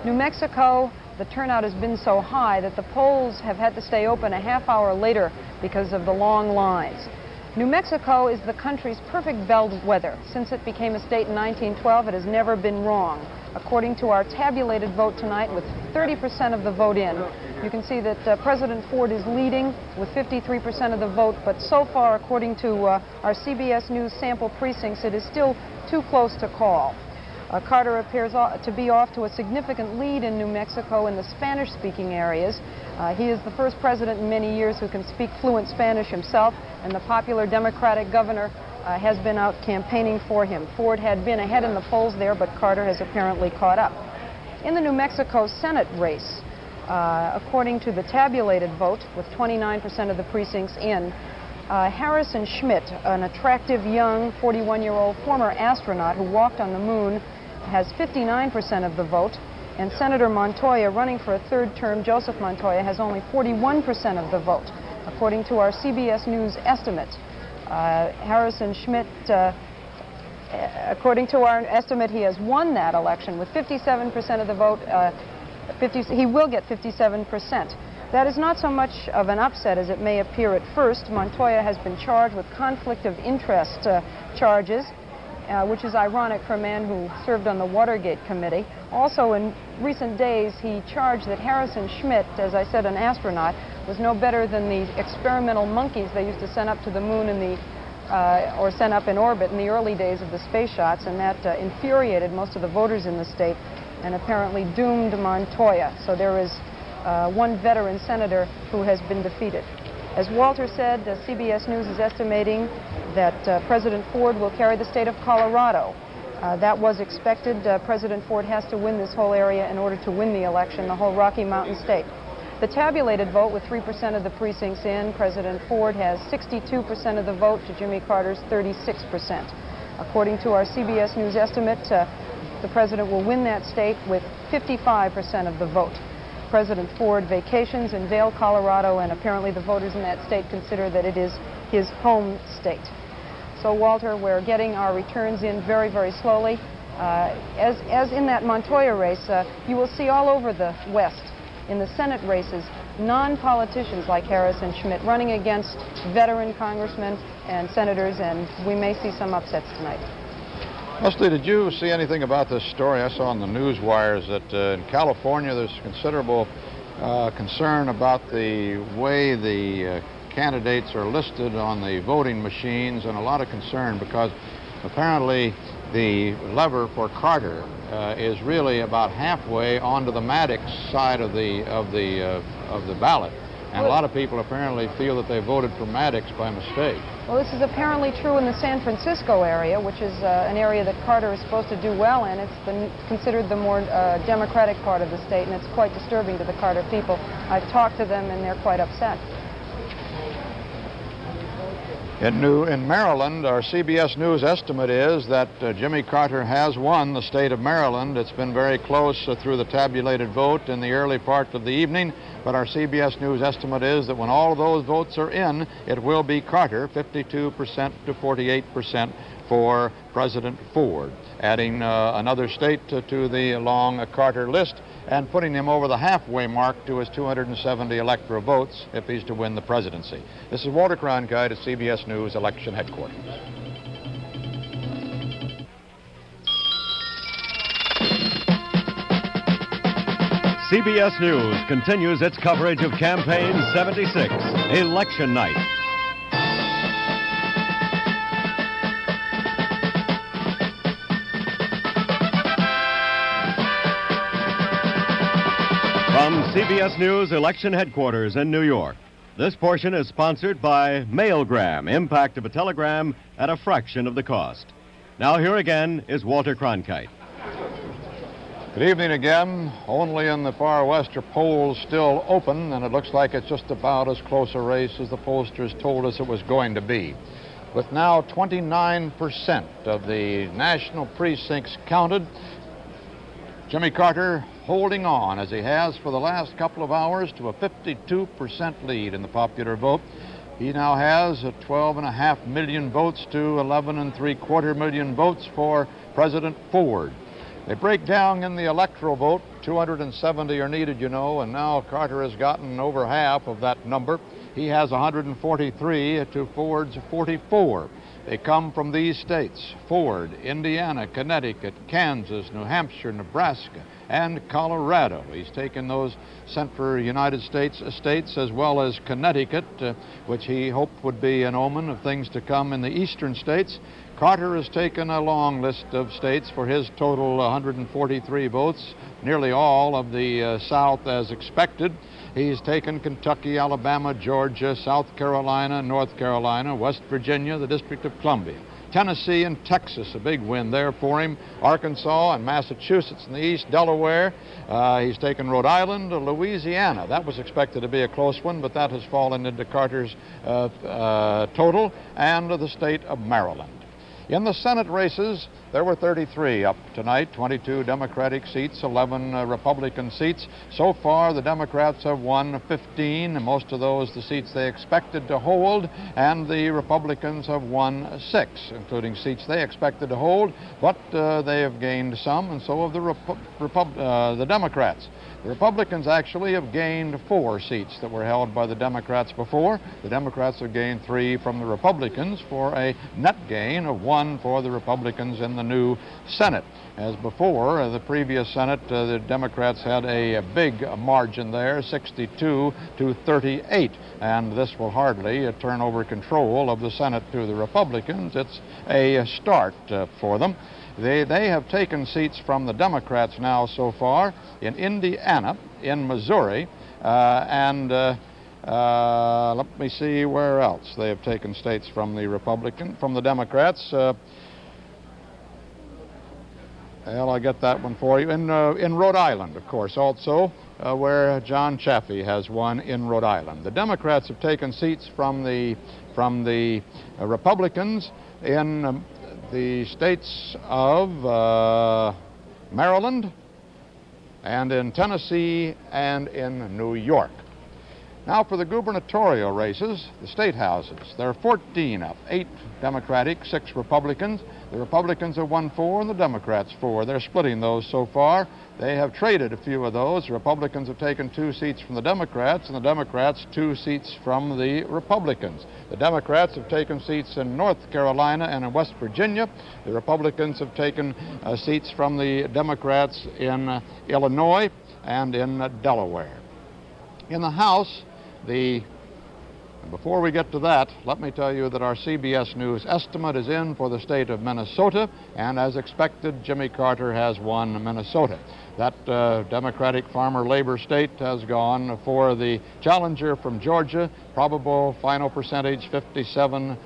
[SPEAKER 6] New Mexico, the turnout has been so high that the polls have had to stay open a half hour later because of the long lines. New Mexico is the country's perfect bellwether. Since it became a state in 1912, it has never been wrong. According to our tabulated vote tonight, with 30% of the vote in, you can see that President Ford is leading with 53% of the vote, but so far, according to our CBS News sample precincts, it is still too close to call. Carter appears to be off to a significant lead in New Mexico in the Spanish-speaking areas. He is the first president in many years who can speak fluent Spanish himself, and the popular Democratic governor has been out campaigning for him. Ford had been ahead in the polls there, but Carter has apparently caught up. In the New Mexico Senate race, according to the tabulated vote, with 29% of the precincts in, Harrison Schmitt, an attractive young 41-year-old former astronaut who walked on the moon, has 59% of the vote. And Senator Montoya, running for a third term, Joseph Montoya, has only 41% of the vote, according to our CBS News estimate. Harrison Schmitt, according to our estimate, he has won that election with 57% of the vote. He will get 57%. That is not so much of an upset as it may appear at first. Montoya has been charged with conflict of interest charges, which is ironic for a man who served on the Watergate Committee. Also, in recent days, he charged that Harrison Schmitt, as I said, an astronaut, was no better than the experimental monkeys they used to send up to the moon in the or sent up in orbit in the early days of the space shots, and that infuriated most of the voters in the state and apparently doomed Montoya. So there is one veteran senator who has been defeated. As Walter said, CBS News is estimating that President Ford will carry the state of Colorado. That was expected. President Ford has to win this whole area in order to win the election, the whole Rocky Mountain state. The tabulated vote, with 3% of the precincts in, President Ford has 62% of the vote to Jimmy Carter's 36%. According to our CBS News estimate, the president will win that state with 55% of the vote. President Ford vacations in Vail, Colorado, and apparently the voters in that state consider that it is his home state. So, Walter, we're getting our returns in very, very slowly. As in that Montoya race, you will see all over the West, in the Senate races, non-politicians like Harrison Schmitt running against veteran congressmen and senators, and we may see some upsets tonight.
[SPEAKER 2] Leslie, did you see anything about this story? I saw on the news wires that in California there's considerable concern about the way the candidates are listed on the voting machines, and a lot of concern because apparently the lever for Carter is really about halfway onto the Maddox side of the ballot, and a lot of people apparently feel that they voted for Maddox by mistake.
[SPEAKER 6] Well, this is apparently true in the San Francisco area, which is an area that Carter is supposed to do well in. It's considered the more Democratic part of the state, and it's quite disturbing to the Carter people. I've talked to them, and they're quite upset.
[SPEAKER 2] In Maryland, our CBS News estimate is that Jimmy Carter has won the state of Maryland. It's been very close through the tabulated vote in the early part of the evening, but our CBS News estimate is that when all of those votes are in, it will be Carter, 52% to 48% for President Ford, adding another state to the long Carter list and putting him over the halfway mark to his 270 electoral votes if he's to win the presidency. This is Walter Cronkite at CBS News Election Headquarters.
[SPEAKER 1] CBS News continues its coverage of Campaign 76, Election Night. From CBS News Election Headquarters in New York, this portion is sponsored by Mailgram, impact of a telegram at a fraction of the cost. Now here again is Walter Cronkite.
[SPEAKER 2] Good evening again. Only in the far west are polls still open, and it looks like it's just about as close a race as the pollsters told us it was going to be. With now 29% of the national precincts counted, Jimmy Carter holding on, as he has for the last couple of hours, to a 52% lead in the popular vote. He now has 12.5 million votes to 11.75 million votes for President Ford. They break down in the electoral vote. 270 are needed, you know, and now Carter has gotten over half of that number. He has 143 to Ford's 44. They come from these states: Ford, Indiana, Connecticut, Kansas, New Hampshire, Nebraska, and Colorado. He's taken those central United States states as well as Connecticut, which he hoped would be an omen of things to come in the eastern states. Carter has taken a long list of states for his total 143 votes, nearly all of the South as expected. He's taken Kentucky, Alabama, Georgia, South Carolina, North Carolina, West Virginia, the District of Columbia, Tennessee and Texas, a big win there for him. Arkansas and Massachusetts in the east, Delaware. He's taken Rhode Island, Louisiana. That was expected to be a close one, but that has fallen into Carter's total, and the state of Maryland. In the Senate races, there were 33 up tonight, 22 Democratic seats, 11 Republican seats. So far, the Democrats have won 15, most of those the seats they expected to hold, and the Republicans have won 6, including seats they expected to hold, but they have gained some, and so have the Democrats. The Republicans actually have gained 4 seats that were held by the Democrats before. The Democrats have gained 3 from the Republicans for a net gain of 1 for the Republicans in the new Senate. As before, the previous Senate, the Democrats had a big margin there, 62 to 38, and this will hardly turn over control of the Senate to the Republicans. It's a start for them. They have taken seats from the Democrats now so far in Indiana, in Missouri, and let me see where else they have taken states from the Democrats. Well, I'll get that one for you. In Rhode Island, of course, also, where John Chaffee has won in Rhode Island. The Democrats have taken seats from the Republicans in the states of Maryland and in Tennessee and in New York. Now for the gubernatorial races, the state houses. There are 14 up, 8 Democratic, 6 Republicans. The Republicans have won 4 and the Democrats 4. They're splitting those so far. They have traded a few of those. The Republicans have taken 2 seats from the Democrats and the Democrats 2 seats from the Republicans. The Democrats have taken seats in North Carolina and in West Virginia. The Republicans have taken seats from the Democrats in Illinois and in Delaware. In the House, before we get to that, let me tell you that our CBS News estimate is in for the state of Minnesota, and as expected, Jimmy Carter has won Minnesota. That Democratic farmer labor state has gone for the challenger from Georgia. Probable final percentage 56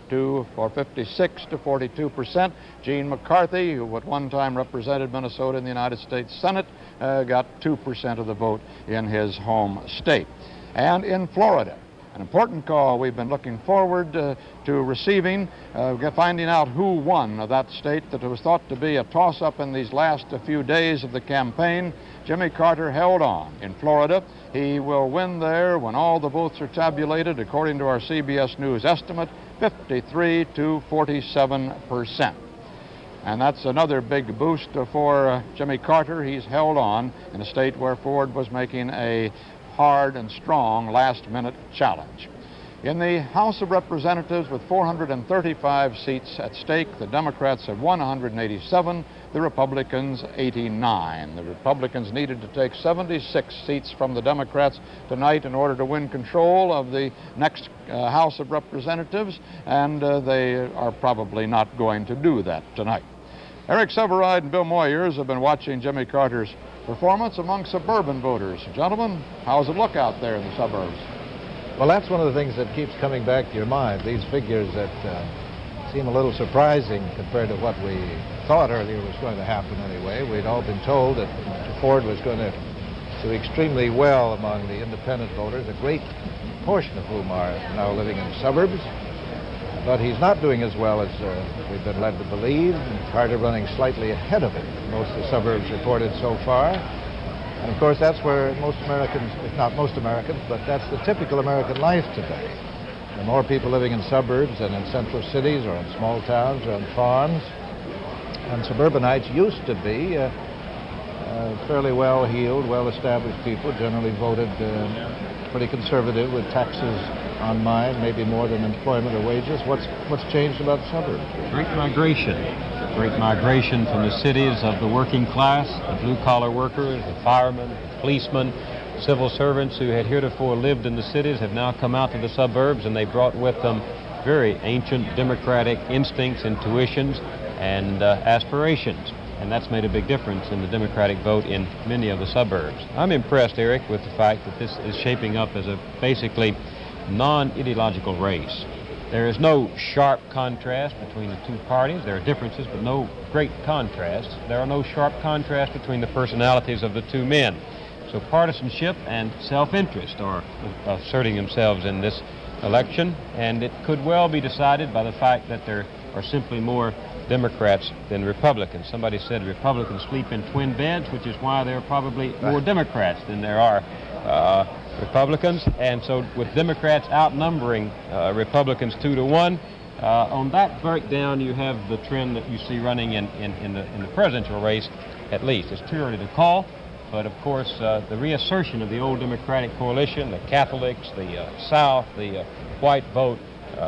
[SPEAKER 2] to 42%. Gene McCarthy, who at one time represented Minnesota in the United States Senate, got 2% of the vote in his home state. And in Florida, an important call we've been looking forward to receiving, finding out who won that state that was thought to be a toss-up in these last few days of the campaign. Jimmy Carter held on in Florida. He will win there when all the votes are tabulated, according to our CBS News estimate, 53 to 47%. And that's another big boost for Jimmy Carter. He's held on in a state where Ford was making a hard and strong last-minute challenge. In the House of Representatives, with 435 seats at stake, the Democrats have won 187, the Republicans 89. The Republicans needed to take 76 seats from the Democrats tonight in order to win control of the next House of Representatives, and they are probably not going to do that tonight. Eric Severide and Bill Moyers have been watching Jimmy Carter's performance among suburban voters. Gentlemen, how's it look out there in the suburbs?
[SPEAKER 7] Well, that's one of the things that keeps coming back to your mind, these figures that seem a little surprising compared to what we thought earlier was going to happen anyway. We'd all been told that Ford was going to do extremely well among the independent voters, a great portion of whom are now living in the suburbs. But he's not doing as well as we've been led to believe. Carter running slightly ahead of him in most of the suburbs reported so far. And of course, that's where most Americans, if not most Americans, but that's the typical American life today. There are more people living in suburbs than in central cities or in small towns or on farms. And suburbanites used to be fairly well-heeled, well-established people, generally voted pretty conservative with taxes on mind, maybe more than employment or wages. What's changed about the suburbs?
[SPEAKER 8] Great migration. Great migration from the cities of the working class, the blue-collar workers, the firemen, the policemen, civil servants who had heretofore lived in the cities have now come out to the suburbs, and they brought with them very ancient democratic instincts, intuitions, and aspirations. And that's made a big difference in the Democratic vote in many of the suburbs. I'm impressed, Eric, with the fact that this is shaping up as a basically non-ideological race. There is no sharp contrast between the two parties. There are differences, but no great contrasts. There are no sharp contrasts between the personalities of the two men. So partisanship and self-interest are asserting themselves in this election, and it could well be decided by the fact that there are simply more Democrats than Republicans. Somebody said Republicans sleep in twin beds, which is why there are probably more Democrats than there are Republicans. And so with Democrats outnumbering Republicans 2-1, on that breakdown you have the trend that you see running in the presidential race, at least. It's too early to call. But, of course, the reassertion of the old Democratic coalition, the Catholics, the South, the white vote,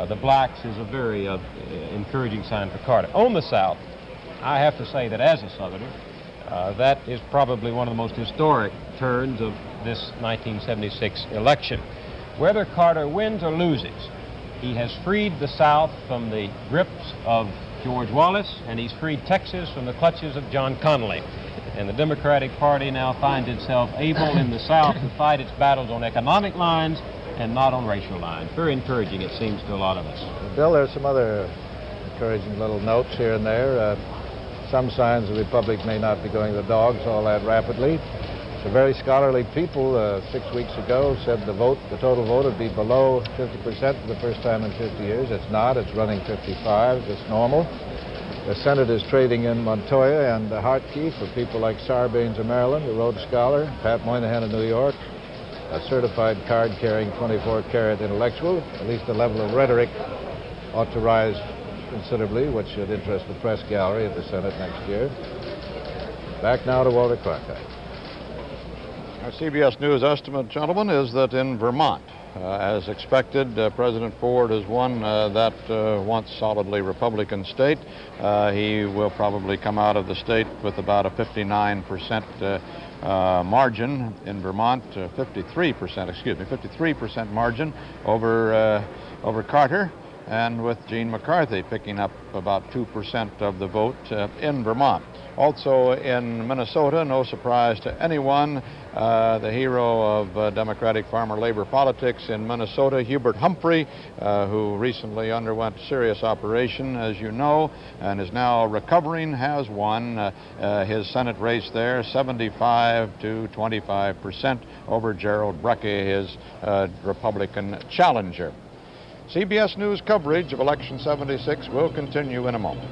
[SPEAKER 8] the blacks, is a very encouraging sign for Carter. On the South, I have to say that as a Southerner, that is probably one of the most historic turns of this 1976 election. Whether Carter wins or loses, he has freed the South from the grips of George Wallace, and he's freed Texas from the clutches of John Connally. And the Democratic Party now finds itself able in the South to fight its battles on economic lines and not on racial lines. Very encouraging, it seems, to a lot of us.
[SPEAKER 7] Bill, there's some other encouraging little notes here and there. Some signs the Republic may not be going to the dogs all that rapidly. The very scholarly people 6 weeks ago said the total vote would be below 50% for the first time in 50 years. It's not. It's running 55. It's normal. The Senate is trading in Montoya and Hartke for people like Sarbanes of Maryland, a Rhodes Scholar, Pat Moynihan of New York, a certified card-carrying 24-carat intellectual. At least the level of rhetoric ought to rise considerably, which should interest the press gallery at the Senate next year. Back now to Walter Cronkite.
[SPEAKER 2] Our CBS News estimate, gentlemen, is that in Vermont, as expected, President Ford has won that once solidly Republican state. He will probably come out of the state with about a 59% margin in Vermont, 53% margin over Carter, and with Gene McCarthy picking up about 2% of the vote in Vermont. Also in Minnesota, no surprise to anyone, the hero of Democratic farmer labor politics in Minnesota, Hubert Humphrey, who recently underwent serious operation, as you know, and is now recovering, has won his Senate race there, 75 to 25% over Gerald Brecke, his Republican challenger. CBS News coverage of Election 76 will continue in a moment.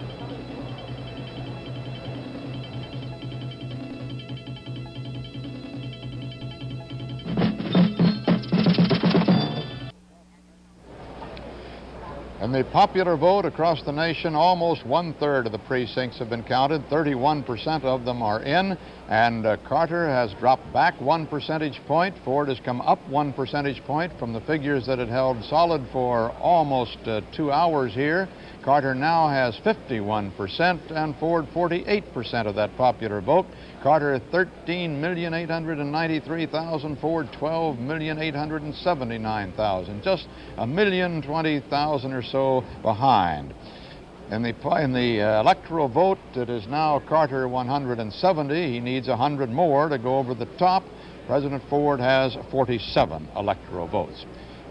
[SPEAKER 2] In the popular vote across the nation, almost one-third of the precincts have been counted. 31% of them are in, and Carter has dropped back 1 percentage point. Ford has come up 1 percentage point from the figures that had held solid for almost 2 hours here. Carter now has 51% and Ford 48% of that popular vote. Carter 13,893,000, Ford 12,879,000, just 1,020,000 or so behind. In the electoral vote, it is now Carter 170. He needs 100 more to go over the top. President Ford has 47 electoral votes.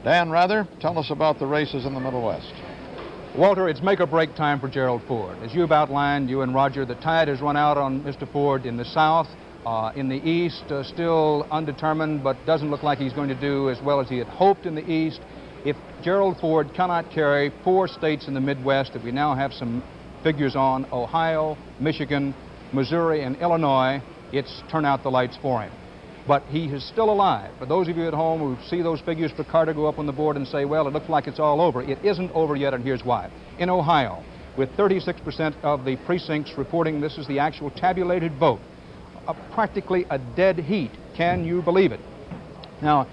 [SPEAKER 2] Dan Rather, tell us about the races in the Middle West.
[SPEAKER 4] Walter, it's make-or-break time for Gerald Ford. As you've outlined, you and Roger, the tide has run out on Mr. Ford in the South. In the East, still undetermined, but doesn't look like he's going to do as well as he had hoped in the East. If Gerald Ford cannot carry 4 states in the Midwest that we now have some figures on, Ohio, Michigan, Missouri, and Illinois, it's turn out the lights for him. But he is still alive. For those of you at home who see those figures for Carter go up on the board and say, well, it looks like it's all over, it isn't over yet, and here's why. In Ohio, with 36% of the precincts reporting this is the actual tabulated vote, practically a dead heat. Can you believe it? Now,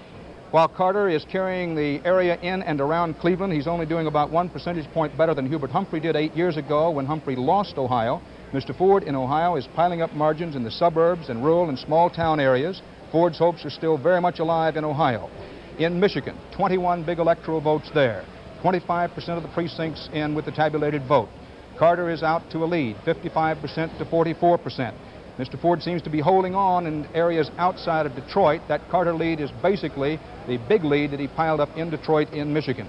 [SPEAKER 4] while Carter is carrying the area in and around Cleveland, he's only doing about 1 percentage point better than Hubert Humphrey did 8 years ago when Humphrey lost Ohio. Mr. Ford in Ohio is piling up margins in the suburbs and rural and small town areas. Ford's hopes are still very much alive in Ohio. In Michigan, 21 big electoral votes there. 25% of the precincts in with the tabulated vote. Carter is out to a lead, 55% to 44%. Mr. Ford seems to be holding on in areas outside of Detroit. That Carter lead is basically the big lead that he piled up in Detroit in Michigan.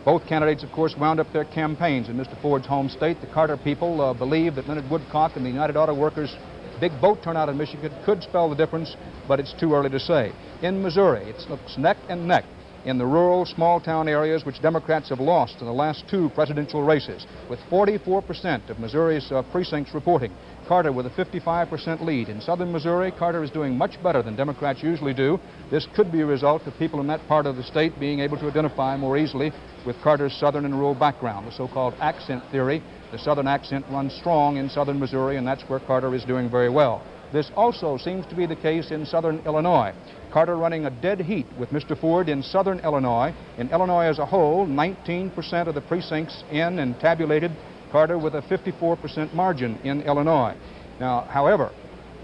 [SPEAKER 4] Both candidates, of course, wound up their campaigns in Mr. Ford's home state. The Carter people believe that Leonard Woodcock and the United Auto Workers' big vote turnout in Michigan could spell the difference, but it's too early to say. In Missouri, it looks neck and neck in the rural, small-town areas which Democrats have lost in the last two presidential races, with 44% of Missouri's precincts reporting. Carter with a 55% lead. In southern Missouri, Carter is doing much better than Democrats usually do. This could be a result of people in that part of the state being able to identify more easily with Carter's southern and rural background, the so-called accent theory. The southern accent runs strong in southern Missouri, and that's where Carter is doing very well. This also seems to be the case in southern Illinois. Carter running a dead heat with Mr. Ford in southern Illinois. In Illinois as a whole, 19% of the precincts in and tabulated Carter with a 54% margin in Illinois. Now, however,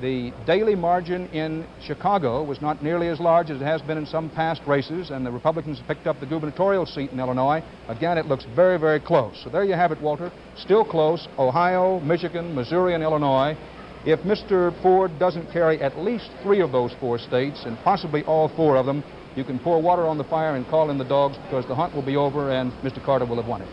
[SPEAKER 4] the daily margin in Chicago was not nearly as large as it has been in some past races, and the Republicans picked up the gubernatorial seat in Illinois. Again, it looks very, very close. So there you have it, Walter. Still close. Ohio, Michigan, Missouri, and Illinois. If Mr. Ford doesn't carry at least 3 of those 4 states, and possibly all 4 of them, you can pour water on the fire and call in the dogs, because the hunt will be over and Mr. Carter will have won it.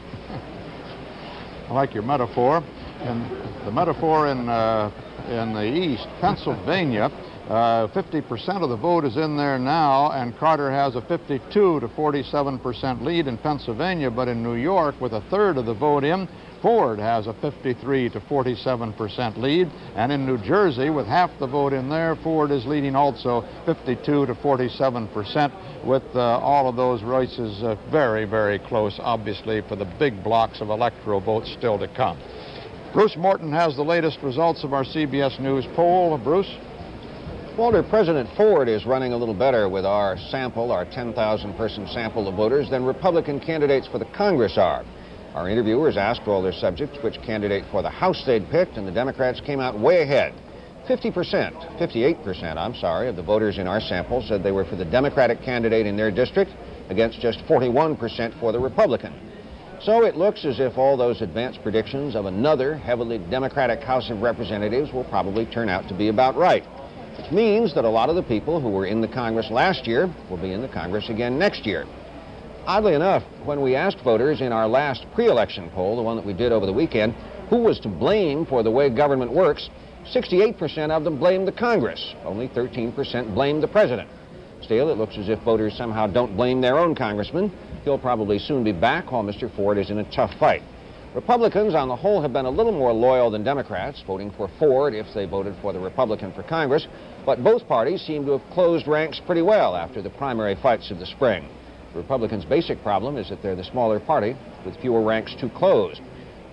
[SPEAKER 2] I like your metaphor. And the metaphor in the East, Pennsylvania, 50% of the vote is in there now, and Carter has a 52 to 47% lead in Pennsylvania. But in New York, with a third of the vote in, Ford has a 53 to 47% lead. And in New Jersey, with half the vote in there, Ford is leading also 52 to 47%, with all of those races very, very close, obviously, for the big blocks of electoral votes still to come. Bruce Morton has the latest results of our CBS News poll. Bruce?
[SPEAKER 14] Walter, President Ford is running a little better with our sample, our 10,000-person sample of voters, than Republican candidates for the Congress are. Our interviewers asked all their subjects which candidate for the House they'd picked, and the Democrats came out way ahead. 58% of the voters in our sample said they were for the Democratic candidate in their district, against just 41% for the Republican. So it looks as if all those advanced predictions of another heavily Democratic House of Representatives will probably turn out to be about right, which means that a lot of the people who were in the Congress last year will be in the Congress again next year. Oddly enough, when we asked voters in our last pre-election poll, the one that we did over the weekend, who was to blame for the way government works, 68% of them blamed the Congress. Only 13% blamed the president. Still, it looks as if voters somehow don't blame their own congressman. He'll probably soon be back while Mr. Ford is in a tough fight. Republicans, on the whole, have been a little more loyal than Democrats, voting for Ford if they voted for the Republican for Congress, but both parties seem to have closed ranks pretty well after the primary fights of the spring. The Republicans' basic problem is that they're the smaller party with fewer ranks to close.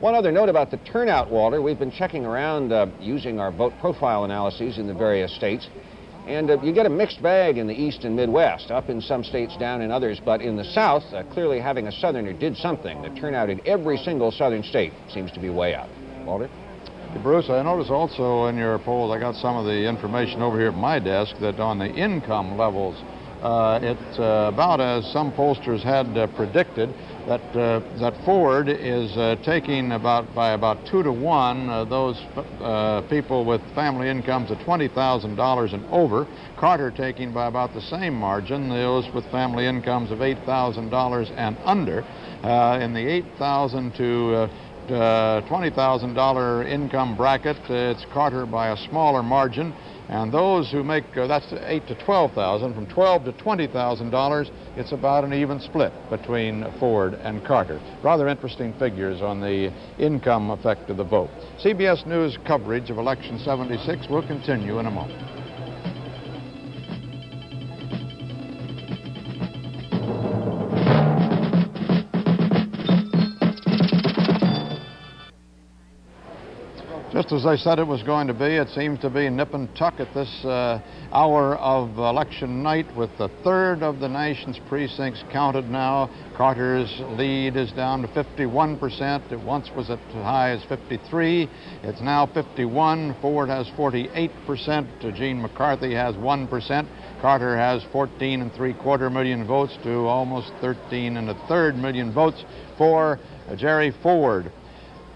[SPEAKER 14] One other note about the turnout, Walter. We've been checking around using our vote profile analyses in the various states, and you get a mixed bag in the East and Midwest, up in some states, down in others. But in the South, clearly having a Southerner did something. The turnout in every single Southern state seems to be way up. Walter?
[SPEAKER 2] Hey, Bruce, I noticed also in your polls, I got some of the information over here at my desk, that on the income levels, it's about as some pollsters had predicted, that Ford is taking by about 2 to 1 those people with family incomes of $20,000 and over. Carter taking by about the same margin those with family incomes of $8,000 and under. In the $8,000 to $20,000 income bracket, it's Carter by a smaller margin. And those who make, that's $8,000 to $12,000, from $12,000 to $20,000, it's about an even split between Ford and Carter. Rather interesting figures on the income effect of the vote. CBS News coverage of Election 76 will continue in a moment. Just as I said it was going to be, it seems to be nip and tuck at this hour of election night, with a third of the nation's precincts counted now. Carter's lead is down to 51%. It once was as high as 53. It's now 51. Ford has 48%. Gene McCarthy has 1%. Carter has 14.75 million votes to almost 13.25 million votes for Jerry Ford.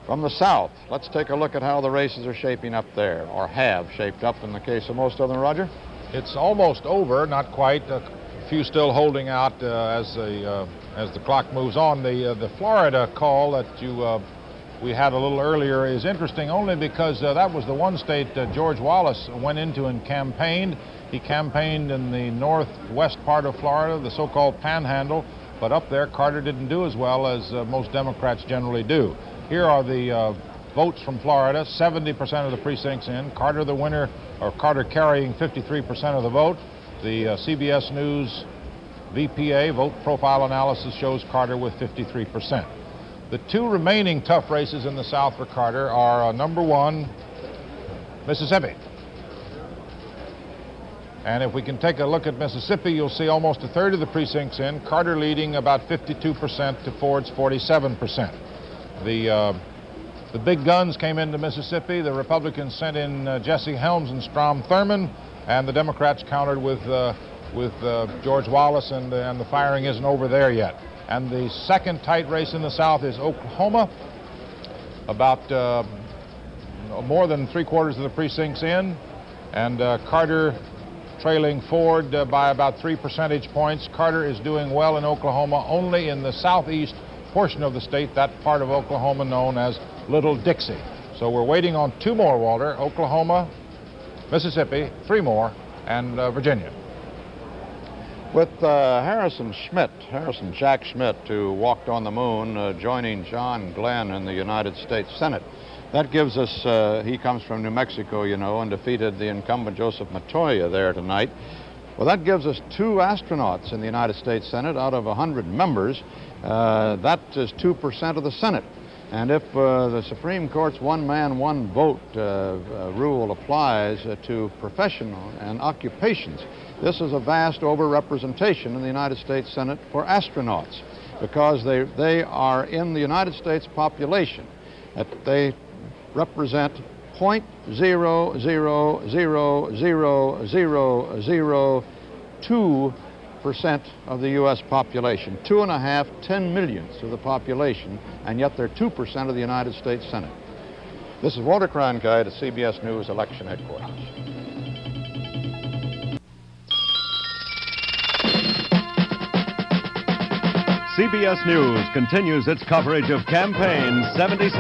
[SPEAKER 2] From the South, let's take a look at how the races are shaping up there, or have shaped up in the case of most of them. Roger?
[SPEAKER 3] It's almost over, not quite. A few still holding out as the as the clock moves on. The Florida call that we had a little earlier is interesting only because that was the one state George Wallace went into and campaigned. He campaigned in the northwest part of Florida, the so-called Panhandle, but up there Carter didn't do as well as most Democrats generally do. Here are the votes from Florida, 70% of the precincts in. Carter the winner, or Carter carrying 53% of the vote. The CBS News VPA vote profile analysis shows Carter with 53%. The two remaining tough races in the South for Carter are number one, Mississippi. And if we can take a look at Mississippi, you'll see almost a third of the precincts in. Carter leading about 52% to Ford's 47%. The big guns came into Mississippi. The Republicans sent in Jesse Helms and Strom Thurmond, and the Democrats countered with George Wallace, and the firing isn't over there yet. And the second tight race in the South is Oklahoma, about more than three-quarters of the precincts in, and Carter trailing Ford by about 3 percentage points. Carter is doing well in Oklahoma, only in the southeast portion of the state, that part of Oklahoma known as Little Dixie. So we're waiting on two more, Walter, Oklahoma, Mississippi, three more, and Virginia.
[SPEAKER 2] With Harrison Jack Schmitt, who walked on the moon, joining John Glenn in the United States Senate. That gives us, he comes from New Mexico, you know, and defeated the incumbent Joseph Matoya there tonight. Well, that gives us 2 astronauts in the United States Senate out of 100 members. That is 2% of the Senate. And if the Supreme Court's one-man, one-vote rule applies to professional and occupations, this is a vast overrepresentation in the United States Senate for astronauts, because they are in the United States population. They represent 0.0000002% of the U.S. population, 2.5, 10 millionths of the population, and yet they're 2% of the United States Senate. This is Walter Cronkite at CBS News Election Headquarters.
[SPEAKER 1] CBS News continues its coverage of Campaign 76.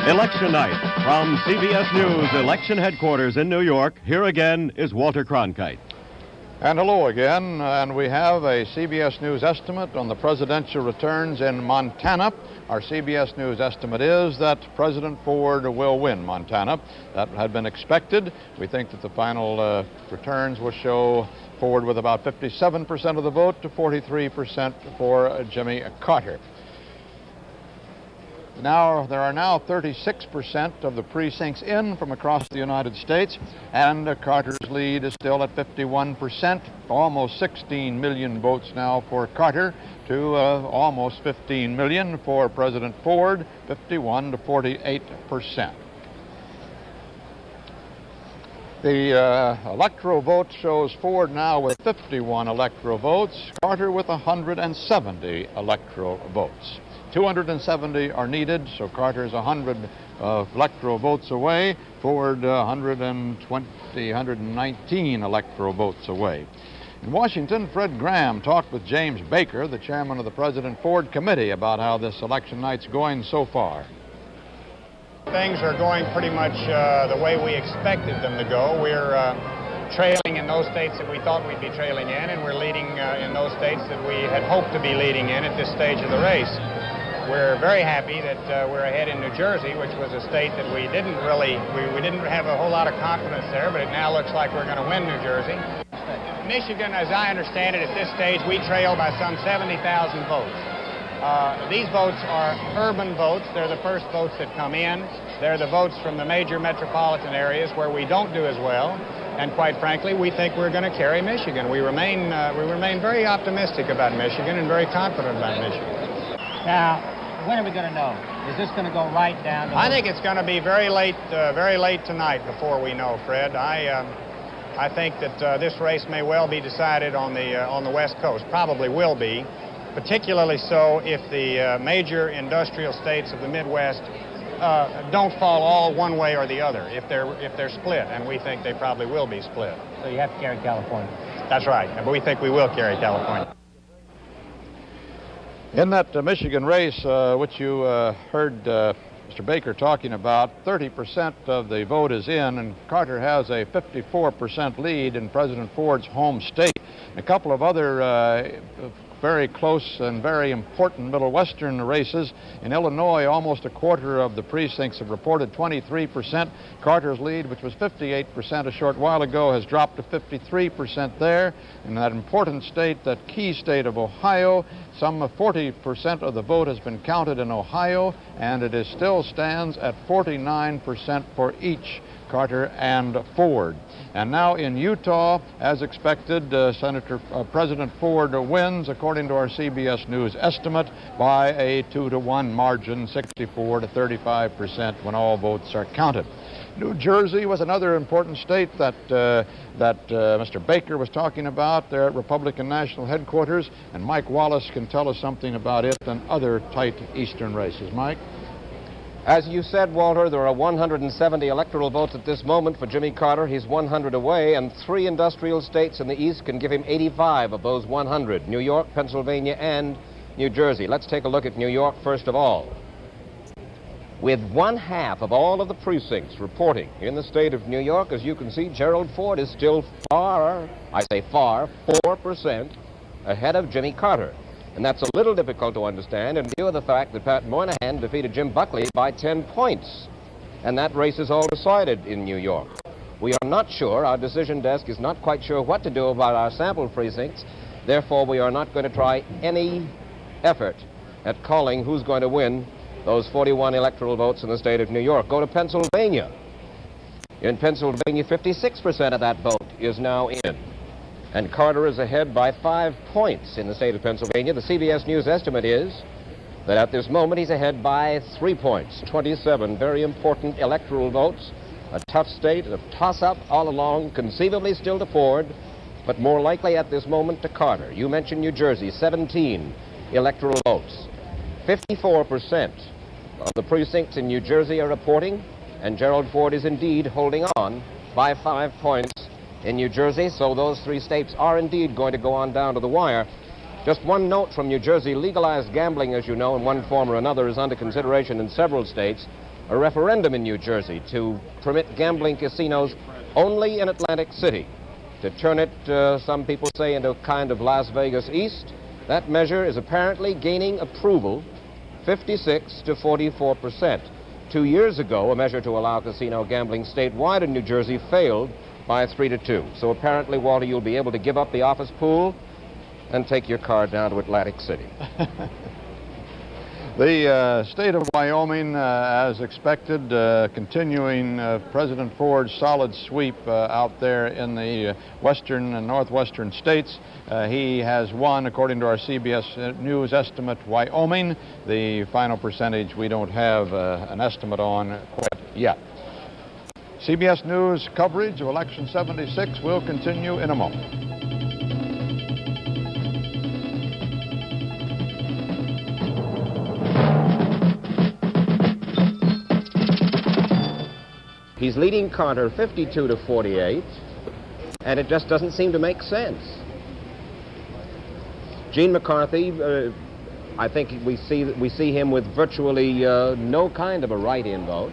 [SPEAKER 1] Election night from CBS News Election Headquarters in New York. Here again is Walter Cronkite.
[SPEAKER 2] And hello again, and we have a CBS News estimate on the presidential returns in Montana. Our CBS News estimate is that President Ford will win Montana. That had been expected. We think that the final returns will show Ford with about 57% of the vote to 43% for Jimmy Carter. Now, there are now 36% of the precincts in from across the United States, and Carter's lead is still at 51%, almost 16 million votes now for Carter to almost 15 million for President Ford, 51 to 48%. The electoral vote shows Ford now with 51 electoral votes, Carter with 170 electoral votes. 270 are needed, so Carter's 100 electoral votes away, Ford 119 electoral votes away. In Washington, Fred Graham talked with James Baker, the chairman of the President Ford Committee, about how this election night's going so far.
[SPEAKER 15] Things are going pretty much the way we expected them to go. We're trailing in those states that we thought we'd be trailing in, and we're leading in those states that we had hoped to be leading in at this stage of the race. We're very happy that we're ahead in New Jersey, which was a state that we didn't have a whole lot of confidence there, but it now looks like we're going to win New Jersey. Michigan, as I understand it, at this stage, we trail by some 70,000 votes. These votes are urban votes. They're the first votes that come in. They're the votes from the major metropolitan areas where we don't do as well. And quite frankly, we think we're going to carry Michigan. We remain very optimistic about Michigan and very confident about Michigan.
[SPEAKER 16] Now, when are we going to know? Is this going to go right down to...
[SPEAKER 15] I think it's going to be very late tonight before we know, Fred. I think that this race may well be decided on the West Coast. Probably will be, particularly so if the major industrial states of the Midwest don't fall all one way or the other if they're split, and we think they probably will be split.
[SPEAKER 16] So you have to carry California.
[SPEAKER 15] That's right, but we think we will carry California.
[SPEAKER 2] In that Michigan race, which you heard Mr. Baker talking about, 30% of the vote is in, and Carter has a 54% lead in President Ford's home state. A couple of other very close and very important Middle Western races. In Illinois, almost a quarter of the precincts have reported 23%. Carter's lead, which was 58% a short while ago, has dropped to 53% there. In that important state, that key state of Ohio, some 40% of the vote has been counted in Ohio, and it still stands at 49% for each, Carter and Ford. And now in Utah, as expected, President Ford wins, according to our CBS News estimate, by a 2-to-1 margin, 64 to 35% when all votes are counted. New Jersey was another important state that Mr. Baker was talking about there at Republican National Headquarters, and Mike Wallace can tell us something about it and other tight eastern races. Mike?
[SPEAKER 5] As you said, Walter, there are 170 electoral votes at this moment for Jimmy Carter. He's 100 away, and 3 industrial states in the East can give him 85 of those 100, New York, Pennsylvania, and New Jersey. Let's take a look at New York first of all. With 1/2 of all of the precincts reporting in the state of New York, as you can see, Gerald Ford is still far, I say far, 4% ahead of Jimmy Carter. And that's a little difficult to understand in view of the fact that Pat Moynihan defeated Jim Buckley by 10 points. And that race is all decided in New York. We are not sure, our decision desk is not quite sure what to do about our sample precincts. Therefore, we are not going to try any effort at calling who's going to win those 41 electoral votes in the state of New York. Go to Pennsylvania. In Pennsylvania, 56% of that vote is now in. And Carter is ahead by 5 points in the state of Pennsylvania. The CBS News estimate is that at this moment he's ahead by 3 points, 27 very important electoral votes. A tough state, a toss-up all along, conceivably still to Ford, but more likely at this moment to Carter. You mentioned New Jersey, 17 electoral votes. 54% of the precincts in New Jersey are reporting, and Gerald Ford is indeed holding on by 5 points in New Jersey, so those 3 states are indeed going to go on down to the wire. Just one note from New Jersey: legalized gambling, as you know, in one form or another, is under consideration in several states. A referendum in New Jersey to permit gambling casinos only in Atlantic City, to turn it, some people say, into a kind of Las Vegas East. That measure is apparently gaining approval, 56 to 44%. 2 years ago, a measure to allow casino gambling statewide in New Jersey failed by 3 to 2. So apparently, Walter, you'll be able to give up the office pool and take your car down to Atlantic City.
[SPEAKER 2] The state of Wyoming, as expected, continuing President Ford's solid sweep out there in the western and northwestern states. He has won, according to our CBS News estimate, Wyoming. The final percentage we don't have an estimate on quite yet. CBS News coverage of Election 76 will continue in a moment.
[SPEAKER 5] He's leading Carter 52 to 48, and it just doesn't seem to make sense. Gene McCarthy, I think we see him with virtually no kind of a write-in vote.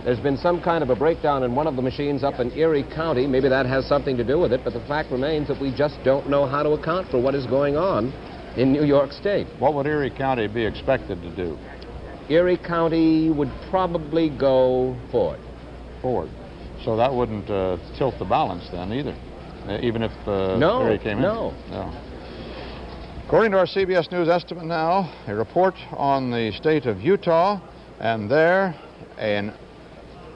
[SPEAKER 5] There's been some kind of a breakdown in one of the machines up in Erie County. Maybe that has something to do with it, but the fact remains that we just don't know how to account for what is going on in New York State.
[SPEAKER 2] What would Erie County be expected to do?
[SPEAKER 5] Erie County would probably go Ford.
[SPEAKER 2] Ford. So that wouldn't tilt the balance then either, even if Erie came in?
[SPEAKER 5] No.
[SPEAKER 2] According to our CBS News estimate now, a report on the state of Utah, and there an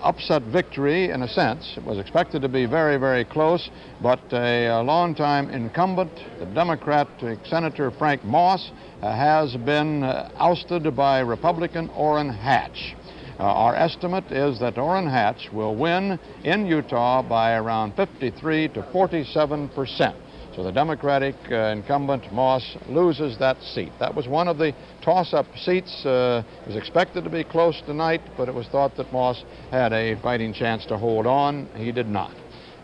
[SPEAKER 2] upset victory in a sense. It was expected to be very, very close, but a longtime incumbent, the Democratic Senator Frank Moss, has been ousted by Republican Orrin Hatch. Our estimate is that Orrin Hatch will win in Utah by around 53 to 47%. So the Democratic incumbent Moss loses that seat. That was one of the toss-up seats. It was expected to be close tonight, but it was thought that Moss had a fighting chance to hold on. He did not.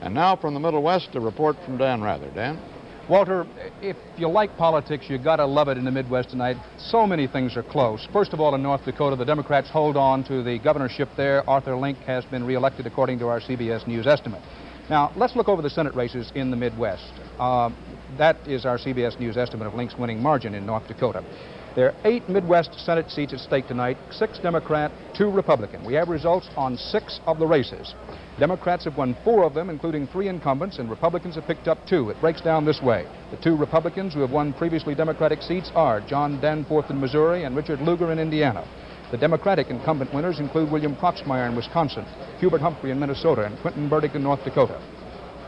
[SPEAKER 2] And now from the Middle West, a report from Dan Rather. Dan?
[SPEAKER 4] Walter, if you like politics, you got to love it in the Midwest tonight. So many things are close. First of all, in North Dakota, the Democrats hold on to the governorship there. Arthur Link has been reelected according to our CBS News estimate. Now, let's look over the Senate races in the Midwest. That is our CBS News estimate of Link's winning margin in North Dakota. There are 8 Midwest Senate seats at stake tonight, 6 Democrat, 2 Republican. We have results on 6 of the races. Democrats have won 4 of them, including 3 incumbents, and Republicans have picked up 2. It breaks down this way. The 2 Republicans who have won previously Democratic seats are John Danforth in Missouri and Richard Lugar in Indiana. The Democratic incumbent winners include William Proxmire in Wisconsin, Hubert Humphrey in Minnesota, and Quentin Burdick in North Dakota.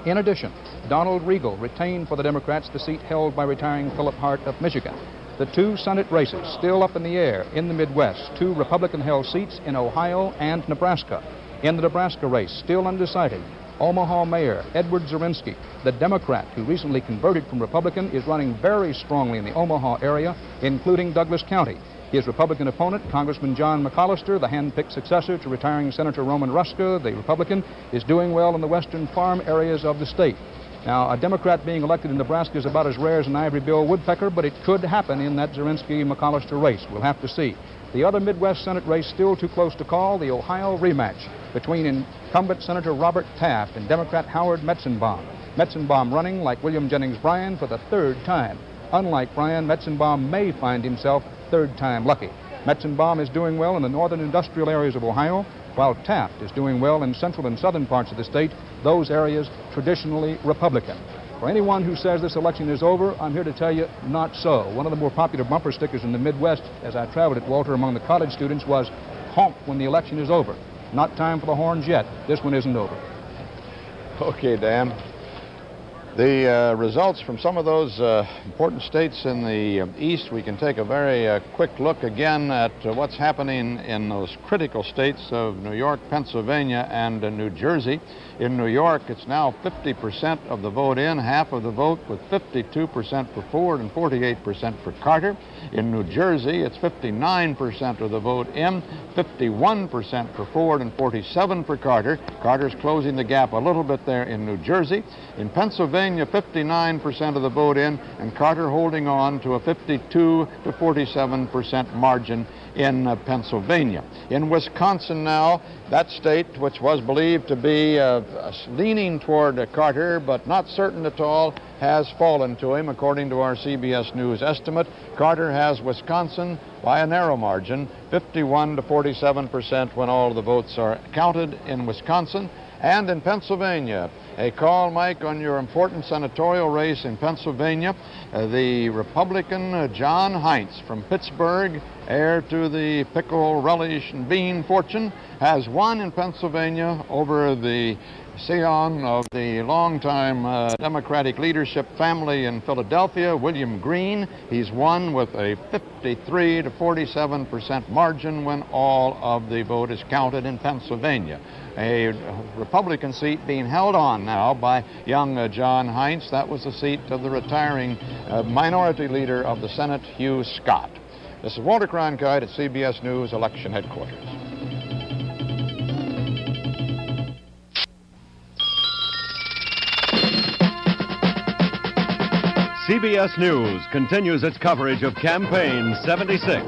[SPEAKER 4] In addition, Donald Regal retained for the Democrats the seat held by retiring Philip Hart of Michigan. The 2 Senate races still up in the air in the Midwest, 2 Republican-held seats in Ohio and Nebraska. In the Nebraska race, still undecided, Omaha Mayor Edward Zirinsky, the Democrat who recently converted from Republican, is running very strongly in the Omaha area, including Douglas County. His Republican opponent, Congressman John McCollister, the hand-picked successor to retiring Senator Roman Ruska, the Republican, is doing well in the western farm areas of the state. Now, a Democrat being elected in Nebraska is about as rare as an ivory bill woodpecker, but it could happen in that Zirinsky-McCollister race. We'll have to see. The other Midwest Senate race still too close to call, the Ohio rematch between incumbent Senator Robert Taft and Democrat Howard Metzenbaum. Metzenbaum running, like William Jennings Bryan, for the 3rd time. Unlike Bryan, Metzenbaum may find himself 3rd time lucky. Metzenbaum is doing well in the northern industrial areas of Ohio, while Taft is doing well in central and southern parts of the state, those areas traditionally Republican. For anyone who says this election is over, I'm here to tell you not so. One of the more popular bumper stickers in the Midwest as I traveled at Walter among the college students was, "Honk when the election is over." Not time for the horns yet. This one isn't over.
[SPEAKER 2] Okay, Dan. The results from some of those important states in the East, we can take a very quick look again at what's happening in those critical states of New York, Pennsylvania, and New Jersey. In New York, it's now 50% of the vote in, half of the vote, with 52% for Ford and 48% for Carter. In New Jersey, it's 59% of the vote in, 51% for Ford and 47% for Carter. Carter's closing the gap a little bit there in New Jersey. In Pennsylvania, 59% of the vote in, and Carter holding on to a 52 to 47% margin in Pennsylvania. In Wisconsin now, that state, which was believed to be leaning toward Carter, but not certain at all, has fallen to him, according to our CBS News estimate. Carter has Wisconsin by a narrow margin, 51 to 47% when all the votes are counted in Wisconsin. And in Pennsylvania, a call, Mike, on your important senatorial race in Pennsylvania. The Republican John Heinz from Pittsburgh, heir to the pickle, relish, and bean fortune, has won in Pennsylvania over the scion of the longtime Democratic leadership family in Philadelphia, William Green. He's won with a 53 to 47% margin when all of the vote is counted in Pennsylvania. A Republican seat being held on now by young John Heinz. That was the seat of the retiring minority leader of the Senate, Hugh Scott. This is Walter Cronkite at CBS News Election Headquarters.
[SPEAKER 1] CBS News continues its coverage of Campaign 76.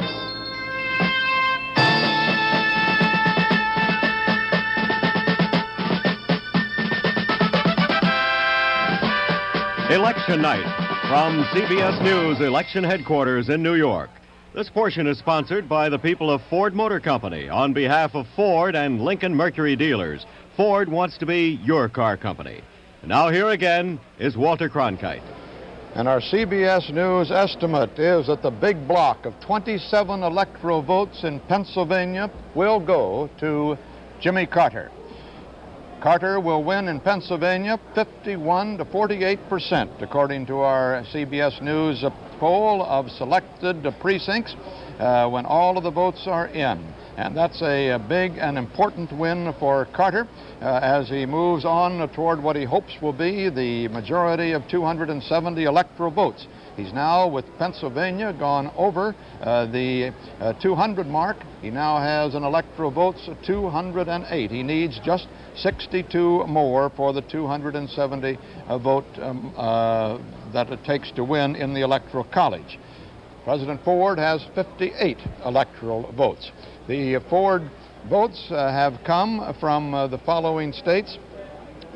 [SPEAKER 1] Election night from CBS News Election Headquarters in New York. This portion is sponsored by the people of Ford Motor Company on behalf of Ford and Lincoln Mercury dealers. Ford wants to be your car company. And now here again is Walter Cronkite.
[SPEAKER 2] And our CBS News estimate is that the big block of 27 electoral votes in Pennsylvania will go to Jimmy Carter. Carter will win in Pennsylvania 51 to 48%, according to our CBS News poll of selected precincts when all of the votes are in. And that's a big and important win for Carter as he moves on toward what he hopes will be the majority of 270 electoral votes. He's now, with Pennsylvania, gone over the 200 mark. He now has an electoral votes of 208. He needs just 62 more for the 270 vote that it takes to win in the Electoral College. President Ford has 58 electoral votes. The Ford votes have come from the following states: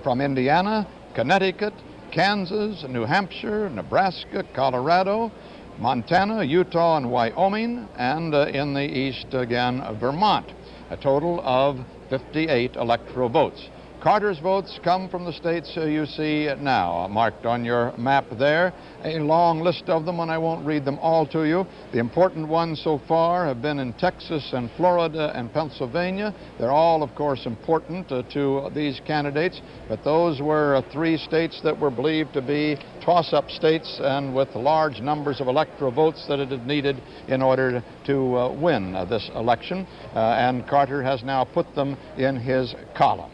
[SPEAKER 2] from Indiana, Connecticut, Kansas, New Hampshire, Nebraska, Colorado, Montana, Utah, and Wyoming, and in the east again, Vermont. A total of 58 electoral votes. Carter's votes come from the states you see now, marked on your map there. A long list of them, and I won't read them all to you. The important ones so far have been in Texas and Florida and Pennsylvania. They're all, of course, important to these candidates, but those were three states that were believed to be toss-up states and with large numbers of electoral votes that it had needed in order to win this election, and Carter has now put them in his column.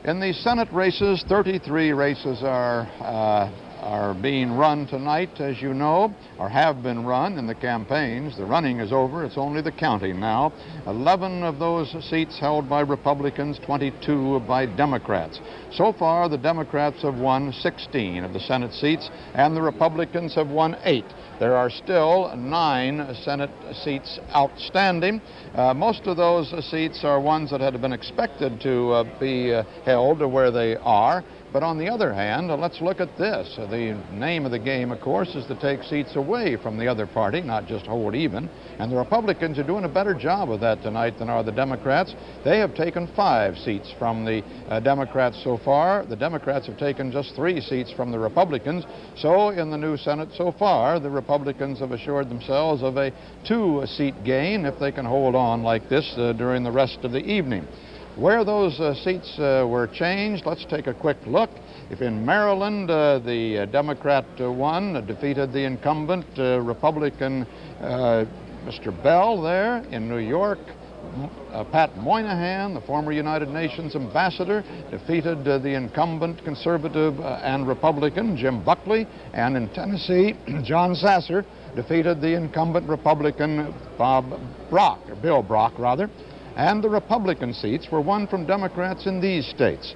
[SPEAKER 2] In the Senate races, 33 races are being run tonight, as you know, or have been run in the campaigns. The running is over. It's only the counting now. 11 of those seats held by Republicans, 22 by Democrats. So far, the Democrats have won 16 of the Senate seats, and the Republicans have won 8. There are still 9 Senate seats outstanding. Most of those seats are ones that had been expected to be held where they are. But on the other hand, let's look at this. The name of the game, of course, is to take seats away from the other party, not just hold even. And the Republicans are doing a better job of that tonight than are the Democrats. They have taken 5 seats from the Democrats so far. The Democrats have taken just 3 seats from the Republicans. So in the new Senate so far, the Republicans have assured themselves of a 2-seat gain if they can hold on like this during the rest of the evening. Where those seats were changed, let's take a quick look. If in Maryland, the Democrat won, defeated the incumbent Republican Mr. Bell there. In New York, Pat Moynihan, the former United Nations ambassador, defeated the incumbent conservative and Republican Jim Buckley. And in Tennessee, John Sasser defeated the incumbent Republican Bill Brock, rather. And the Republican seats were won from Democrats in these states.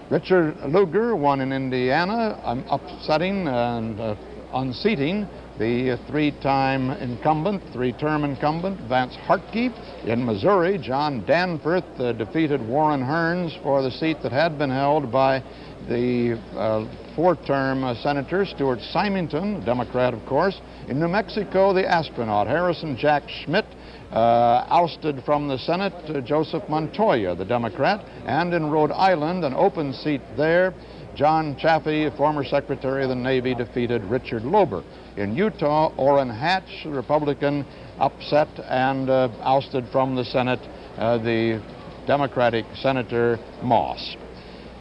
[SPEAKER 2] Richard Lugar won in Indiana, upsetting and unseating the 3-term incumbent Vance Hartke. In Missouri, John Danforth defeated Warren Hearns for the seat that had been held by the 4-term Senator Stuart Symington, Democrat, of course. In New Mexico, the astronaut Harrison Jack Schmidt ousted from the Senate Joseph Montoya, the Democrat. And in Rhode Island, an open seat there, John Chaffee, former Secretary of the Navy, defeated Richard Lober. In Utah, Orrin Hatch, the Republican, upset and ousted from the Senate the Democratic Senator Moss.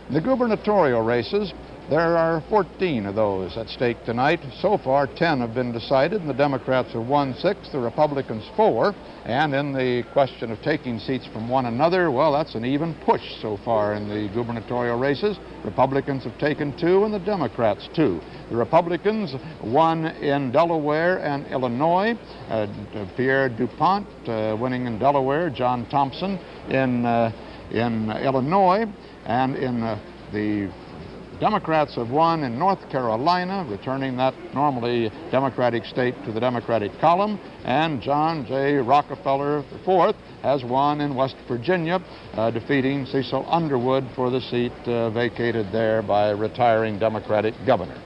[SPEAKER 2] In the gubernatorial races, there are 14 of those at stake tonight. So far, 10 have been decided, and the Democrats have won 6, the Republicans 4. And in the question of taking seats from one another, well, that's an even push so far in the gubernatorial races. Republicans have taken 2, and the Democrats 2. The Republicans won in Delaware and Illinois. Pierre DuPont winning in Delaware, John Thompson in Illinois, and in the Democrats have won in North Carolina, returning that normally Democratic state to the Democratic column, and John J. Rockefeller IV has won in West Virginia, defeating Cecil Underwood for the seat vacated there by a retiring Democratic governor.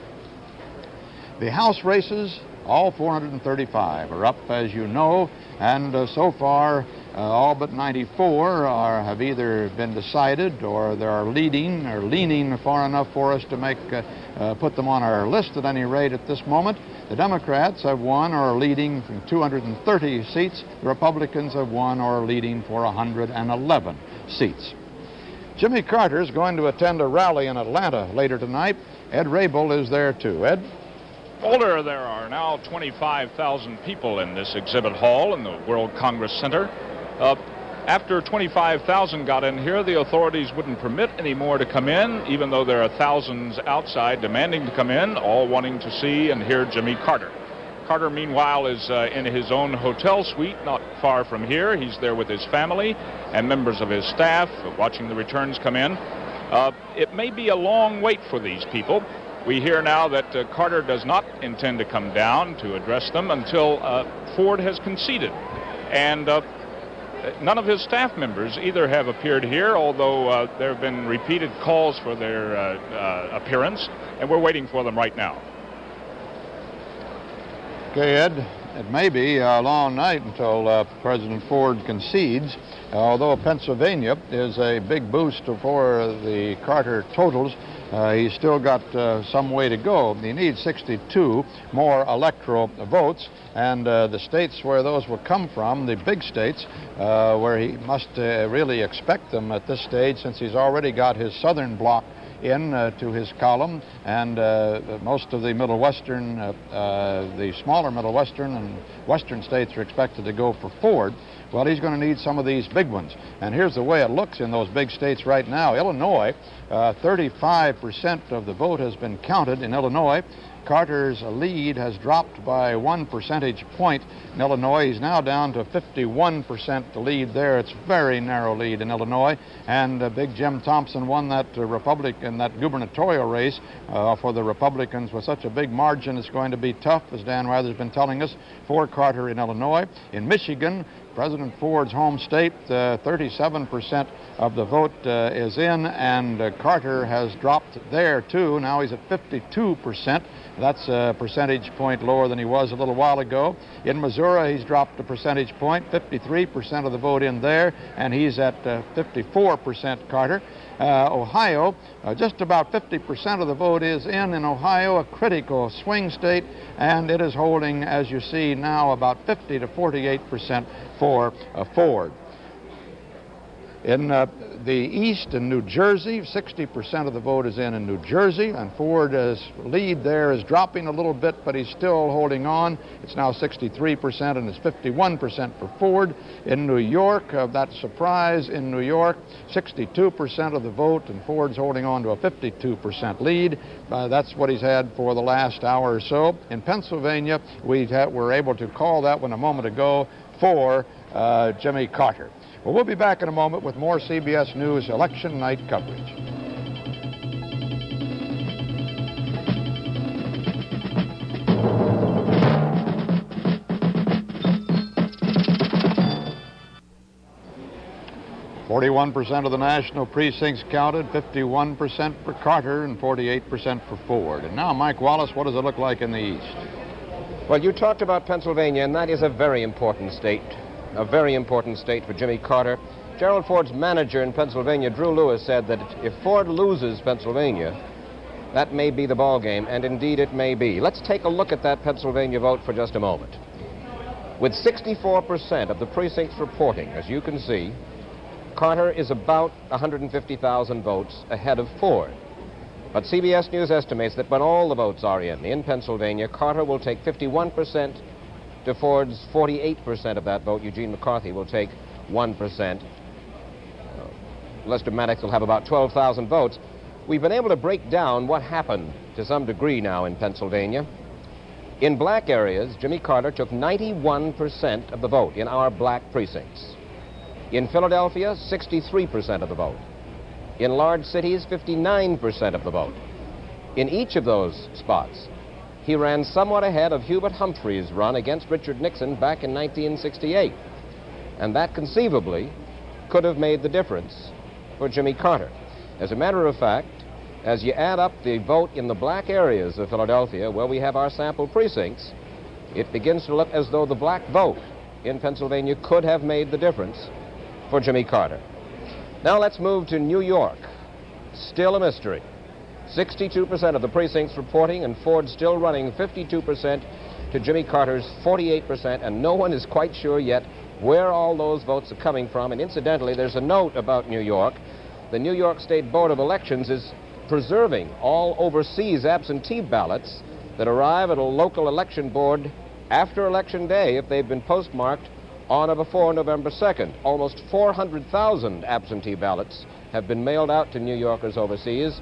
[SPEAKER 2] The House races, all 435, are up, as you know, and so far all but 94 have either been decided or they are leaning far enough for us to put them on our list at any rate at this moment. The Democrats have won or are leading from 230 seats. The Republicans have won or are leading for 111 seats. Jimmy Carter is going to attend a rally in Atlanta later tonight. Ed Rabel is there too. Ed?
[SPEAKER 9] Walter, there are now 25,000 people in this exhibit hall in the World Congress Center. After 25,000 got in here, the authorities wouldn't permit any more to come in, even though there are thousands outside demanding to come in, all wanting to see and hear Jimmy Carter. Carter, meanwhile, is in his own hotel suite not far from here. He's there with his family and members of his staff watching the returns come in. It may be a long wait for these people. We hear now that Carter does not intend to come down to address them until Ford has conceded. And none of his staff members either have appeared here, although there have been repeated calls for their appearance, and we're waiting for them right now.
[SPEAKER 2] Okay, Ed, it may be a long night until President Ford concedes, although Pennsylvania is a big boost for the Carter totals. He's still got some way to go. He needs 62 more electoral votes, and the states where those will come from, the big states, where he must really expect them at this stage, since he's already got his southern bloc in to his column, and most of the Middle Western, the smaller Middle Western and Western states are expected to go for Ford. Well, he's going to need some of these big ones. And here's the way it looks in those big states right now. Illinois, 35% of the vote has been counted in Illinois. Carter's lead has dropped by 1 percentage point in Illinois. He's now down to 51% the lead there. It's a very narrow lead in Illinois. And Big Jim Thompson won that that gubernatorial race for the Republicans with such a big margin. It's going to be tough, as Dan Rather's been telling us, for Carter in Illinois. In Michigan, President Ford's home state, 37% of the vote is in, and Carter has dropped there too. Now he's at 52%. That's a percentage point lower than he was a little while ago. In Missouri, he's dropped a percentage point, 53% of the vote in there, and he's at 54% Carter. Ohio, just about 50% of the vote is in Ohio, a critical swing state, and it is holding, as you see now, about 50 to 48% for Ford. In the East, in New Jersey, 60% of the vote is in New Jersey, and Ford's lead there is dropping a little bit, but he's still holding on. It's now 63%, and it's 51% for Ford. In New York, that surprise in New York, 62% of the vote, and Ford's holding on to a 52% lead. That's what he's had for the last hour or so. In Pennsylvania, we were able to call that one a moment ago for Jimmy Carter. Well, we'll be back in a moment with more CBS News election night coverage. "41% of the national precincts counted, 51% for Carter and 48% for Ford." And now, Mike Wallace, what does it look like in the East?
[SPEAKER 5] Well, you talked about Pennsylvania, and that is a very important state. A very important state for Jimmy Carter. Gerald Ford's manager in Pennsylvania, Drew Lewis, said that if Ford loses Pennsylvania, that may be the ball game, and indeed it may be. Let's take a look at that Pennsylvania vote for just a moment. With 64% of the precincts reporting, as you can see, Carter is about 150,000 votes ahead of Ford. But CBS News estimates that when all the votes are in Pennsylvania, Carter will take 51% to Ford's 48% of that vote. Eugene McCarthy will take 1%. Lester Maddox will have about 12,000 votes. We've been able to break down what happened to some degree now in Pennsylvania. In black areas, Jimmy Carter took 91% of the vote in our black precincts. In Philadelphia, 63% of the vote. In large cities, 59% of the vote. In each of those spots, he ran somewhat ahead of Hubert Humphrey's run against Richard Nixon back in 1968. And that conceivably could have made the difference for Jimmy Carter. As a matter of fact, as you add up the vote in the black areas of Philadelphia, where we have our sample precincts, it begins to look as though the black vote in Pennsylvania could have made the difference for Jimmy Carter. Now let's move to New York. Still a mystery. 62% of the precincts reporting, and Ford still running 52% to Jimmy Carter's 48%, and no one is quite sure yet where all those votes are coming from. And incidentally, there's a note about New York. The New York State Board of Elections is preserving all overseas absentee ballots that arrive at a local election board after Election Day if they've been postmarked on or before November 2nd. Almost 400,000 absentee ballots have been mailed out to New Yorkers overseas.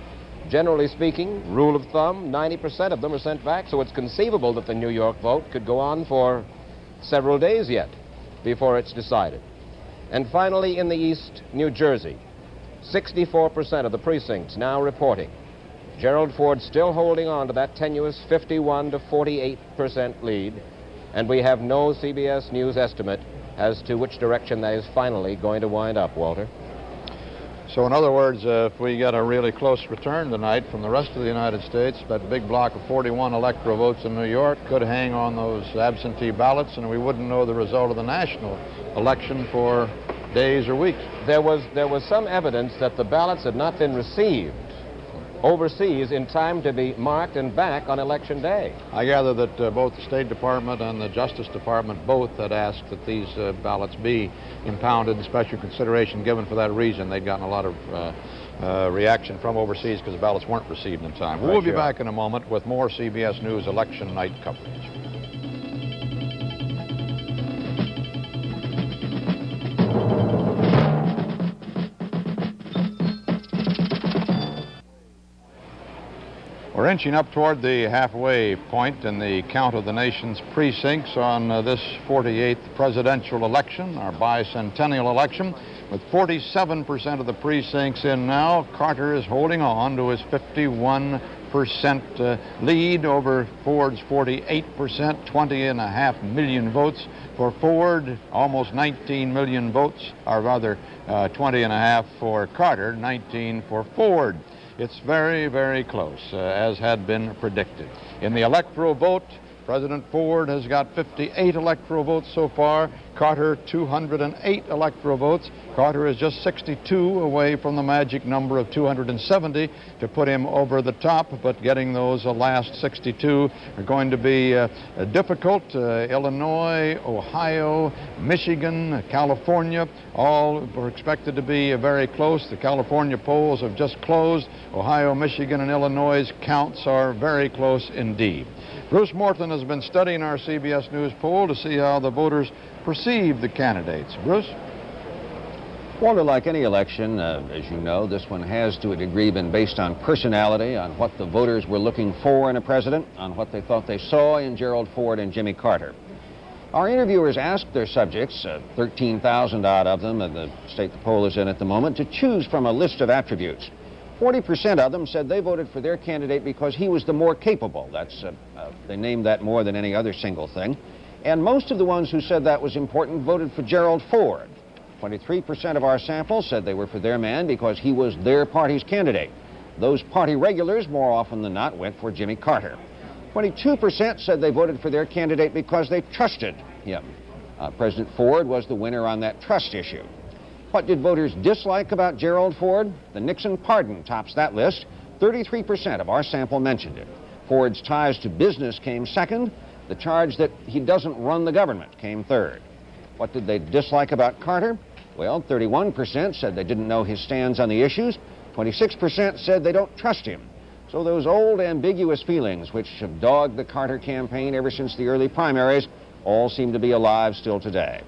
[SPEAKER 5] Generally speaking, rule of thumb, 90% of them are sent back, so it's conceivable that the New York vote could go on for several days yet before it's decided. And finally, in the East, New Jersey, 64% of the precincts now reporting Gerald Ford still holding on to that tenuous 51 to 48% lead, and we have no CBS News estimate as to which direction that is finally going to wind up, Walter.
[SPEAKER 2] So in other words, if we get a really close return tonight from the rest of the United States, that big block of 41 electoral votes in New York could hang on those absentee ballots, and we wouldn't know the result of the national election for days or weeks.
[SPEAKER 5] There was some evidence that the ballots had not been received overseas in time to be marked and back on Election Day.
[SPEAKER 2] I gather that both the State Department and the Justice Department both had asked that these ballots be impounded and special consideration given for that reason. They'd gotten a lot of reaction from overseas because the ballots weren't received in time. We'll be back in a moment with more CBS News election night coverage. We're inching up toward the halfway point in the count of the nation's precincts on this 48th presidential election, our bicentennial election. With 47% of the precincts in now, Carter is holding on to his 51% lead over Ford's 48%, 20.5 million votes for Ford, almost 19 million votes, or rather 20.5 for Carter, 19 for Ford. It's very, very close, as had been predicted. In the electoral vote, President Ford has got 58 electoral votes so far. Carter, 208 electoral votes. Carter is just 62 away from the magic number of 270 to put him over the top, but getting those last 62 are going to be difficult. Illinois, Ohio, Michigan, California, all are expected to be very close. The California polls have just closed. Ohio, Michigan, and Illinois' counts are very close indeed. Bruce Morton has been studying our CBS News poll to see how the voters perceive the candidates. Bruce?
[SPEAKER 17] Walter, like any election, as you know, this one has to a degree been based on personality, on what the voters were looking for in a president, on what they thought they saw in Gerald Ford and Jimmy Carter. Our interviewers asked their subjects, 13,000 odd of them in the state the poll is in at the moment, to choose from a list of attributes. 40% of them said they voted for their candidate because he was the more capable. They named that more than any other single thing. And most of the ones who said that was important voted for Gerald Ford. 23% of our sample said they were for their man because he was their party's candidate. Those party regulars, more often than not, went for Jimmy Carter. 22% said they voted for their candidate because they trusted him. President Ford was the winner on that trust issue. What did voters dislike about Gerald Ford? The Nixon pardon tops that list. 33% of our sample mentioned it. Ford's ties to business came second. The charge that he doesn't run the government came third. What did they dislike about Carter? Well, 31% said they didn't know his stands on the issues. 26% said they don't trust him. So those old ambiguous feelings which have dogged the Carter campaign ever since the early primaries all seem to be alive still today.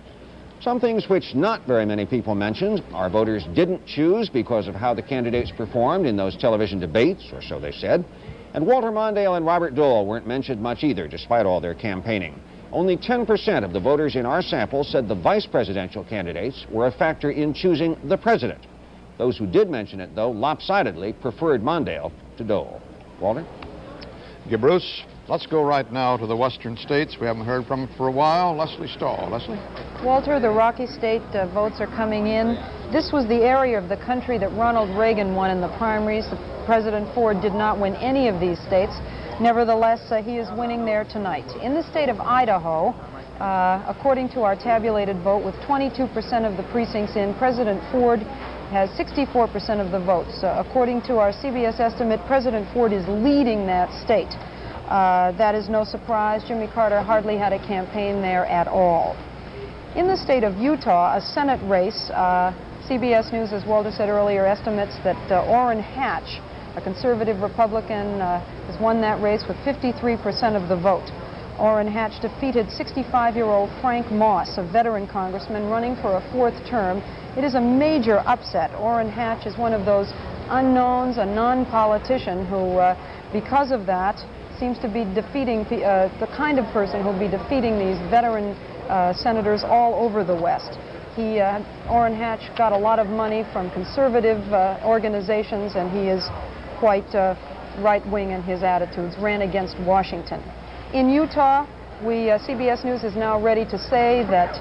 [SPEAKER 17] Some things which not very many people mentioned, our voters didn't choose because of how the candidates performed in those television debates, or so they said. And Walter Mondale and Robert Dole weren't mentioned much either, despite all their campaigning. Only 10% of the voters in our sample said the vice presidential candidates were a factor in choosing the president. Those who did mention it, though, lopsidedly preferred Mondale to Dole. Walter?
[SPEAKER 2] Thank you, Bruce. Let's go right now to the western states. We haven't heard from them for a while. Leslie Stahl. Leslie?
[SPEAKER 6] Walter, the Rocky State votes are coming in. This was the area of the country that Ronald Reagan won in the primaries. President Ford did not win any of these states. Nevertheless, he is winning there tonight. In the state of Idaho, according to our tabulated vote, with 22% of the precincts in, President Ford has 64% of the votes. According to our CBS estimate, President Ford is leading that state. That is no surprise. Jimmy Carter hardly had a campaign there at all. In the state of Utah, a Senate race, CBS News, as Walter said earlier, estimates that Orrin Hatch A conservative Republican has won that race with 53% of the vote. Orrin Hatch defeated 65-year-old Frank Moss, a veteran congressman running for a fourth term. It is a major upset. Orrin Hatch is one of those unknowns, a non-politician who, because of that, seems to be defeating the kind of person who will be defeating these veteran senators all over the West. Orrin Hatch got a lot of money from conservative organizations, and he is quite right-wing in his attitudes, ran against Washington. In Utah, CBS News is now ready to say that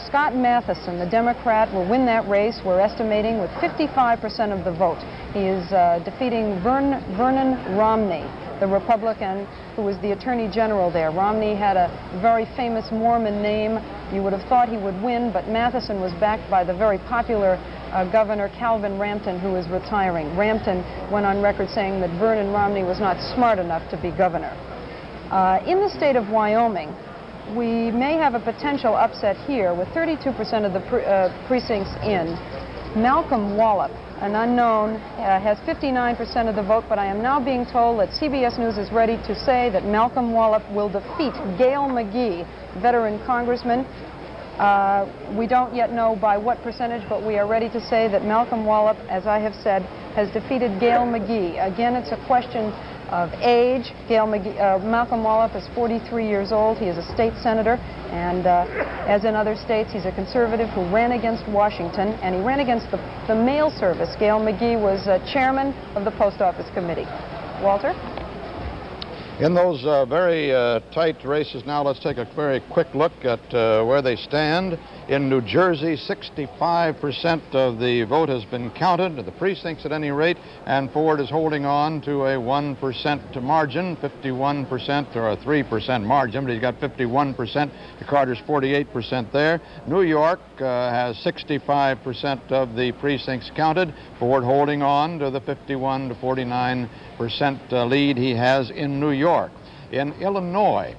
[SPEAKER 6] Scott Matheson, the Democrat, will win that race. We're estimating with 55% of the vote. He is defeating Vernon Romney, the Republican who was the Attorney General there. Romney had a very famous Mormon name. You would have thought he would win, but Matheson was backed by the very popular Governor Calvin Rampton, who is retiring. Rampton went on record saying that Vernon Romney was not smart enough to be governor. In the state of Wyoming, we may have a potential upset here with 32% of the precincts in. Malcolm Wallop, an unknown, has 59% of the vote, but I am now being told that CBS News is ready to say that Malcolm Wallop will defeat Gail McGee, veteran congressman. We don't yet know by what percentage, but we are ready to say that Malcolm Wallop, as I have said, has defeated Gail McGee. Again, it's a question of age. Malcolm Wallop is 43 years old. He is a state senator, and as in other states, he's a conservative who ran against Washington, and he ran against the mail service. Gail McGee was chairman of the Post Office Committee. Walter?
[SPEAKER 2] In those very tight races now, let's take a very quick look at where they stand. In New Jersey, 65% of the vote has been counted, the precincts at any rate, and Ford is holding on to a 1% margin, 51% or a 3% margin, but he's got 51%. Carter's 48% there. New York has 65% of the precincts counted. Ford holding on to the 51 to 49% lead he has in New York. In Illinois,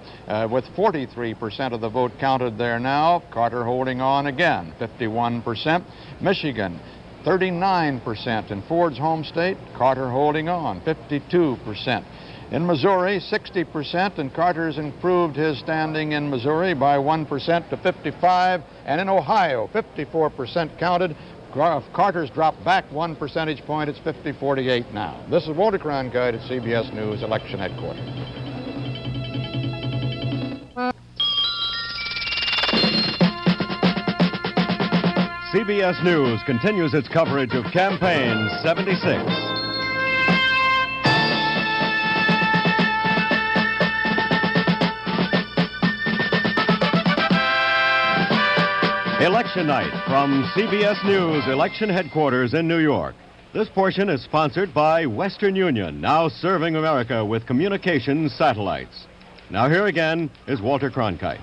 [SPEAKER 2] with 43% of the vote counted there now, Carter holding on again, 51%. Michigan, 39% in Ford's home state, Carter holding on, 52%. In Missouri, 60%, and Carter's improved his standing in Missouri by 1% to 55%. And in Ohio, 54% counted. Carter's dropped back 1 percentage point. It's 50-48 now. This is Walter Cronkite at CBS News Election Headquarters.
[SPEAKER 1] CBS News continues its coverage of Campaign 76. Election night from CBS News Election Headquarters in New York. This portion is sponsored by Western Union, now serving America with communications satellites. Now here again is Walter Cronkite.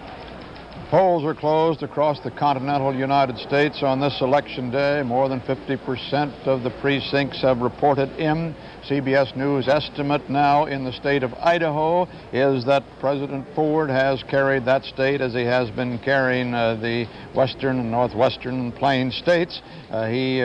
[SPEAKER 2] Polls are closed across the continental United States on this election day. More than 50% of the precincts have reported in. CBS News estimate now in the state of Idaho is that President Ford has carried that state as he has been carrying the western and northwestern plain states. He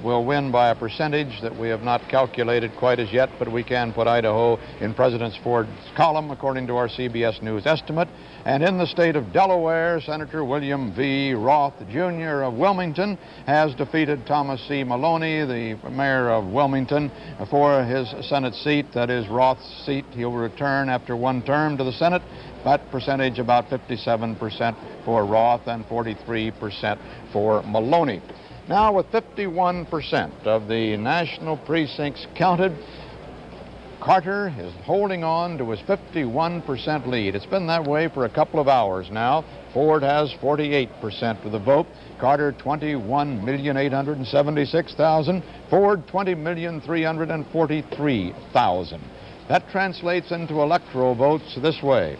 [SPEAKER 2] will win by a percentage that we have not calculated quite as yet, but we can put Idaho in President Ford's column according to our CBS News estimate. And in the state of Delaware, Senator William V. Roth, Jr. of Wilmington, has defeated Thomas C. Maloney, the mayor of Wilmington, for his Senate seat. That is Roth's seat. He'll return after one term to the Senate. That percentage about 57% for Roth and 43% for Maloney. Now, with 51% of the national precincts counted, Carter is holding on to his 51% lead. It's been that way for a couple of hours now. Ford has 48% of the vote. Carter, 21,876,000. Ford, 20,343,000. That translates into electoral votes this way.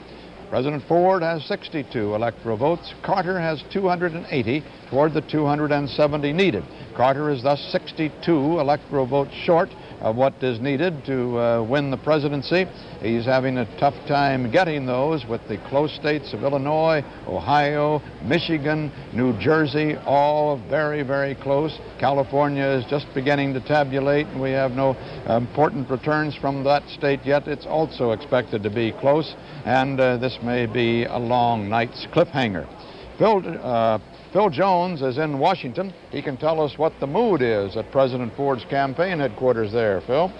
[SPEAKER 2] President Ford has 62 electoral votes. Carter has 280 toward the 270 needed. Carter is thus 62 electoral votes short. of what is needed to win the presidency. He's having a tough time getting those with the close states of Illinois, Ohio, Michigan, New Jersey, all very, very close. California is just beginning to tabulate, and we have no important returns from that state yet. It's also expected to be close, and this may be a long night's cliffhanger. Phil Jones is in Washington. He can tell us what the mood is at President Ford's campaign headquarters there. Phil?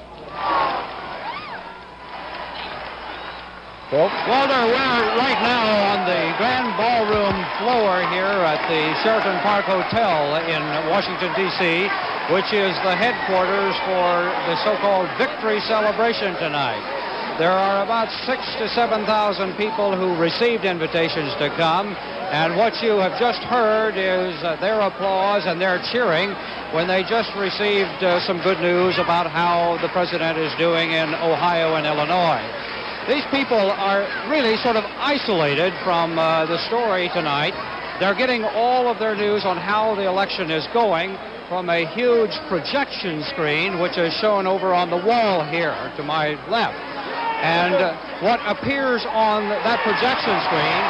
[SPEAKER 18] Walter, we're right now on the grand ballroom floor here at the Sheraton Park Hotel in Washington, D.C., which is the headquarters for the so-called victory celebration tonight. There are about 6,000 to 7,000 people who received invitations to come, and what you have just heard is their applause and their cheering when they just received some good news about how the president is doing in Ohio and Illinois. These people are really sort of isolated from the story tonight. They're getting all of their news on how the election is going from a huge projection screen, which is shown over on the wall here to my left. And what appears on that projection screen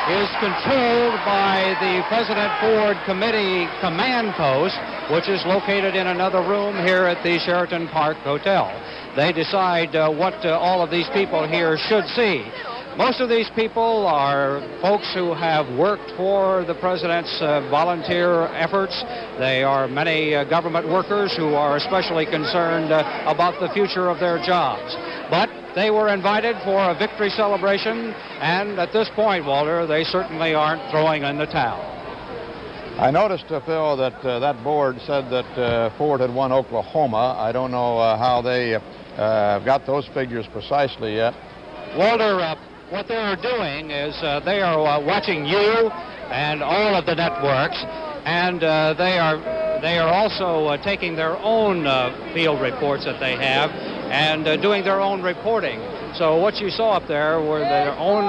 [SPEAKER 18] is controlled by the President Ford Committee Command Post, which is located in another room here at the Sheraton Park Hotel. They decide what all of these people here should see. Most of these people are folks who have worked for the president's volunteer efforts. They are many government workers who are especially concerned about the future of their jobs. But they were invited for a victory celebration, and at this point, Walter, they certainly aren't throwing in the towel.
[SPEAKER 2] I noticed, Phil, that that board said that Ford had won Oklahoma. I don't know how they got those figures precisely yet.
[SPEAKER 18] Walter, what they are doing is they are watching you and all of the networks, and they are also taking their own field reports that they have and doing their own reporting. So what you saw up there were their own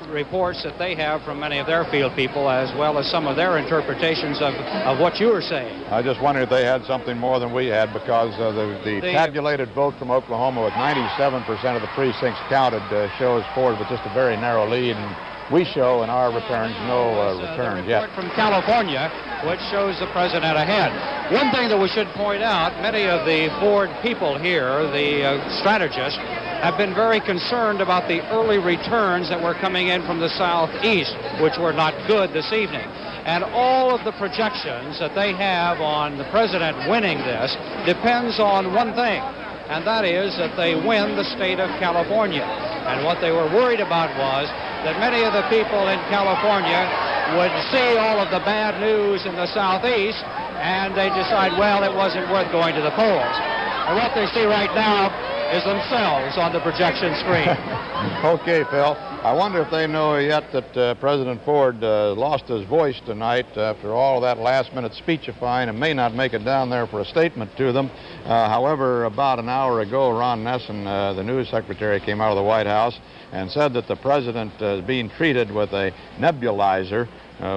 [SPEAKER 18] reports that they have from many of their field people, as well as some of their interpretations of what you were saying.
[SPEAKER 2] I just wondered if they had something more than we had, because the tabulated vote from Oklahoma with 97% of the precincts counted shows Ford with just a very narrow lead, and we show in our returns no returns yet.
[SPEAKER 18] From California, which shows the president ahead. One thing that we should point out, many of the Ford people here, the strategists, have been very concerned about the early returns that were coming in from the southeast, which were not good this evening. And all of the projections that they have on the president winning this depends on one thing, and that is that they win the state of California. And what they were worried about was that many of the people in California would see all of the bad news in the southeast, and they decide, well, it wasn't worth going to the polls. And what they see right now is themselves on the projection screen.
[SPEAKER 2] Okay, Phil. I wonder if they know yet that President Ford lost his voice tonight after all of that last-minute speechifying and may not make it down there for a statement to them. However, about an hour ago, Ron Nessen, the news secretary, came out of the White House and said that the president is being treated with a nebulizer,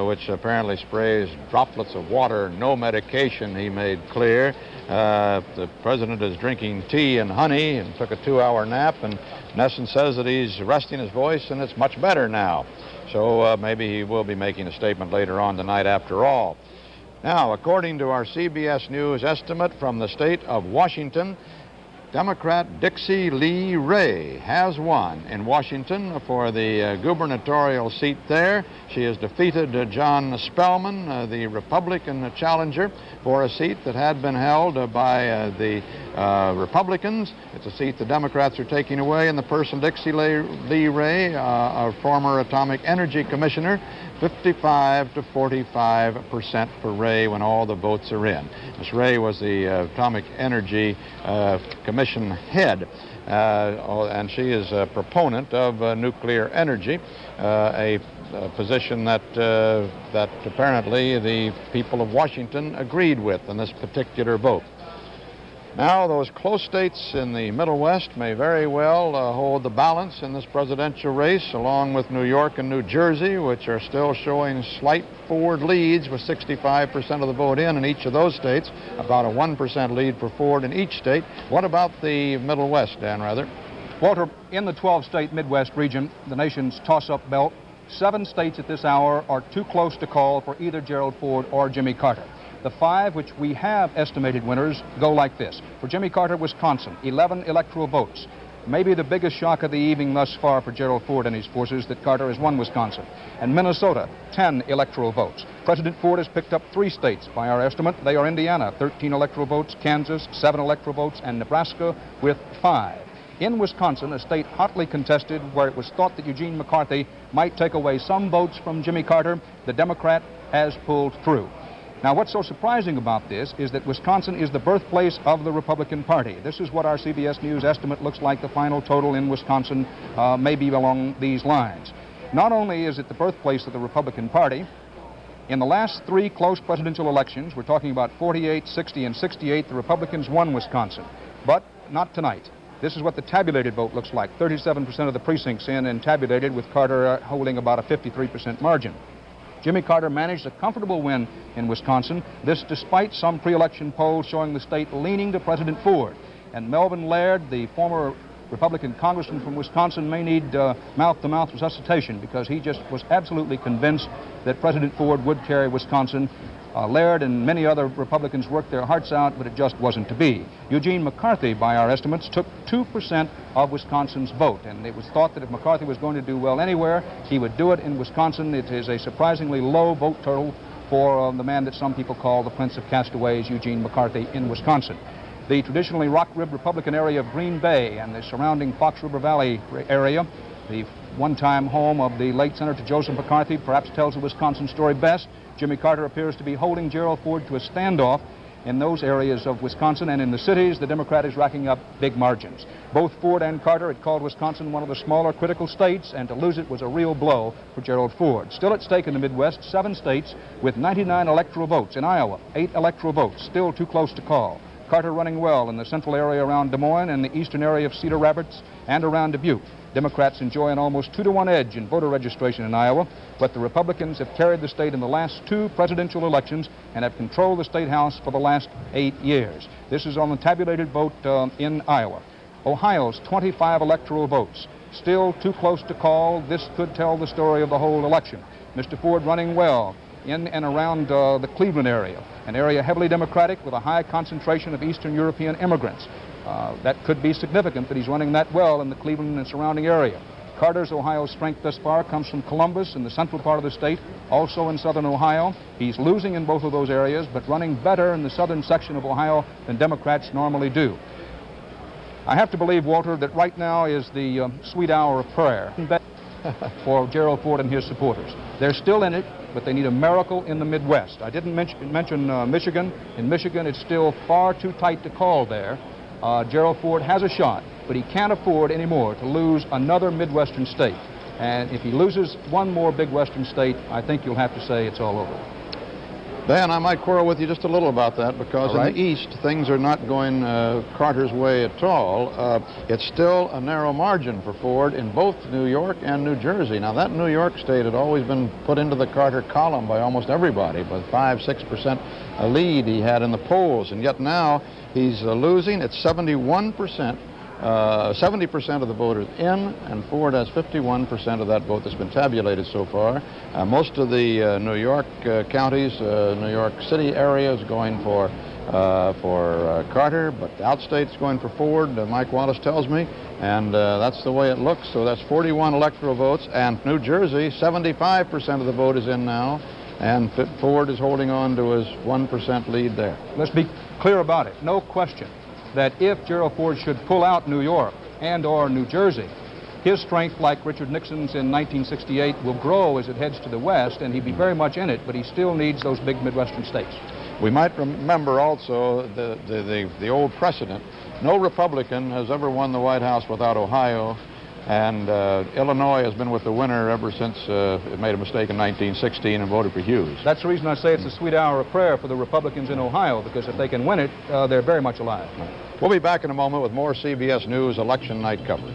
[SPEAKER 2] which apparently sprays droplets of water, no medication, he made clear. The president is drinking tea and honey and took a 2-hour nap, and Nessen says that he's resting his voice and it's much better now. So maybe he will be making a statement later on tonight after all. Now, according to our CBS News estimate from the state of Washington, Democrat Dixie Lee Ray has won in Washington for the gubernatorial seat there. She has defeated John Spellman, the Republican challenger, for a seat that had been held by the Republicans. It's a seat the Democrats are taking away in the person Dixie Lee Ray, a former Atomic Energy Commissioner. 55 to 45% for Ray when all the votes are in. Ms. Ray was the Atomic Energy Commission head, and she is a proponent of nuclear energy, a position that apparently the people of Washington agreed with in this particular vote. Now, those close states in the Middle West may very well hold the balance in this presidential race, along with New York and New Jersey, which are still showing slight Ford leads with 65% of the vote in each of those states, about a 1% lead for Ford in each state. What about the Middle West, Dan Rather?
[SPEAKER 4] Walter, in the 12-state Midwest region, the nation's toss-up belt, 7 states at this hour are too close to call for either Gerald Ford or Jimmy Carter. The 5 which we have estimated winners go like this. For Jimmy Carter, Wisconsin, 11 electoral votes. Maybe the biggest shock of the evening thus far for Gerald Ford and his forces that Carter has won Wisconsin. And Minnesota, 10 electoral votes. President Ford has picked up 3 states. By our estimate, they are Indiana, 13 electoral votes, Kansas, 7 electoral votes, and Nebraska with 5. In Wisconsin, a state hotly contested where it was thought that Eugene McCarthy might take away some votes from Jimmy Carter, the Democrat has pulled through. Now, what's so surprising about this is that Wisconsin is the birthplace of the Republican Party. This is what our CBS News estimate looks like. The final total in Wisconsin may be along these lines. Not only is it the birthplace of the Republican Party, in the last 3 close presidential elections, we're talking about 48, 60, and 68, the Republicans won Wisconsin. But not tonight. This is what the tabulated vote looks like. 37% of the precincts in and tabulated, with Carter holding about a 53% margin. Jimmy Carter managed a comfortable win in Wisconsin, this despite some pre-election polls showing the state leaning to President Ford. And Melvin Laird, the former Republican congressman from Wisconsin, may need mouth-to-mouth resuscitation because he just was absolutely convinced that President Ford would carry Wisconsin. Laird and many other Republicans worked their hearts out, but it just wasn't to be. Eugene McCarthy, by our estimates, took 2% of Wisconsin's vote, and it was thought that if McCarthy was going to do well anywhere, he would do it in Wisconsin. It is a surprisingly low vote total for the man that some people call the Prince of Castaways, Eugene McCarthy, in Wisconsin. The traditionally rock-ribbed Republican area of Green Bay and the surrounding Fox River Valley area, the one-time home of the late Senator Joseph McCarthy, perhaps tells the Wisconsin story best. Jimmy Carter appears to be holding Gerald Ford to a standoff in those areas of Wisconsin, and in the cities, the Democrat is racking up big margins. Both Ford and Carter had called Wisconsin one of the smaller critical states, and to lose it was a real blow for Gerald Ford. Still at stake in the Midwest, 7 states with 99 electoral votes. In Iowa, 8 electoral votes, still too close to call. Carter running well in the central area around Des Moines and the eastern area of Cedar Rapids and around Dubuque. Democrats enjoy an almost 2-to-1 edge in voter registration in Iowa, but the Republicans have carried the state in the last 2 presidential elections and have controlled the state house for the last 8 years. This is on the tabulated vote in Iowa. Ohio's 25 electoral votes. Still too close to call. This could tell the story of the whole election. Mr. Ford running well in and around the Cleveland area, an area heavily Democratic with a high concentration of Eastern European immigrants. That could be significant that he's running that well in the Cleveland and surrounding area. Carter's Ohio strength thus far comes from Columbus in the central part of the state, also in southern Ohio. He's losing in both of those areas, but running better in the southern section of Ohio than Democrats normally do. I have to believe, Walter, that right now is the sweet hour of prayer for Gerald Ford and his supporters. They're still in it, but they need a miracle in the Midwest. I didn't mention Michigan. In Michigan, it's still far too tight to call there. Gerald Ford has a shot, but he can't afford anymore to lose another Midwestern state. And if he loses one more big Western state, I think you'll have to say it's all over.
[SPEAKER 2] Dan, I might quarrel with you just a little about that, because in the East, things are not going Carter's way at all. It's still a narrow margin for Ford in both New York and New Jersey. Now, that New York state had always been put into the Carter column by almost everybody, with 5-6% lead he had in the polls, and yet now he's losing. It's 71%. 70% of the voters in, and Ford has 51% of that vote that's been tabulated so far. Most of the New York counties, New York City area is going for Carter, but the outstate's going for Ford, Mike Wallace tells me, and that's the way it looks. So that's 41 electoral votes, and New Jersey, 75% of the vote is in now, and Ford is holding on to his 1% lead there.
[SPEAKER 4] Let's be clear about it. No question that if Gerald Ford should pull out New York and or New Jersey, his strength, like Richard Nixon's in 1968, will grow as it heads to the west, and he'd be very much in it, but he still needs those big Midwestern states.
[SPEAKER 2] We might remember also the old precedent. No Republican has ever won the White House without Ohio And Illinois has been with the winner ever since it made a mistake in 1916 and voted for Hughes.
[SPEAKER 4] That's the reason I say it's a sweet hour of prayer for the Republicans in Ohio, because if they can win it, they're very much alive.
[SPEAKER 2] We'll be back in a moment with more CBS News election night coverage.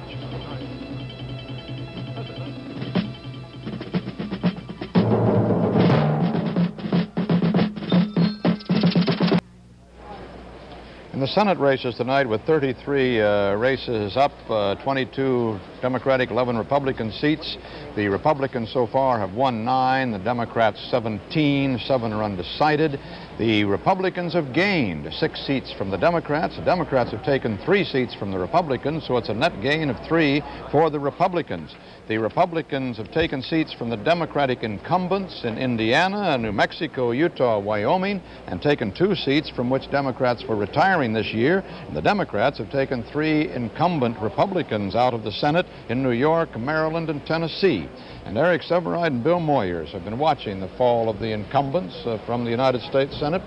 [SPEAKER 2] In the Senate races tonight, with 33 races up, 22 Democratic, 11 Republican seats. The Republicans so far have won 9, the Democrats 17, 7 are undecided. The Republicans have gained 6 seats from the Democrats. The Democrats have taken 3 seats from the Republicans, so it's a net gain of 3 for the Republicans. The Republicans have taken seats from the Democratic incumbents in Indiana, New Mexico, Utah, Wyoming, and taken 2 seats from which Democrats were retiring this year. And the Democrats have taken 3 incumbent Republicans out of the Senate in New York, Maryland, and Tennessee. And Eric Severide and Bill Moyers have been watching the fall of the incumbents from the United States Senate.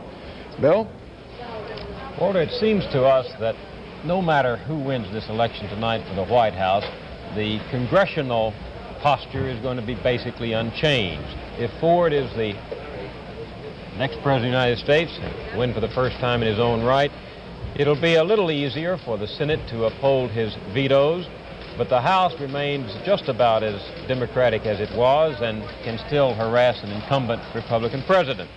[SPEAKER 2] Bill?
[SPEAKER 8] Walter, it seems to us that no matter who wins this election tonight for the White House, the congressional posture is going to be basically unchanged. If Ford is the next president of the United States, win for the first time in his own right, it'll be a little easier for the Senate to uphold his vetoes, but the House remains just about as Democratic as it was and can still harass an incumbent Republican president.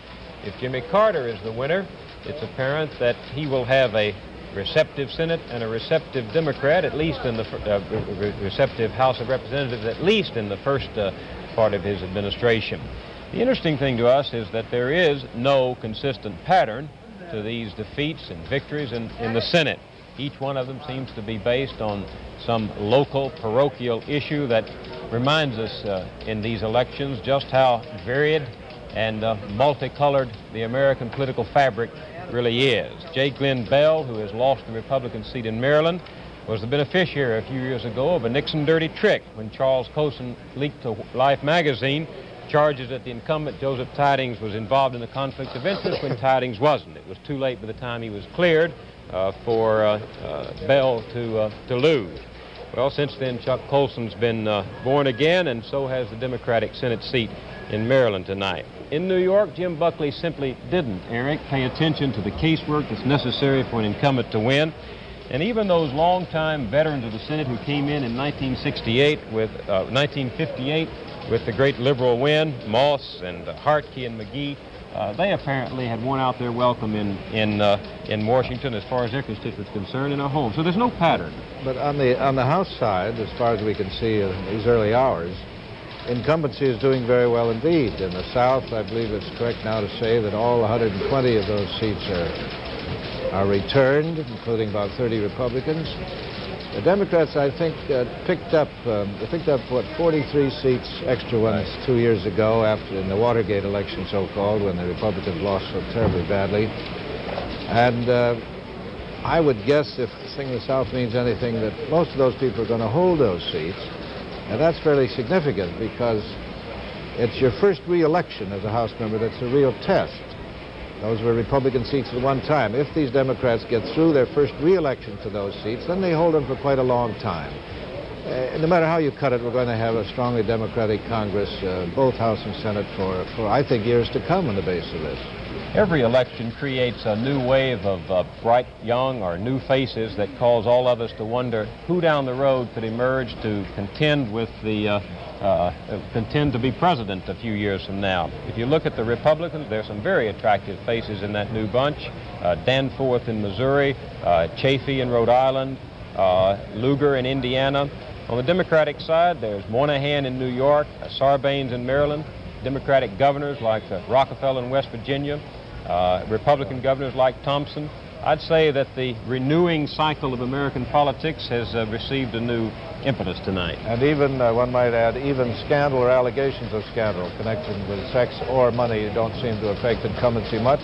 [SPEAKER 8] If Jimmy Carter is the winner, it's apparent that he will have a receptive Senate and a receptive Democrat, at least in the receptive House of Representatives, at least in the first part of his administration. The interesting thing to us is that there is no consistent pattern to these defeats and victories in the Senate. Each one of them seems to be based on some local parochial issue that reminds us in these elections just how varied and multicolored the American political fabric really is. J. Glenn Bell, who has lost the Republican seat in Maryland, was the beneficiary a few years ago of a Nixon dirty trick when Charles Colson leaked to Life magazine charges that the incumbent Joseph Tidings was involved in a conflict of interest when Tidings wasn't. It was too late by the time he was cleared for Bell to lose. Well, since then, Chuck Colson's been born again, and so has the Democratic Senate seat in Maryland tonight. In New York, Jim Buckley simply didn't, Eric, pay attention to the casework that's necessary for an incumbent to win. And even those longtime veterans of the Senate who came in 1958 with 1958 with the great liberal win, Moss and Hartke and McGee, they apparently had worn out their welcome in Washington as far as their constituents are concerned in our home. So there's no pattern.
[SPEAKER 7] But on the House side, as far as we can see in these early hours, incumbency is doing very well indeed. In the South, I believe it's correct now to say that all 120 of those seats are returned, including about 30 Republicans. The Democrats, I think, picked up what, 43 seats, extra ones, 2 years ago, after in the Watergate election, so-called, when the Republicans lost so terribly badly. And I would guess, if the thing in the South means anything, that most of those people are going to hold those seats. And that's fairly significant because it's your first re-election as a House member that's a real test. Those were Republican seats at one time. If these Democrats get through their first re-election to those seats, then they hold them for quite a long time. No matter how you cut it, we're going to have a strongly Democratic Congress, both House and Senate, for I think, years to come on the basis of this.
[SPEAKER 8] Every election creates a new wave of bright, young, or new faces that cause all of us to wonder who down the road could emerge to contend with contend to be president a few years from now. If you look at the Republicans, there's some very attractive faces in that new bunch. Danforth in Missouri, Chafee in Rhode Island, Lugar in Indiana. On the Democratic side, there's Moynihan in New York, Sarbanes in Maryland, Democratic governors like Rockefeller in West Virginia, Republican governors like Thompson. I'd say that the renewing cycle of American politics has received a new impetus tonight.
[SPEAKER 7] And even, one might add, even scandal or allegations of scandal connected with sex or money don't seem to affect incumbency much.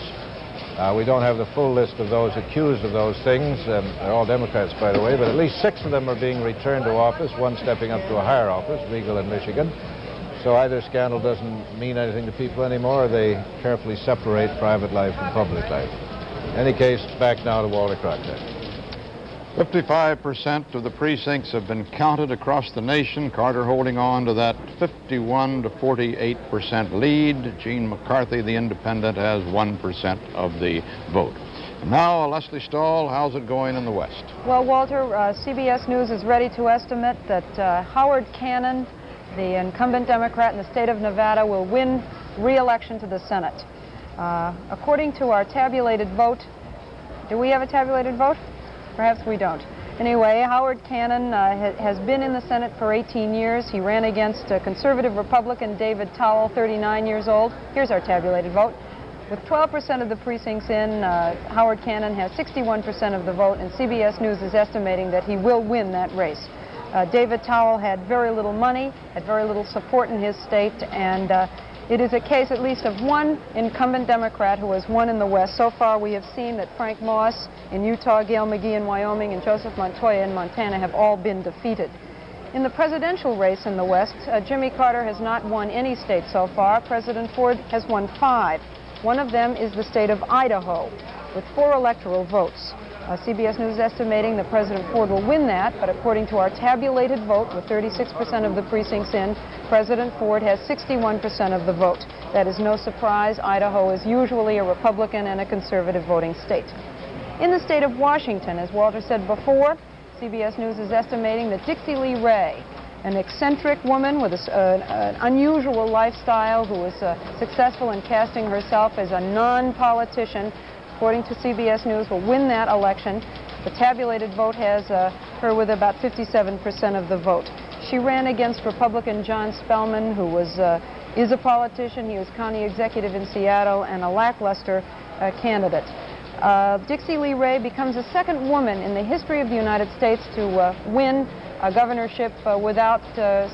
[SPEAKER 7] We don't have the full list of those accused of those things. They're all Democrats, by the way, but at least 6 of them are being returned to office, one stepping up to a higher office, Regal in Michigan. So either scandal doesn't mean anything to people anymore, or they carefully separate private life from public life. In any case, back now to Walter Cronkite.
[SPEAKER 2] 55% of the precincts have been counted across the nation. Carter holding on to that 51 to 48% lead. Gene McCarthy, the independent, has 1% of the vote. Now, Leslie Stahl, how's it going in the West?
[SPEAKER 6] Well, Walter, CBS News is ready to estimate that Howard Cannon, the incumbent Democrat in the state of Nevada, will win re-election to the Senate. According to our tabulated vote, do we have a tabulated vote? Perhaps we don't. Anyway, Howard Cannon has been in the Senate for 18 years. He ran against conservative Republican David Towell, 39 years old. Here's our tabulated vote. With 12% of the precincts in, Howard Cannon has 61% of the vote, and CBS News is estimating that he will win that race. David Towell had very little money, had very little support in his state, and it is a case at least of one incumbent Democrat who has won in the West. So far, we have seen that Frank Moss in Utah, Gail McGee in Wyoming, and Joseph Montoya in Montana have all been defeated. In the presidential race in the West, Jimmy Carter has not won any state so far. President Ford has won 5. One of them is the state of Idaho, with 4 electoral votes. CBS News is estimating that President Ford will win that, but according to our tabulated vote, with 36% of the precincts in, President Ford has 61% of the vote. That is no surprise. Idaho is usually a Republican and a conservative voting state. In the state of Washington, as Walter said before, CBS News is estimating that Dixie Lee Ray, an eccentric woman with an unusual lifestyle who was successful in casting herself as a non-politician, according to CBS News, will win that election. The tabulated vote has her with about 57% of the vote. She ran against Republican John Spellman, who is a politician. He was county executive in Seattle and a lackluster candidate. Dixie Lee Ray becomes the second woman in the history of the United States to win a governorship without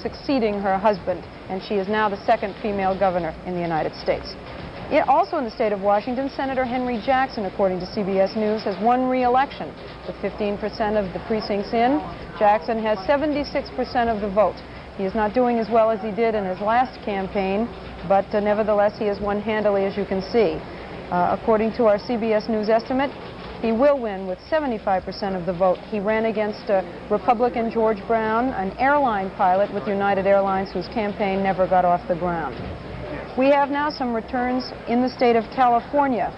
[SPEAKER 6] succeeding her husband, and she is now the second female governor in the United States. Also in the state of Washington, Senator Henry Jackson, according to CBS News, has won re-election. With 15% of the precincts in, Jackson has 76% of the vote. He is not doing as well as he did in his last campaign, but nevertheless he has won handily, as you can see. According to our CBS News estimate, he will win with 75% of the vote. He ran against Republican George Brown, an airline pilot with United Airlines whose campaign never got off the ground. We have now some returns in the state of California,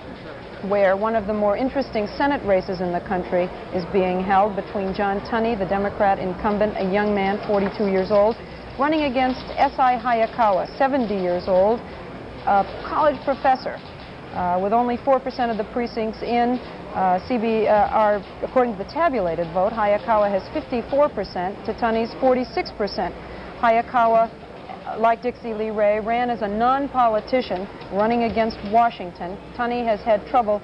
[SPEAKER 6] where one of the more interesting Senate races in the country is being held between John Tunney, the Democrat incumbent, a young man, 42 years old, running against S.I. Hayakawa, 70 years old, a college professor. With only 4% of the precincts in, according to the tabulated vote, Hayakawa has 54% to Tunney's 46%. Hayakawa, like Dixie Lee Ray, ran as a non-politician running against Washington. Tunney has had trouble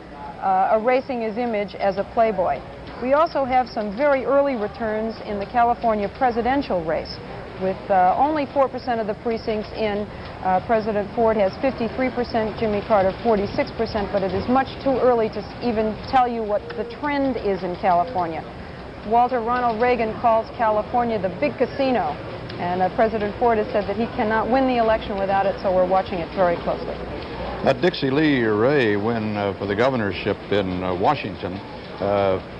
[SPEAKER 6] erasing his image as a playboy. We also have some very early returns in the California presidential race. With only 4% of the precincts in, President Ford has 53%, Jimmy Carter 46%, but it is much too early to even tell you what the trend is in California. Walter, Ronald Reagan calls California the big casino, and President Ford has said that he cannot win the election without it, so we're watching it very closely.
[SPEAKER 2] That Dixie Lee Ray win for the governorship in Washington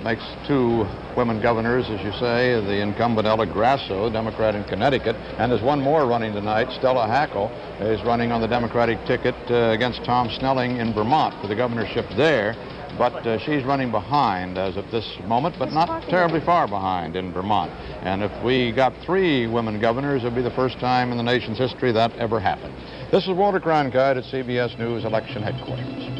[SPEAKER 2] makes 2 women governors, as you say, the incumbent Ella Grasso, Democrat in Connecticut, and there's one more running tonight. Stella Hackle is running on the Democratic ticket against Tom Snelling in Vermont for the governorship there. But she's running behind as of this moment, but not terribly far behind in Vermont. And if we got 3 women governors, it would be the first time in the nation's history that ever happened. This is Walter Cronkite at CBS News Election Headquarters.